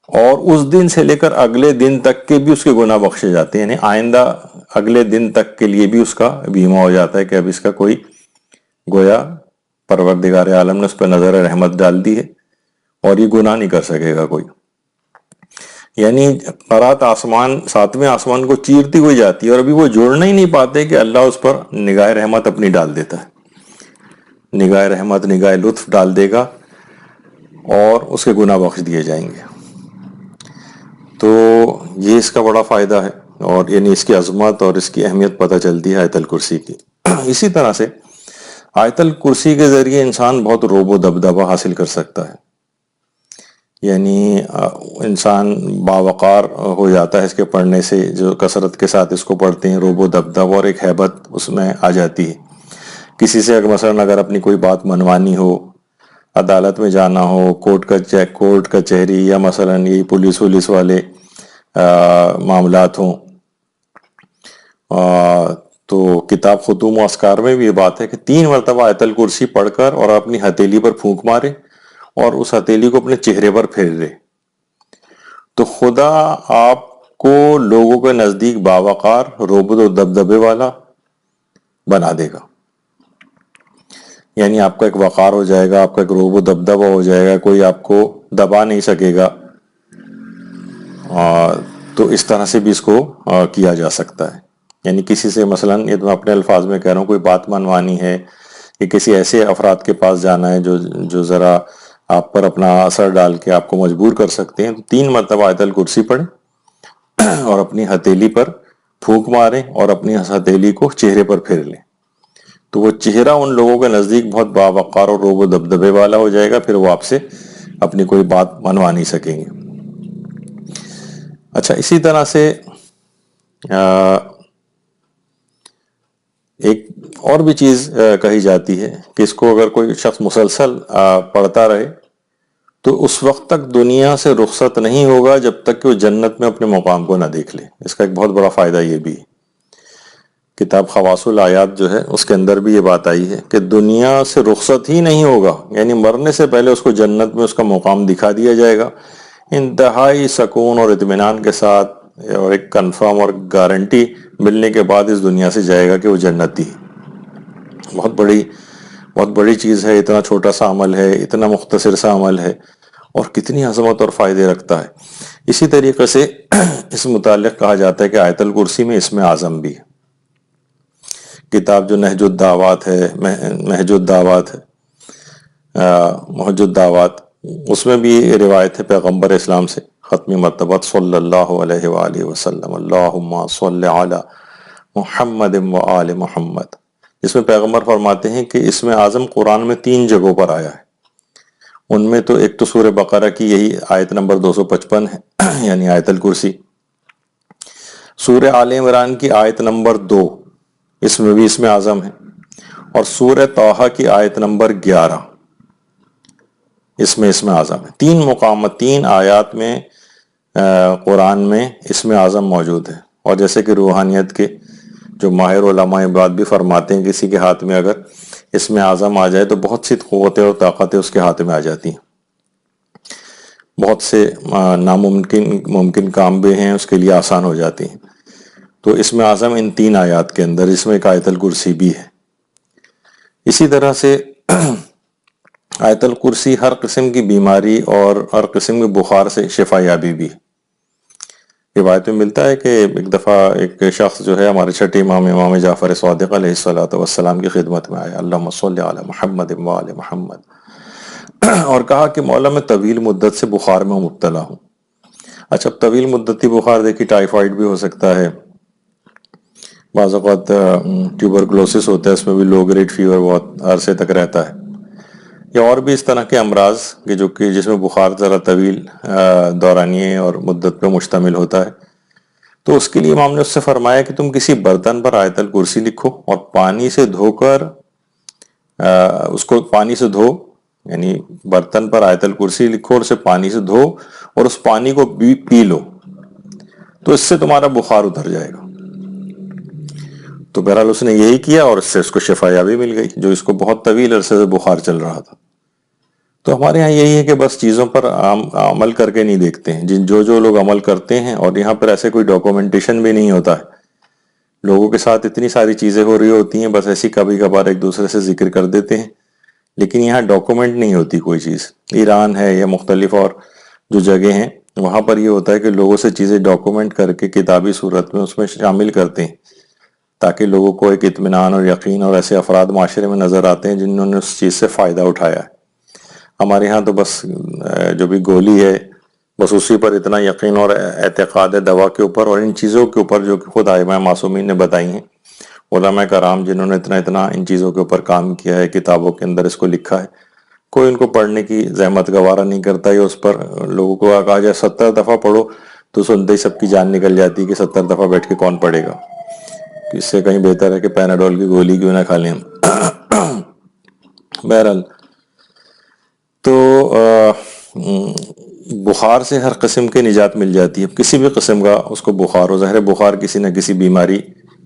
اور اس دن سے لے کر اگلے دن تک کے بھی اس کے گناہ بخشے جاتے ہیں. یعنی آئندہ اگلے دن تک کے لیے بھی اس کا بیمہ ہو جاتا ہے کہ اب اس کا کوئی، گویا پروردگار عالم نے اس پہ نظر رحمت ڈال دی ہے اور یہ گناہ نہیں کر سکے گا کوئی. یعنی قرات آسمان 7ویں آسمان کو چیرتی ہوئی جاتی ہے، اور ابھی وہ جوڑنا ہی نہیں پاتے کہ اللہ اس پر نگاہ رحمت اپنی ڈال دیتا ہے، نگاہ رحمت، نگاہ لطف ڈال دے گا اور اس کے گناہ بخش دیے جائیں گے. تو یہ اس کا بڑا فائدہ ہے، اور یعنی اس کی عظمت اور اس کی اہمیت پتہ چلتی ہے آیت الکرسی کی. اسی طرح سے آیت الکرسی کے ذریعے انسان بہت روب و دبدبہ حاصل کر سکتا ہے. یعنی انسان باوقار ہو جاتا ہے اس کے پڑھنے سے، جو کثرت کے ساتھ اس کو پڑھتے ہیں، روب و دبدبہ اور ایک ہیبت اس میں آ جاتی ہے. کسی سے مثلا اگر اپنی کوئی بات منوانی ہو، عدالت میں جانا ہو، کورٹ کچہری، یا مثلا یہ پولیس والے معاملات ہوں، تو کتاب ختوم و اذکار میں بھی یہ بات ہے کہ 3 مرتبہ آیت الکرسی پڑھ کر اور اپنی ہتھیلی پر پھونک مارے اور اس ہتھیلی کو اپنے چہرے پر پھیر دے تو خدا آپ کو لوگوں کے نزدیک باوقار، روب و دبدبے والا بنا دے گا. یعنی آپ کا ایک وقار ہو جائے گا، آپ کا ایک روب و دبدبہ ہو جائے گا، کوئی آپ کو دبا نہیں سکے گا. تو اس طرح سے بھی اس کو کیا جا سکتا ہے. یعنی کسی سے مثلاً، یہ تو اپنے الفاظ میں کہہ رہا ہوں، کوئی بات منوانی ہے کہ کسی ایسے افراد کے پاس جانا ہے جو ذرا آپ پر اپنا اثر ڈال کے آپ کو مجبور کر سکتے ہیں، تو 3 مرتبہ آیت الکرسی پڑھیں اور اپنی ہتھیلی پر پھونک ماریں اور اپنی ہتھیلی کو چہرے پر پھیر لیں. تو وہ چہرہ ان لوگوں کے نزدیک بہت باوقار اور روب و دبدبے والا ہو جائے گا، پھر وہ آپ سے اپنی کوئی بات منوا نہیں سکیں گے. اچھا، اسی طرح سے ایک اور بھی چیز کہی جاتی ہے کہ اس کو اگر کوئی شخص مسلسل پڑھتا رہے تو اس وقت تک دنیا سے رخصت نہیں ہوگا جب تک کہ وہ جنت میں اپنے مقام کو نہ دیکھ لے. اس کا ایک بہت بڑا فائدہ یہ بھی ہے. کتاب خواص الآیات جو ہے اس کے اندر بھی یہ بات آئی ہے کہ دنیا سے رخصت ہی نہیں ہوگا، یعنی مرنے سے پہلے اس کو جنت میں اس کا مقام دکھا دیا جائے گا انتہائی سکون اور اطمینان کے ساتھ، اور ایک کنفرم اور گارنٹی ملنے کے بعد اس دنیا سے جائے گا کہ وہ جنتی. بہت بڑی چیز ہے. اتنا چھوٹا سا عمل ہے، اتنا مختصر سا عمل ہے، اور کتنی عظمت اور فائدے رکھتا ہے. اسی طریقے سے اس متعلق کہا جاتا ہے کہ آیت الکرسی میں اسم اعظم بھی ہے. کتاب جو نہج الدعوات ہے، محج الدعوات، اس میں بھی روایت ہے پیغمبر اسلام سے، ختمی مرتبہ صلی اللہ علیہ وآلہ وسلم، اللہم صلی علی محمد و آل محمد، جس میں پیغمبر فرماتے ہیں کہ اسم اعظم قرآن میں 3 جگہوں پر آیا ہے. ان میں تو ایک تو سورہ بقرہ کی یہی آیت نمبر 255 ہے، یعنی آیت الکرسی. سورہ آل عمران کی آیت نمبر 2، اس میں بھی اسم اعظم ہے. اور سورہ طٰہٰ کی آیت نمبر 11، اس میں اسم اعظم ہے. 3 مقامات، 3 آیات میں قرآن میں اسم اعظم موجود ہے. اور جیسے کہ روحانیت کے جو ماہر علماء بعد بھی فرماتے ہیں، کسی کے ہاتھ میں اگر اسم اعظم آ جائے تو بہت سی قوتیں اور طاقتیں اس کے ہاتھ میں آ جاتی ہیں. بہت سے ممکن کام بھی ہیں اس کے لیے آسان ہو جاتی ہیں. تو اسم اعظم ان 3 آیات کے اندر، اس میں ایک آیت الکرسی بھی ہے. اسی طرح سے آیت الکرسی ہر قسم کی بیماری اور ہر قسم کے بخار سے شفا یابی بھی ہے. روایت میں ملتا ہے کہ ایک دفعہ ایک شخص جو ہے ہمارے چھٹے امام جعفر صادق علیہ السلام کی خدمت میں آیا، اللہم صلی علی محمد و آل محمد، اور کہا کہ مولا میں طویل مدت سے بخار میں مبتلا ہوں. اچھا، طویل مدتی بخار دیکھی ٹائیفائڈ بھی ہو سکتا ہے، بعض اوقات ٹیوبرکلوسس ہوتا ہے، اس میں بھی لو گریڈ فیور بہت عرصے تک رہتا ہے، یا اور بھی اس طرح کے امراض کہ جس میں بخار ذرا طویل دورانیے اور مدت پہ مشتمل ہوتا ہے. تو اس کے لیے امام نے اس سے فرمایا کہ تم کسی برتن پر آیت الکرسی لکھو اور پانی سے دھو کر اس کو پانی سے دھو، یعنی برتن پر آیت الکرسی لکھو اور اسے پانی سے دھو اور اس پانی کو پی لو، تو اس سے تمہارا بخار اتر جائے گا. تو بہرحال اس نے یہی کیا اور اس سے اس کو شفا یابی مل گئی، جو اس کو بہت طویل عرصے سے بخار چل رہا تھا. تو ہمارے ہاں یہی ہے کہ بس چیزوں پر عمل کر کے نہیں دیکھتے ہیں. جو لوگ عمل کرتے ہیں، اور یہاں پر ایسے کوئی ڈاکومنٹیشن بھی نہیں ہوتا ہے، لوگوں کے ساتھ اتنی ساری چیزیں ہو رہی ہوتی ہیں، بس ایسی کبھی کبھار ایک دوسرے سے ذکر کر دیتے ہیں، لیکن یہاں ڈاکومنٹ نہیں ہوتی کوئی چیز. ایران ہے یا مختلف اور جو جگہ ہیں، وہاں پر یہ ہوتا ہے کہ لوگوں سے چیزیں ڈاکومنٹ کر کے کتابی صورت میں اس میں شامل کرتے ہیں، تاکہ لوگوں کو ایک اطمینان اور یقین، اور ایسے افراد معاشرے میں نظر آتے ہیں جنہوں نے اس چیز سے فائدہ اٹھایا ہے. ہمارے ہاں تو بس جو بھی گولی ہے، بس اسی پر اتنا یقین اور اعتقاد ہے، دوا کے اوپر اور ان چیزوں کے اوپر جو کہ خود ائمہ معصومین نے بتائی ہیں، علماء کرام جنہوں نے اتنا ان چیزوں کے اوپر کام کیا ہے، کتابوں کے اندر اس کو لکھا ہے، کوئی ان کو پڑھنے کی زحمت گوارا نہیں کرتا. یا اس پر لوگوں کو کہا جائے 70 دفعہ پڑھو تو سنتے ہی سب کی جان نکل جاتی کہ 70 دفعہ بیٹھ کے کون پڑھے گا. اس سے کہیں بہتر ہے کہ پیناڈول کی گولی کیوں نہ کھا لیں. بہرحال تو بخار سے ہر قسم کے نجات مل جاتی ہے، کسی بھی قسم کا اس کو بخار ہو. ظاہر بخار کسی نہ کسی بیماری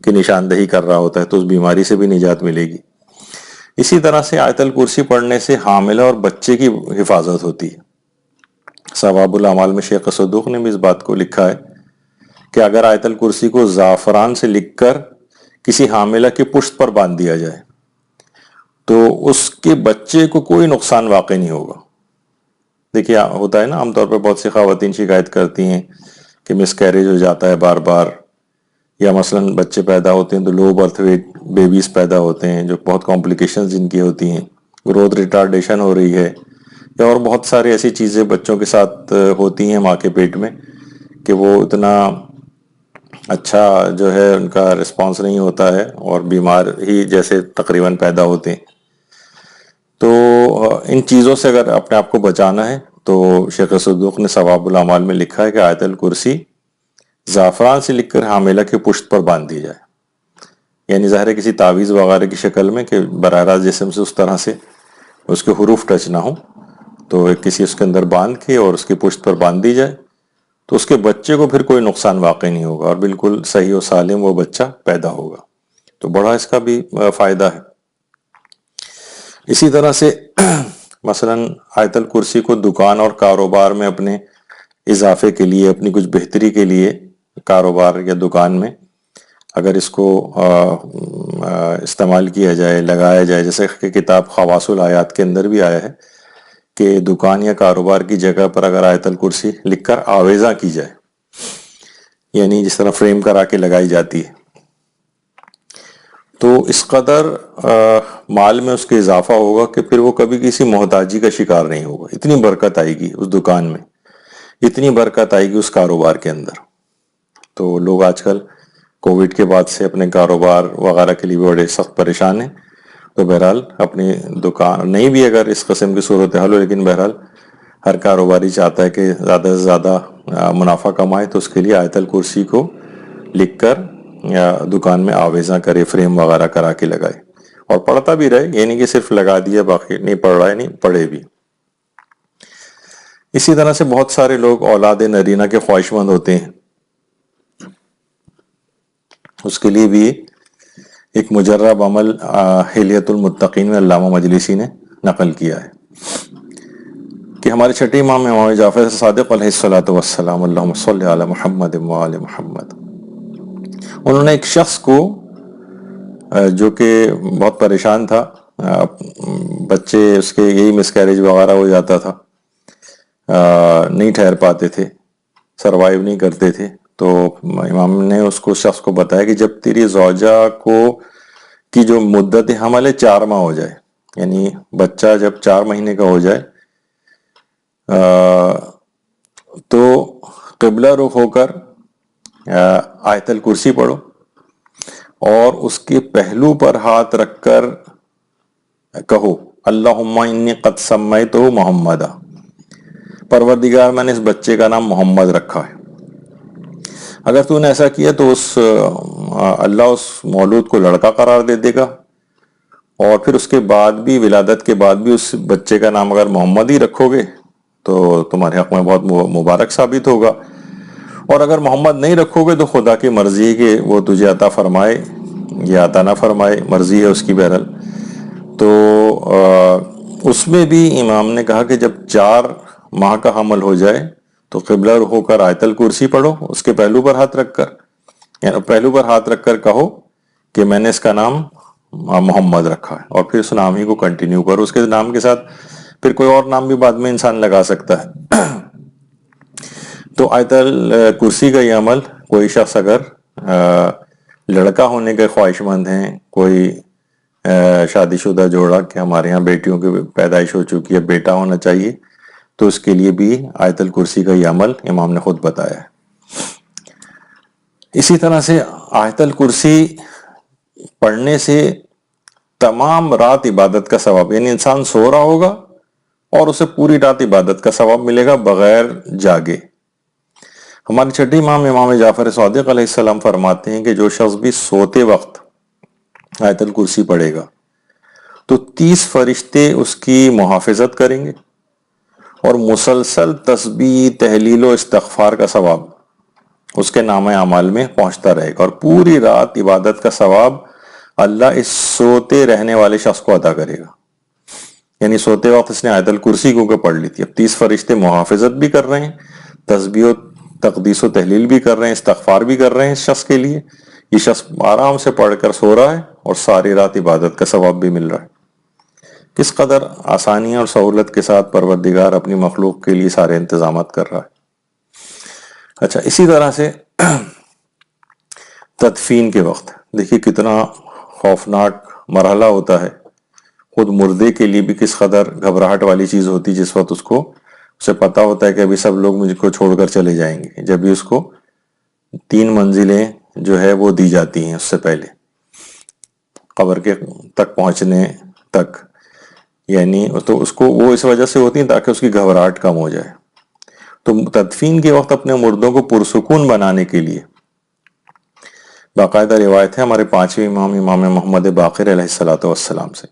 کی نشاندہی کر رہا ہوتا ہے، تو اس بیماری سے بھی نجات ملے گی. اسی طرح سے آیت الکرسی پڑھنے سے حاملہ اور بچے کی حفاظت ہوتی ہے. ثواب الاعمال میں شیخ صدوق نے بھی اس بات کو لکھا ہے کہ اگر آیت الکرسی کو زعفران سے لکھ کر کسی حاملہ کی پشت پر باندھ دیا جائے تو اس کے بچے کو کوئی نقصان واقع نہیں ہوگا. دیکھیے ہوتا ہے نا عام طور پہ بہت سی خواتین شکایت کرتی ہیں کہ مس کیریج ہو جاتا ہے بار بار، یا مثلاً بچے پیدا ہوتے ہیں تو لو برتھ ویٹ بیبیز پیدا ہوتے ہیں جو بہت کمپلیکیشنز جن کی ہوتی ہیں، گروتھ ریٹارڈیشن ہو رہی ہے، یا اور بہت ساری ایسی چیزیں بچوں کے ساتھ ہوتی ہیں ماں کے پیٹ میں کہ وہ اتنا اچھا جو ہے ان کا رسپانس نہیں ہوتا ہے اور بیمار ہی جیسے تقریباً پیدا ہوتے ہیں. تو ان چیزوں سے اگر اپنے آپ کو بچانا ہے تو شیخ صدوق نے ثواب الاعمال میں لکھا ہے کہ آیت الکرسی زعفران سے لکھ کر حاملہ کی پشت پر باندھ دی جائے. یعنی ظاہر ہے کسی تعویذ وغیرہ کی شکل میں کہ براہ راست جسم سے اس طرح سے اس کے حروف ٹچ نہ ہوں، تو کسی اس کے اندر باندھ کے اور اس کی پشت پر باندھ دی جائے تو اس کے بچے کو پھر کوئی نقصان واقع نہیں ہوگا اور بالکل صحیح و سالم وہ بچہ پیدا ہوگا. تو بڑا اس کا بھی فائدہ ہے. اسی طرح سے مثلاً آیت الکرسی کو دکان اور کاروبار میں اپنے اضافے کے لیے، اپنی کچھ بہتری کے لیے کاروبار یا دکان میں اگر اس کو استعمال کیا جائے، لگایا جائے، جیسے کہ کتاب خواص الآیات کے اندر بھی آیا ہے کہ دکان یا کاروبار کی جگہ پر اگر آیت الکرسی لکھ کر آویزاں کی جائے، یعنی جس طرح فریم کرا کے لگائی جاتی ہے، تو اس قدر مال میں اس کے اضافہ ہوگا کہ پھر وہ کبھی کسی محتاجی کا شکار نہیں ہوگا. اتنی برکت آئے گی اس دکان میں، اتنی برکت آئے گی اس کاروبار کے اندر. تو لوگ آج کل کووڈ کے بعد سے اپنے کاروبار وغیرہ کے لیے بڑے سخت پریشان ہیں. تو بہرحال اپنی دکان نہیں بھی اگر اس قسم کی صورتحال ہو، لیکن بہرحال ہر کاروباری چاہتا ہے کہ زیادہ سے زیادہ منافع کمائے، تو اس کے لیے آیت الکرسی کو لکھ کر یا دکان میں آویزاں کرے، فریم وغیرہ کرا کے لگائے اور پڑھتا بھی رہے. یہ نہیں کہ صرف لگا دیا باقی نہیں پڑھ رہا ہے، نہیں پڑھے بھی. اسی طرح سے بہت سارے لوگ اولاد نرینہ کے خواہش مند ہوتے ہیں، اس کے لیے بھی ایک مجرب عمل حلیت المتقین میں علامہ مجلسی نے نقل کیا ہے کہ ہمارے چھٹے امام جعفر صادق علیہ الصلوۃ والسلام اللہم صلی علی محمد وآل محمد، انہوں نے ایک شخص کو جو کہ بہت پریشان تھا، بچے اس کے یہی مس کیریج وغیرہ ہو جاتا تھا، نہیں ٹھہر پاتے تھے، سروائیو نہیں کرتے تھے، تو امام نے اس کو شخص کو بتایا کہ جب تیری زوجہ کی جو مدت حمل ہے 4 ماہ ہو جائے، یعنی بچہ جب 4 مہینے کا ہو جائے تو قبلہ رخ ہو کر آیت الکرسی پڑھو اور اس کے پہلو پر ہاتھ رکھ کر کہو اللہم انی قد سمیتہ محمدا، پروردگار میں نے اس بچے کا نام محمد رکھا ہے. اگر تو نے ایسا کیا تو اللہ اس مولود کو لڑکا قرار دے دے گا، اور پھر اس کے بعد بھی، ولادت کے بعد بھی اس بچے کا نام اگر محمد ہی رکھو گے تو تمہارے حق میں بہت مبارک ثابت ہوگا، اور اگر محمد نہیں رکھو گے تو خدا کی مرضی ہے کہ وہ تجھے عطا فرمائے یا عطا نہ فرمائے، مرضی ہے اس کی بہرحال. تو اس میں بھی امام نے کہا کہ جب 4 ماہ کا حمل ہو جائے تو قبلہ رخ ہو کر آیت الکرسی پڑھو، اس کے پہلو پر ہاتھ رکھ کر، یعنی پہلو پر ہاتھ رکھ کر کہو کہ میں نے اس کا نام محمد رکھا ہے، اور پھر اس نام ہی کو کنٹینیو کرو. اس کے نام کے ساتھ پھر کوئی اور نام بھی بعد میں انسان لگا سکتا ہے. تو آیت الکرسی کا یہ عمل کوئی شخص اگر لڑکا ہونے کے خواہش مند ہیں، کوئی شادی شدہ جوڑا کہ ہمارے ہاں بیٹیوں کی پیدائش ہو چکی ہے، بیٹا ہونا چاہیے، تو اس کے لیے بھی آیت الکرسی کا یہ عمل امام نے خود بتایا ہے. اسی طرح سے آیت الکرسی پڑھنے سے تمام رات عبادت کا ثواب، یعنی انسان سو رہا ہوگا اور اسے پوری رات عبادت کا ثواب ملے گا بغیر جاگے. ہمارے چھٹے امام جعفر صادق علیہ السلام فرماتے ہیں کہ جو شخص بھی سوتے وقت آیت الکرسی پڑھے گا تو 30 فرشتے اس کی محافظت کریں گے، اور مسلسل تسبیح، تہلیل و استغفار کا ثواب اس کے نامہ اعمال میں پہنچتا رہے گا، اور پوری رات عبادت کا ثواب اللہ اس سوتے رہنے والے شخص کو عطا کرے گا. یعنی سوتے وقت اس نے آیت الکرسی کو پڑھ لی تھی، اب 30 فرشتے محافظت بھی کر رہے ہیں، تسبیح و تقدیس و تحلیل بھی کر رہے ہیں، استغفار بھی کر رہے ہیں اس شخص کے لیے. یہ شخص آرام سے پڑھ کر سو رہا ہے اور ساری رات عبادت کا ثواب بھی مل رہا ہے. کس قدر آسانی اور سہولت کے ساتھ پروردگار اپنی مخلوق کے لیے سارے انتظامات کر رہا ہے. اچھا، اسی طرح سے تدفین کے وقت دیکھیے کتنا خوفناک مرحلہ ہوتا ہے. خود مردے کے لیے بھی کس قدر گھبراہٹ والی چیز ہوتی، جس وقت اسے پتا ہوتا ہے کہ ابھی سب لوگ مجھ کو چھوڑ کر چلے جائیں گے. جب بھی اس کو 3 منزلیں جو ہے وہ دی جاتی ہیں اس سے پہلے قبر کے تک پہنچنے تک، یعنی تو اس کو وہ اس وجہ سے ہوتی ہیں تاکہ اس کی گھبراہٹ کم ہو جائے. تو تدفین کے وقت اپنے مردوں کو پرسکون بنانے کے لیے باقاعدہ روایت ہے ہمارے 5ویں امام محمد باقر علیہ الصلوۃ والسلام سے،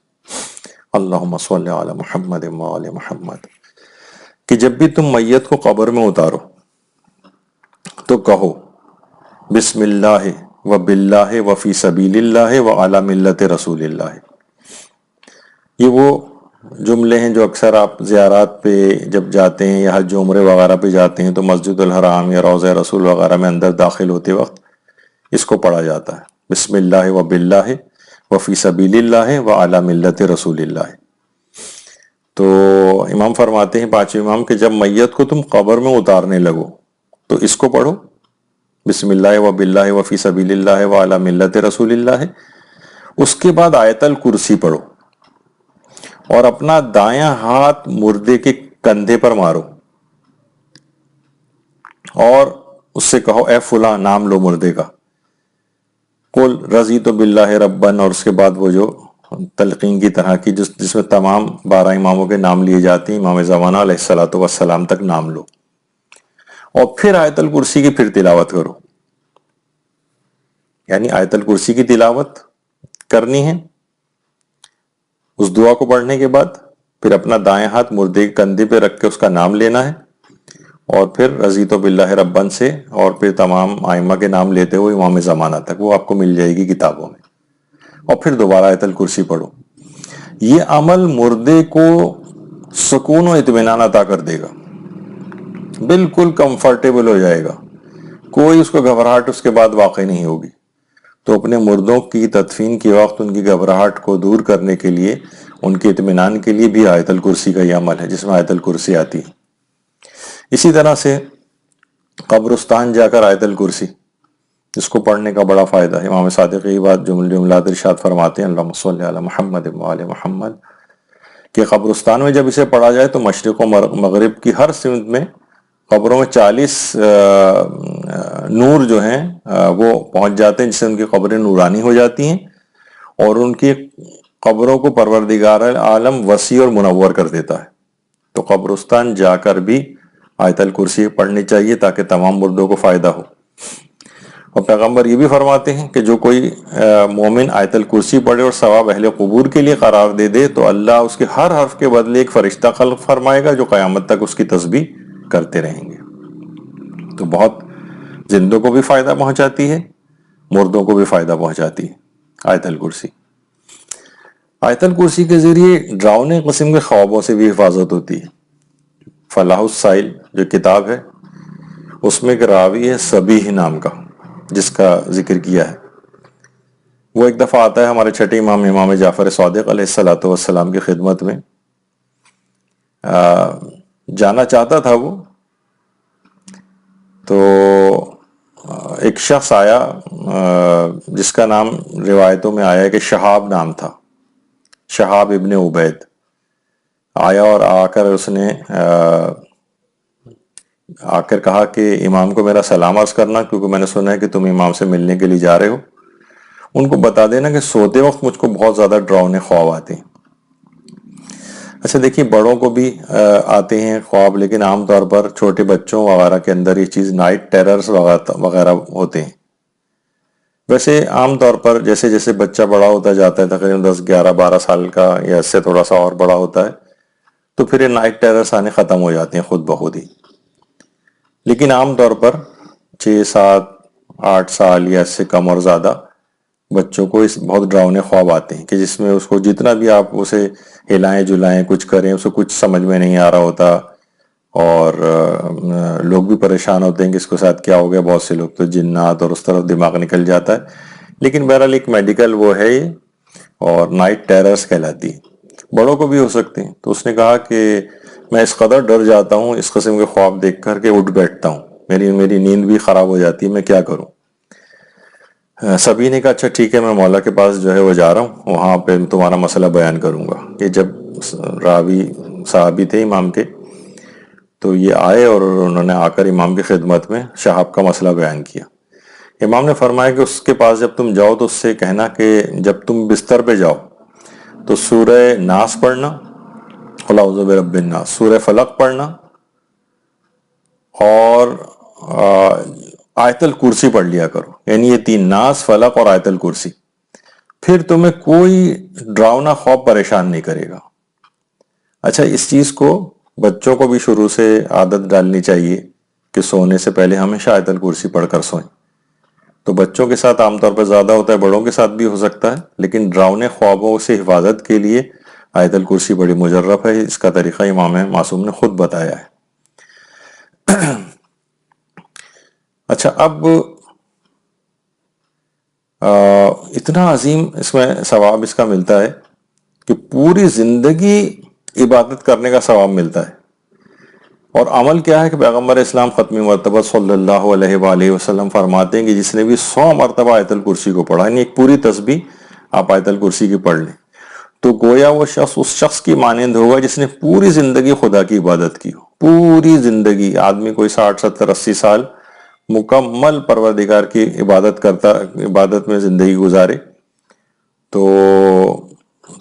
اللہم صلی علی محمد وآل محمد، کہ جب بھی تم میت کو قبر میں اتارو تو کہو بسم اللہ و باللہ و فی سبیل اللہ و علی ملت رسول اللہ. یہ وہ جملے ہیں جو اکثر آپ زیارات پہ جب جاتے ہیں یا حج عمرے وغیرہ پہ جاتے ہیں تو مسجد الحرام یا روضہ رسول وغیرہ میں اندر داخل ہوتے وقت اس کو پڑھا جاتا ہے، بسم اللہ و باللہ و فی سبیل اللہ و علی ملت رسول اللہ. تو امام فرماتے ہیں 5ویں امام کہ جب میت کو تم قبر میں اتارنے لگو تو اس کو پڑھو، بسم اللہ و باللہ و فی سبیل اللہ و علی ملت رسول اللہ. اس کے بعد آیت الکرسی پڑھو اور اپنا دایاں ہاتھ مردے کے کندھے پر مارو اور اس سے کہو اے فلاں، نام لو مردے کا، قل رضیت باللہ ربن، اور اس کے بعد وہ جو تلقین کی طرح کی جس میں تمام 12 اماموں کے نام لیے جاتے ہیں، امام زمانہ علیہ الصلوۃ والسلام تک نام لو، اور پھر آیت الکرسی کی پھر تلاوت کرو. یعنی آیت الکرسی کی تلاوت کرنی ہے اس دعا کو پڑھنے کے بعد، پھر اپنا دائیں ہاتھ مردے کے کندھے پہ رکھ کے اس کا نام لینا ہے، اور پھر رضیت باللہ ربن سے، اور پھر تمام ائمہ کے نام لیتے ہوئے امام زمانہ تک، وہ آپ کو مل جائے گی کتابوں میں، اور پھر دوبارہ آیت الکرسی پڑھو. یہ عمل مردے کو سکون و اطمینان عطا کر دے گا، بالکل کمفرٹیبل ہو جائے گا، کوئی اس کو گھبراہٹ اس کے بعد واقع نہیں ہوگی. تو اپنے مردوں کی تدفین کے وقت ان کی گھبراہٹ کو دور کرنے کے لیے، ان کے اطمینان کے لیے بھی آیت الکرسی کا یہ عمل ہے جس میں آیت الکرسی آتی ہے. اسی طرح سے قبرستان جا کر آیت الکرسی، اس کو پڑھنے کا بڑا فائدہ ہے. امام صادق یہ بات جملات ارشاد فرماتے ہیں، اللہم صلی علی محمد وآل محمد، کہ قبرستان میں جب اسے پڑھا جائے تو مشرق و مغرب کی ہر سمت میں قبروں میں 40 نور جو ہیں وہ پہنچ جاتے ہیں، جس سے ان کی قبریں نورانی ہو جاتی ہیں، اور ان کی قبروں کو پروردگار عالم وسیع اور منور کر دیتا ہے. تو قبرستان جا کر بھی آیت الکرسی پڑھنی چاہیے تاکہ تمام مردوں کو فائدہ ہو. اور پیغمبر یہ بھی فرماتے ہیں کہ جو کوئی مومن آیت الکرسی پڑھے اور ثواب اہل قبور کے لیے قرار دے تو اللہ اس کے ہر حرف کے بدلے ایک فرشتہ خلق فرمائے گا جو قیامت تک اس کی تسبیح کرتے رہیں گے. تو بہت زندوں کو بھی فائدہ پہنچاتی ہے، مردوں کو بھی فائدہ پہنچاتی ہے آیت الکرسی. آیت الکرسی کے ذریعے ڈراؤنے قسم کے خوابوں سے بھی حفاظت ہوتی ہے. فلاح السائل جو کتاب ہے اس میں ایک راوی ہے سبیح نام کا، جس کا ذکر کیا ہے. وہ ایک دفعہ آتا ہے ہمارے چھٹے امام جعفر صادق علیہ الصلوۃ والسلام کی خدمت میں. جانا چاہتا تھا وہ، تو ایک شخص آیا جس کا نام روایتوں میں آیا ہے کہ شہاب نام تھا، شہاب ابن عبید آیا، اور آ کر اس نے آ کر کہا کہ امام کو میرا سلام عرض کرنا، کیونکہ میں نے سنا ہے کہ تم امام سے ملنے کے لیے جا رہے ہو. ان کو بتا دینا کہ سوتے وقت مجھ کو بہت زیادہ ڈراؤنے خواب آتے ہیں. اچھا دیکھیے، بڑوں کو بھی آتے ہیں خواب، لیکن عام طور پر چھوٹے بچوں وغیرہ کے اندر یہ چیز نائٹ ٹیررز وغیرہ ہوتے ہیں. ویسے عام طور پر جیسے جیسے بچہ بڑا ہوتا جاتا ہے، تقریباً 10 11 12 سال کا یا اس سے تھوڑا سا اور بڑا ہوتا ہے، تو پھر یہ نائٹ ٹیررز آنے ختم ہو جاتے ہیں خود بخود ہی. لیکن عام طور پر 6 7 8 سال یا اس سے کم اور زیادہ بچوں کو اس بہت ڈراؤنے خواب آتے ہیں کہ جس میں اس کو جتنا بھی آپ اسے ہلائیں جلائیں کچھ کریں، اسے کچھ سمجھ میں نہیں آ رہا ہوتا، اور لوگ بھی پریشان ہوتے ہیں کہ اس کے ساتھ کیا ہو گیا. بہت سے لوگ تو جنات اور اس طرف دماغ نکل جاتا ہے. لیکن بہرحال ایک میڈیکل وہ ہے یہ، اور نائٹ ٹیررز کہلاتی ہے. بڑوں کو بھی ہو سکتے ہیں. تو اس نے کہا کہ میں اس قدر ڈر جاتا ہوں اس قسم کے خواب دیکھ کر کہ اٹھ بیٹھتا ہوں, میری نیند بھی خراب ہو جاتی ہے, میں کیا کروں. سبھی نے کہا اچھا ٹھیک ہے, میں مولا کے پاس جو ہے وہ جا رہا ہوں, وہاں پہ تمہارا مسئلہ بیان کروں گا. کہ جب راوی صحابی تھے امام کے, تو یہ آئے اور انہوں نے آ کر امام کی خدمت میں شہاب کا مسئلہ بیان کیا. امام نے فرمایا کہ اس کے پاس جب تم جاؤ تو اس سے کہنا کہ جب تم بستر پہ جاؤ تو سورہ ناس پڑھنا, قل اعوذ برب الناس, سورہ فلق پڑھنا, اور آیت الکرسی پڑھ لیا کرو. یعنی یہ 3, ناس, فلق اور آیت الکرسی. پھر تمہیں کوئی ڈراؤنا خواب پریشان نہیں کرے گا. اچھا, اس چیز کو بچوں کو بھی شروع سے عادت ڈالنی چاہیے کہ سونے سے پہلے ہمیشہ آیت الکرسی پڑھ کر سوئیں. تو بچوں کے ساتھ عام طور پر زیادہ ہوتا ہے, بڑوں کے ساتھ بھی ہو سکتا ہے, لیکن ڈراؤنے خوابوں سے حفاظت کے لیے آیت الکرسی بڑی مجرب ہے. اس کا طریقہ امام معصوم نے خود بتایا ہے. اچھا, اب اتنا عظیم اس میں ثواب اس کا ملتا ہے کہ پوری زندگی عبادت کرنے کا ثواب ملتا ہے. اور عمل کیا ہے کہ پیغمبر اسلام ختمی مرتبہ صلی اللہ علیہ وآلہ وسلم فرماتے ہیں کہ جس نے بھی 100 مرتبہ آیت الکرسی کو پڑھا, یعنی ایک پوری تسبیح آپ آیت الکرسی کی پڑھ لیں, تو گویا وہ شخص اس شخص کی مانند ہوگا جس نے پوری زندگی خدا کی عبادت کی ہو. پوری زندگی, آدمی کوئی 60 70 80 سال مکمل پروردگار کی عبادت میں زندگی گزارے, تو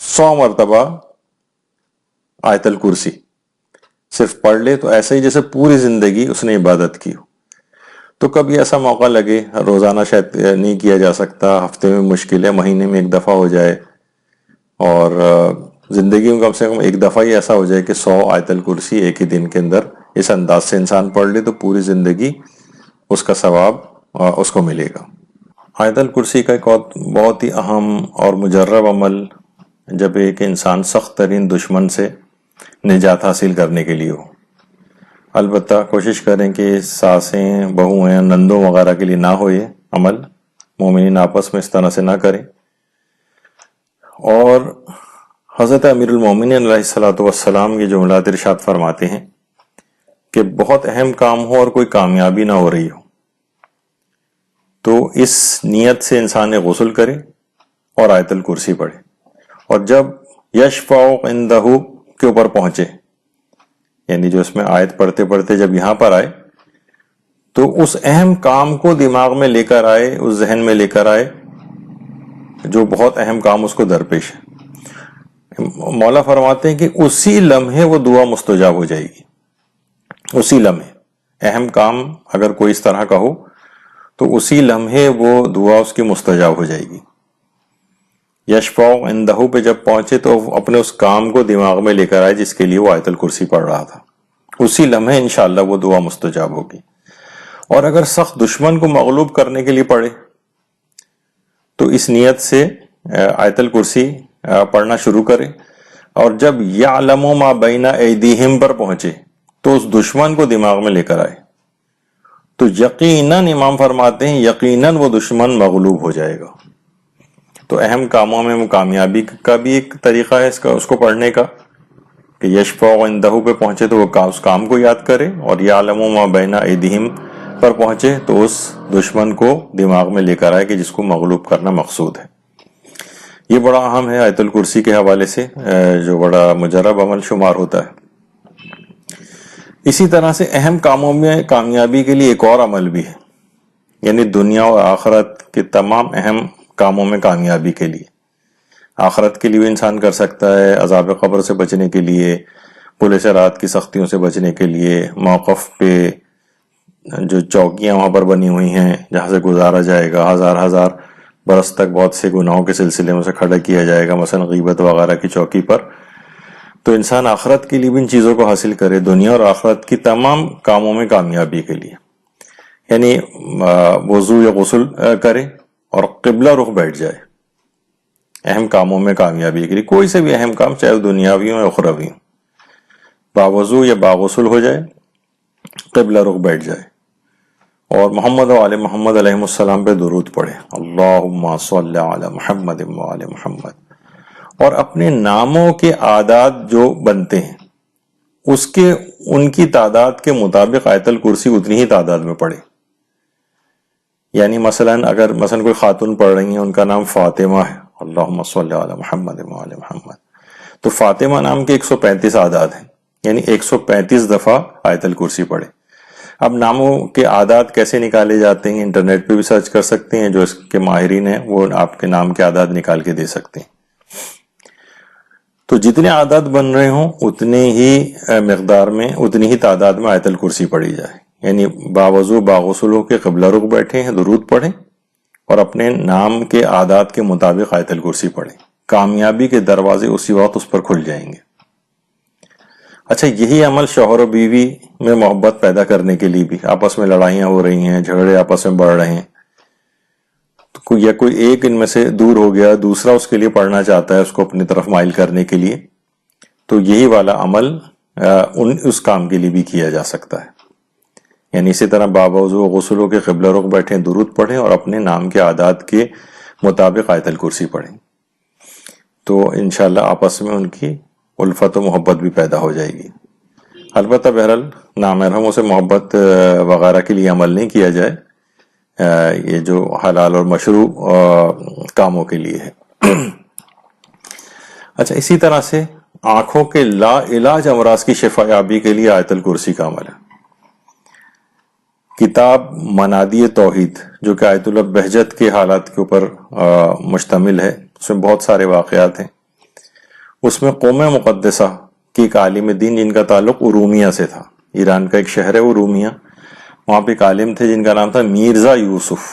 100 مرتبہ آیت الکرسی صرف پڑھ لے تو ایسے ہی جیسے پوری زندگی اس نے عبادت کی ہو. تو کبھی ایسا موقع لگے, روزانہ شاید نہیں کیا جا سکتا, ہفتے میں مشکل ہے, مہینے میں 1 دفعہ ہو جائے, اور زندگی میں کم سے کم 1 دفعہ ہی ایسا ہو جائے کہ 100 آیت الکرسی ایک ہی دن کے اندر اس انداز سے انسان پڑھ لے, تو پوری زندگی اس کا ثواب اس کو ملے گا. آیت الکرسی کا ایک بہت ہی اہم اور مجرب عمل جب ایک انسان سخت ترین دشمن سے نجات حاصل کرنے کے لیے ہو. البتہ کوشش کریں کہ ساسیں, بہویں, نندوں وغیرہ کے لیے نہ ہو یہ عمل, مومنین آپس میں اس طرح سے نہ کریں. اور حضرت امیر المومنین علیہ الصلوۃ والسلام یہ جملات ارشاد فرماتے ہیں کہ بہت اہم کام ہو اور کوئی کامیابی نہ ہو رہی ہو تو اس نیت سے انسان غسل کرے اور آیت الکرسی پڑھے, اور جب یشفع عندہ کے اوپر پہنچے, یعنی جو اس میں آیت پڑھتے پڑھتے جب یہاں پر آئے تو اس اہم کام کو دماغ میں لے کر آئے, اس ذہن میں لے کر آئے جو بہت اہم کام اس کو درپیش ہے. مولا فرماتے ہیں کہ اسی لمحے وہ دعا مستجاب ہو جائے گی. اسی لمحے اہم کام اگر کوئی اس طرح کا ہو تو اسی لمحے وہ دعا اس کی مستجاب ہو جائے گی. یشفع عندہ پہ جب پہنچے تو اپنے اس کام کو دماغ میں لے کر آئے جس کے لیے وہ آیت الکرسی پڑھ رہا تھا, اسی لمحے انشاءاللہ وہ دعا مستجاب ہوگی. اور اگر سخت دشمن کو مغلوب کرنے کے لیے پڑھے تو اس نیت سے آیت الکرسی پڑھنا شروع کرے, اور جب یعلم ما بین ایدیہم پر پہنچے تو اس دشمن کو دماغ میں لے کر آئے, تو یقیناً امام فرماتے ہیں یقیناً وہ دشمن مغلوب ہو جائے گا. تو اہم کاموں میں کامیابی کا بھی ایک طریقہ ہے اس کو پڑھنے کا کہ یشفع عندہ پہ پہنچے تو وہ اس کام کو یاد کرے, اور یعلم ما بین ایدیہم پر پہنچے تو اس دشمن کو دماغ میں لے کر آئے کہ جس کو مغلوب کرنا مقصود ہے. یہ بڑا اہم ہے آیت الکرسی کے حوالے سے, جو بڑا مجرب عمل شمار ہوتا ہے. اسی طرح سے اہم کاموں میں کامیابی کے لیے ایک اور عمل بھی ہے, یعنی دنیا اور آخرت کے تمام اہم کاموں میں کامیابی کے لیے. آخرت کے لیے بھی انسان کر سکتا ہے, عذاب قبر سے بچنے کے لیے, پولیس رات کی سختیوں سے بچنے کے لیے, موقف پہ جو چوکیاں وہاں پر بنی ہوئی ہیں جہاں سے گزارا جائے گا, ہزار برس تک بہت سے گناہوں کے سلسلے میں سے کھڑا کیا جائے گا, مثلا غیبت وغیرہ کی چوکی پر. تو انسان آخرت کے لیے بھی ان چیزوں کو حاصل کرے, دنیا اور آخرت کی تمام کاموں میں کامیابی کے لیے. یعنی وضو یا غسل کرے اور قبلہ رخ بیٹھ جائے اہم کاموں میں کامیابی کے لیے. کوئی سے بھی اہم کام چاہے وہ دنیاوی ہوں یا اخروی ہوں, باوضو یا باغسل ہو جائے, قبلہ رخ بیٹھ جائے, اور محمد و آل محمد علیہ السلام پہ درود پڑھے, اللہم صلی علی محمد و آل محمد, اور اپنے ناموں کے اعداد جو بنتے ہیں ان کی تعداد کے مطابق آیت الکرسی اتنی ہی تعداد میں پڑھے. یعنی مثلاً اگر کوئی خاتون پڑھ رہی ہیں، ان کا نام فاطمہ ہے، اللہم صلی علی محمد وعلی محمد، تو فاطمہ نام کے 135 اعداد ہیں، یعنی 135 دفعہ آیت الکرسی پڑھے. اب ناموں کے اعداد کیسے نکالے جاتے ہیں؟ انٹرنیٹ پہ بھی سرچ کر سکتے ہیں، جو اس کے ماہرین ہیں وہ آپ کے نام کے اعداد نکال کے دے سکتے ہیں. تو جتنے اعداد بن رہے ہوں اتنے ہی مقدار میں، اتنی ہی تعداد میں آیت الکرسی پڑھی جائے. یعنی باوضو باغسل ہو کے قبلہ رخ بیٹھے ہیں، درود پڑھیں اور اپنے نام کے اعداد کے مطابق آیت الکرسی پڑھیں. کامیابی کے دروازے اسی وقت اس پر کھل جائیں گے. اچھا، یہی عمل شوہر و بیوی میں محبت پیدا کرنے کے لیے بھی، آپس میں لڑائیاں ہو رہی ہیں، جھگڑے آپس میں بڑھ رہے ہیں، یا کوئی ایک ان میں سے دور ہو گیا، دوسرا اس کے لیے پڑھنا چاہتا ہے اس کو اپنی طرف مائل کرنے کے لیے، تو یہی والا عمل اس کام کے لیے بھی کیا جا سکتا ہے. یعنی اسی طرح باوضو غسل ہو کے قبلہ رخ بیٹھیں، درود پڑھیں اور اپنے نام کے اعداد کے مطابق آیت الکرسی پڑھیں، تو انشاءاللہ آپس میں ان کی الفت و محبت بھی پیدا ہو جائے گی. البتہ بہرحال نامحرموں سے محبت وغیرہ کے لیے عمل نہیں کیا جائے، یہ جو حلال اور مشروع کاموں کے لیے ہے. اچھا، اسی طرح سے آنکھوں کے لا علاج امراض کی شفا یابی کے لیے آیت الکرسی کا عمل ہے. کتاب منادی توحید جو کہ آیت اللہ بہجت کے حالات کے اوپر مشتمل ہے، اس میں بہت سارے واقعات ہیں. اس میں قوم مقدسہ کی ایک عالم دین جن کا تعلق ارومیہ سے تھا، ایران کا ایک شہر ہے ارومیہ، وہاں پہ ایک عالم تھے جن کا نام تھا مرزا یوسف.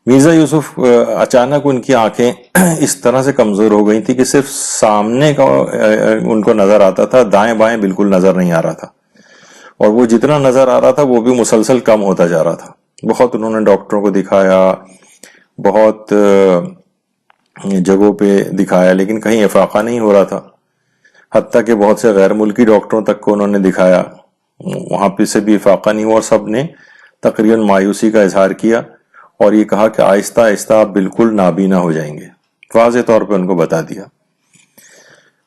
مرزا یوسف اچانک ان کی آنکھیں اس طرح سے کمزور ہو گئی تھی کہ صرف سامنے کا ان کو نظر آتا تھا، دائیں بائیں بالکل نظر نہیں آ رہا تھا، اور وہ جتنا نظر آ رہا تھا وہ بھی مسلسل کم ہوتا جا رہا تھا. بہت انہوں نے ڈاکٹروں کو دکھایا، بہت جگہوں پہ دکھایا، لیکن کہیں افاقہ نہیں ہو رہا تھا. حتیٰ کہ بہت سے غیر ملکی ڈاکٹروں تک کو انہوں نے دکھایا، وہاں پہ سے بھی افاقہ نہیں ہوا، اور سب نے تقریباً مایوسی کا اظہار کیا اور یہ کہا کہ آہستہ آہستہ آپ بالکل نابینا ہو جائیں گے. واضح طور پہ ان کو بتا دیا.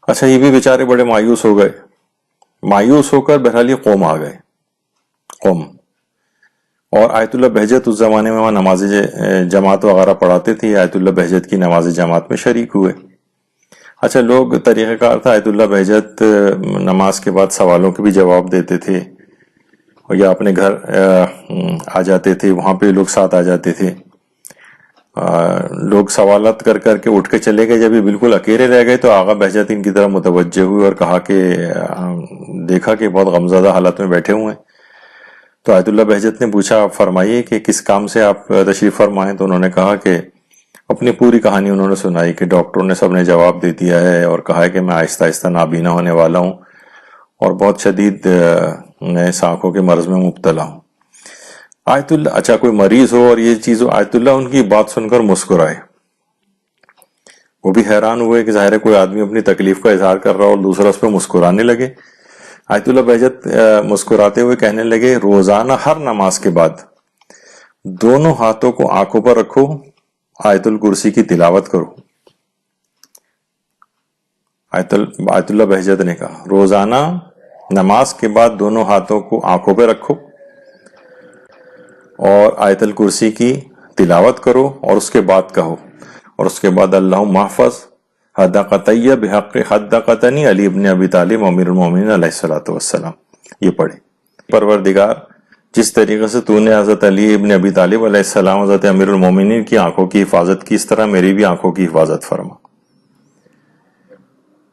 اچھا، یہ بھی بیچارے بڑے مایوس ہو گئے. مایوس ہو کر بہرحال یہ قوم آ گئے، قوم، اور آیت اللہ بہجت اس زمانے میں وہاں نماز جماعت وغیرہ پڑھاتے تھے، آیت اللہ بہجت کی نماز جماعت میں شریک ہوئے. اچھا، لوگ طریقہ کار تھا، آیت اللہ بہجت نماز کے بعد سوالوں کے بھی جواب دیتے تھے، یا اپنے گھر آ جاتے تھے، وہاں پہ لوگ ساتھ آ جاتے تھے. لوگ سوالات کر کر کے اٹھ کے چلے گئے. جب یہ بالکل اکیلے رہ گئے تو آغا بہجت ان کی طرف متوجہ ہوئے اور کہا کہ دیکھا کہ بہت غمزدہ حالت میں بیٹھے ہوئے ہیں. تو آیت اللہ بہجت نے پوچھا، آپ فرمائیے کہ کس کام سے آپ تشریف فرمائیں. تو انہوں نے کہا کہ اپنی پوری کہانی انہوں نے سنائی کہ ڈاکٹروں نے سب نے جواب دے دیا ہے اور کہا ہے کہ میں آہستہ آہستہ نابینا ہونے والا ہوں اور بہت شدید میں آنکھوں کے مرض میں مبتلا ہوں. آیت اللہ، اچھا کوئی مریض ہو اور یہ چیز ہو، آیت اللہ ان کی بات سن کر مسکرائے. وہ بھی حیران ہوئے کہ ظاہر ہے کوئی آدمی اپنی تکلیف کا اظہار کر رہا اور دوسرا اس پہ مسکرانے لگے. آیت اللہ بہجت مسکراتے ہوئے کہنے لگے، روزانہ ہر نماز کے بعد دونوں ہاتھوں کو آنکھوں پر رکھو، آیت الکرسی کی تلاوت کرو. آیت اللہ بہجت نے کہا روزانہ نماز کے بعد دونوں ہاتھوں کو آنکھوں پہ رکھو اور آیت الکرسی کی تلاوت کرو، اور اس کے بعد کہو، اور اس کے بعد اللہم محفظ حدقتیہ بحق حدقتنی علی ابن ابی طالب امیر المومنین علیہ الصلوۃ والسلام. یہ پڑھے، پروردگار جس طریقے سے تو نے حضرت علی ابن ابی طالب علیہ السلام حضرت امیر المومنین کی آنکھوں کی حفاظت کی، اس طرح میری بھی آنکھوں کی حفاظت فرما.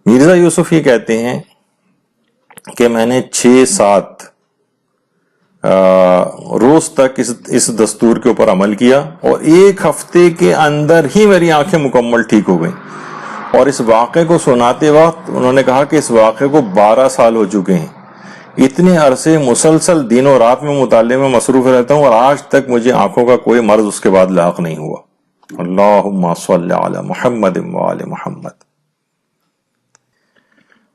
مرزا یوسف یہ کہتے ہیں کہ میں نے 6-7 روز تک اس دستور کے اوپر عمل کیا، اور 1 ہفتے کے اندر ہی میری آنکھیں مکمل ٹھیک ہو گئیں. اور اس واقعے کو سناتے وقت انہوں نے کہا کہ اس واقعے کو 12 سال ہو چکے ہیں. اتنے عرصے مسلسل دن و رات میں مطالعے میں مصروف رہتا ہوں اور آج تک مجھے آنکھوں کا کوئی مرض اس کے بعد لاحق نہیں ہوا. اللہم صلی علی محمد وعلی محمد.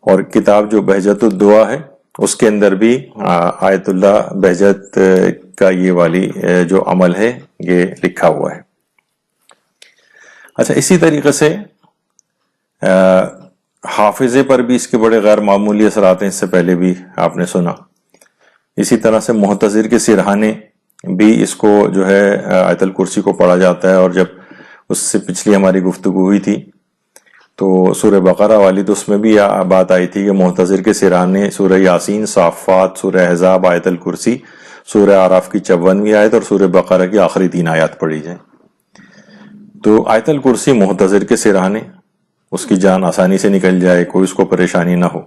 اور کتاب جو بہجت الدعا ہے اس کے اندر بھی آیت اللہ بہجت کا یہ والی جو عمل ہے یہ لکھا ہوا ہے. اچھا، اسی طریقے سے حافظے پر بھی اس کے بڑے غیر معمولی اثرات ہیں، اس سے پہلے بھی آپ نے سنا. اسی طرح سے محتضر کے سرہانے بھی اس کو جو ہے آیت الکرسی کو پڑھا جاتا ہے. اور جب اس سے پچھلی ہماری گفتگو ہوئی تھی تو سورہ بقرہ والی، تو اس میں بھی بات آئی تھی کہ محتضر کے سرہانے سورہ یاسین، صافات، سورہ احزاب، آیت الکرسی، سورہ اعراف کی 54ویں آیت اور سورہ بقرہ کی آخری 3 آیات پڑھی جائیں. تو آیت الکرسی محتضر کے سرہانے، اس کی جان آسانی سے نکل جائے، کوئی اس کو پریشانی نہ ہو.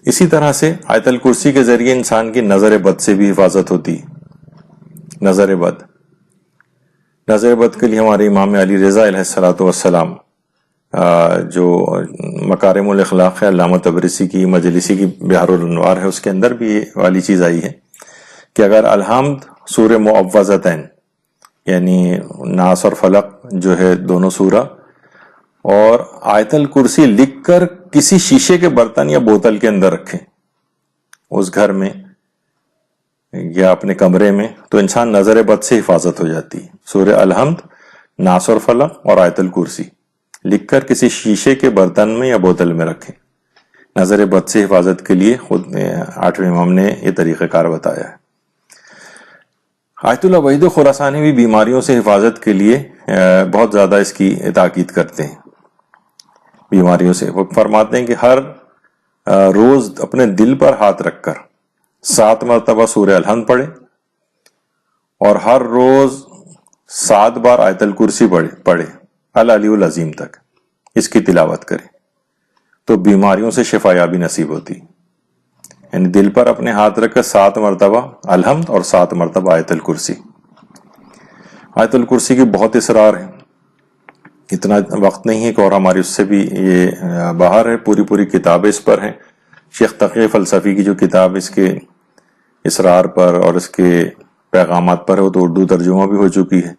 اسی طرح سے آیت الکرسی کے ذریعے انسان کی نظر بد سے بھی حفاظت ہوتی. نظر بد کے لیے ہمارے امام علی رضا علیہ السلام جو مکارم الاخلاق ہے، علامہ طبرسی کی مجلسی کی بحر الانوار ہے، اس کے اندر بھی یہ والی چیز آئی ہے کہ اگر الحمد سورہ معوذتین یعنی ناس اور فلق جو ہے دونوں سورہ، اور آیت الکرسی لکھ کر کسی شیشے کے برتن یا بوتل کے اندر رکھیں اس گھر میں یا اپنے کمرے میں، تو انسان نظر بد سے حفاظت ہو جاتی ہے. سورہ الحمد، ناس اور فلق اور آیت الکرسی لکھ کر کسی شیشے کے برتن میں یا بوتل میں رکھیں. نظر بد سے حفاظت کے لیے خود 8ویں امام نے یہ طریقہ کار بتایا ہے. آیت اللہ وحید خراسانی بھی بیماریوں سے حفاظت کے لیے بہت زیادہ اس کی تاکید کرتے ہیں. بیماریوں سے وہ فرماتے ہیں کہ ہر روز اپنے دل پر ہاتھ رکھ کر 7 مرتبہ سورہ الحمد پڑھے اور ہر روز 7 بار آیت الکرسی پڑھے العلی العظیم تک، اس کی تلاوت کرے تو بیماریوں سے شفا یابی نصیب ہوتی. یعنی دل پر اپنے ہاتھ رکھ کر 7 مرتبہ الحمد اور 7 مرتبہ آیت الکرسی. آیت الکرسی کی بہت اسرار ہیں، اتنا وقت نہیں ہے کہ اور ہماری اس سے بھی یہ باہر ہے. پوری کتابیں اس پر ہیں. شیخ تقی فلسفی کی جو کتاب اس کے اسرار پر اور اس کے پیغامات پر ہے، وہ تو اردو ترجمہ بھی ہو چکی ہے،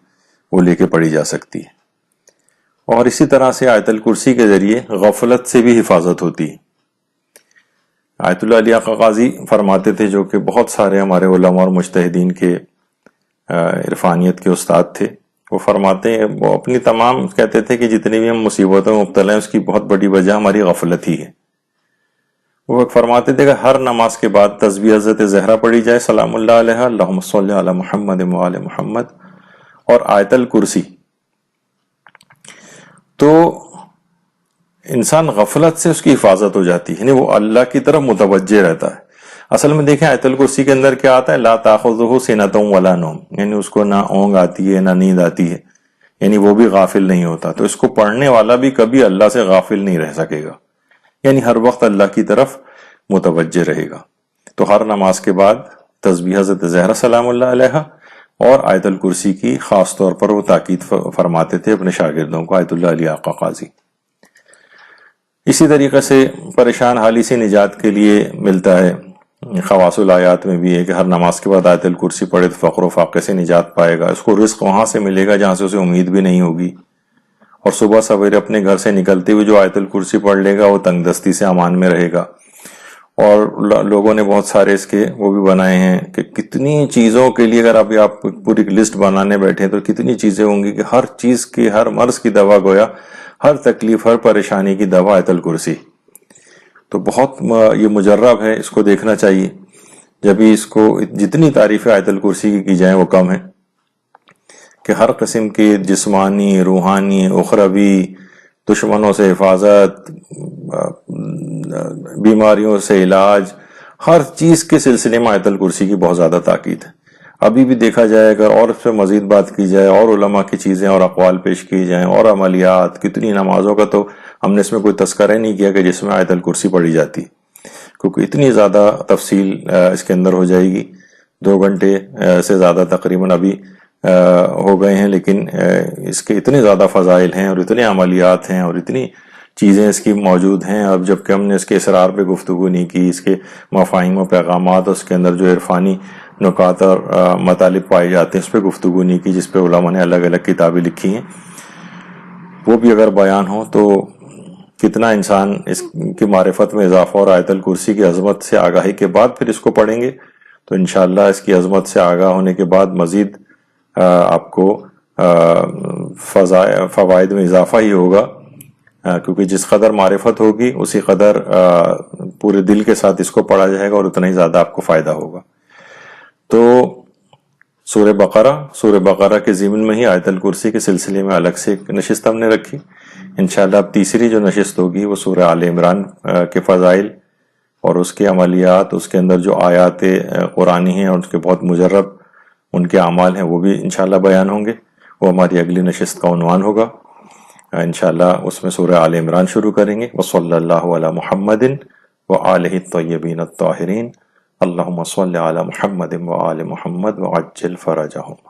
وہ لے کے پڑھی جا سکتی ہے. اور اسی طرح سے آیت الکرسی کے ذریعے غفلت سے بھی حفاظت ہوتی ہے. آیت اللہ علی آقا قاضی فرماتے تھے، جو کہ بہت سارے ہمارے علماء اور مجتہدین کے عرفانیت کے استاد تھے. وہ فرماتے ہیں، وہ اپنی تمام کہتے تھے کہ جتنی بھی ہم مصیبتوں میں مبتلا ہیں اس کی بہت بڑی وجہ ہماری غفلت ہی ہے. وہ فرماتے تھے کہ ہر نماز کے بعد تسبیح حضرت زہرا پڑھی جائے سلام اللہ علیہ، اللہم صلی علی محمد وآل محمد، اور آیت الکرسی. تو انسان غفلت سے اس کی حفاظت ہو جاتی ہے، یعنی وہ اللہ کی طرف متوجہ رہتا ہے. اصل میں دیکھیں آیت الکرسی کے اندر کیا آتا ہے، لا تاخذہ سنۃ ولا نوم، یعنی اس کو نہ اونگ آتی ہے نہ نیند آتی ہے، یعنی وہ بھی غافل نہیں ہوتا. تو اس کو پڑھنے والا بھی کبھی اللہ سے غافل نہیں رہ سکے گا، یعنی ہر وقت اللہ کی طرف متوجہ رہے گا. تو ہر نماز کے بعد تسبیح حضرت زہرا سلام اللہ علیہ اور آیت الکرسی کی خاص طور پر وہ تاکید فرماتے تھے اپنے شاگردوں کو، آیت اللہ علی آقا قاضی. اسی طریقے سے پریشان حالی سے نجات کے لیے ملتا ہے. خواص الآیات میں بھی ہے کہ ہر نماز کے بعد آیت الکرسی پڑھے تو فقر و فاقے سے نجات پائے گا. اس کو رزق وہاں سے ملے گا جہاں سے اسے امید بھی نہیں ہوگی. اور صبح سویرے اپنے گھر سے نکلتے ہوئے جو آیت الکرسی پڑھ لے گا وہ تنگ دستی سے امان میں رہے گا. اور لوگوں نے بہت سارے اس کے وہ بھی بنائے ہیں کہ کتنی چیزوں کے لیے، اگر ابھی آپ پوری لسٹ بنانے بیٹھے تو کتنی چیزیں ہوں گی کہ ہر چیز کی، ہر مرض کی دوا گویا، ہر تکلیف، ہر پریشانی کی دوا آیت الکرسی. تو بہت یہ مجرب ہے، اس کو دیکھنا چاہیے. جب اس کو جتنی تعریف آیت الکرسی کی جائیں وہ کم ہے، کہ ہر قسم کے جسمانی، روحانی، اخروی دشمنوں سے حفاظت، بیماریوں سے علاج، ہر چیز کے سلسلے میں آیت الکرسی کی بہت زیادہ تاکید ہے. ابھی بھی دیکھا جائے اگر اور اس پہ مزید بات کی جائے اور علماء کی چیزیں اور اقوال پیش کی جائیں اور عملیات، کتنی نمازوں کا تو ہم نے اس میں کوئی تذکرہ ہی نہیں کیا کہ جس میں آیت الکرسی پڑھی جاتی، کیونکہ اتنی زیادہ تفصیل اس کے اندر ہو جائے گی. 2 گھنٹے سے زیادہ تقریباً ابھی ہو گئے ہیں، لیکن اس کے اتنے زیادہ فضائل ہیں اور اتنے عملیات ہیں اور اتنی چیزیں اس کی موجود ہیں. اب جب کہ ہم نے اس کے اسرار پہ گفتگو نہیں کی، اس کے مفاہیم و پیغامات، اس کے اندر جو عرفانی نکات اور مطالب پائے جاتے ہیں اس پہ گفتگو نہیں کی، جس پہ علماء نے الگ الگ کتابیں لکھی ہیں، وہ بھی اگر بیان ہو تو کتنا انسان اس کی معرفت میں اضافہ. اور آیت الکرسی کی عظمت سے آگاہی کے بعد پھر اس کو پڑھیں گے تو انشاءاللہ اس کی عظمت سے آگاہ ہونے کے بعد مزید آپ کو فوائد میں اضافہ ہی ہوگا. کیونکہ جس قدر معرفت ہوگی اسی قدر پورے دل کے ساتھ اس کو پڑھا جائے گا اور اتنا ہی زیادہ آپ کو فائدہ ہوگا. تو سورہ بقرہ کے ضمن میں ہی آیت الکرسی کے سلسلے میں الگ سے ایک نشست ہم نے رکھی. انشاءاللہ اب تیسری جو نشست ہوگی وہ سورہ آل عمران کے فضائل اور اس کے عملیات، اس کے اندر جو آیات قرآنی ہیں اور اس کے بہت مجرب ان کے اعمال ہیں وہ بھی انشاءاللہ بیان ہوں گے. وہ ہماری اگلی نشست کا عنوان ہوگا. انشاءاللہ اس میں سورہ آل عمران شروع کریں گے. وصلی اللہ علی محمد وآلہ الطیبین الطاہرین. اللہم صلی علی محمد وآل محمد وعجل فرجہم.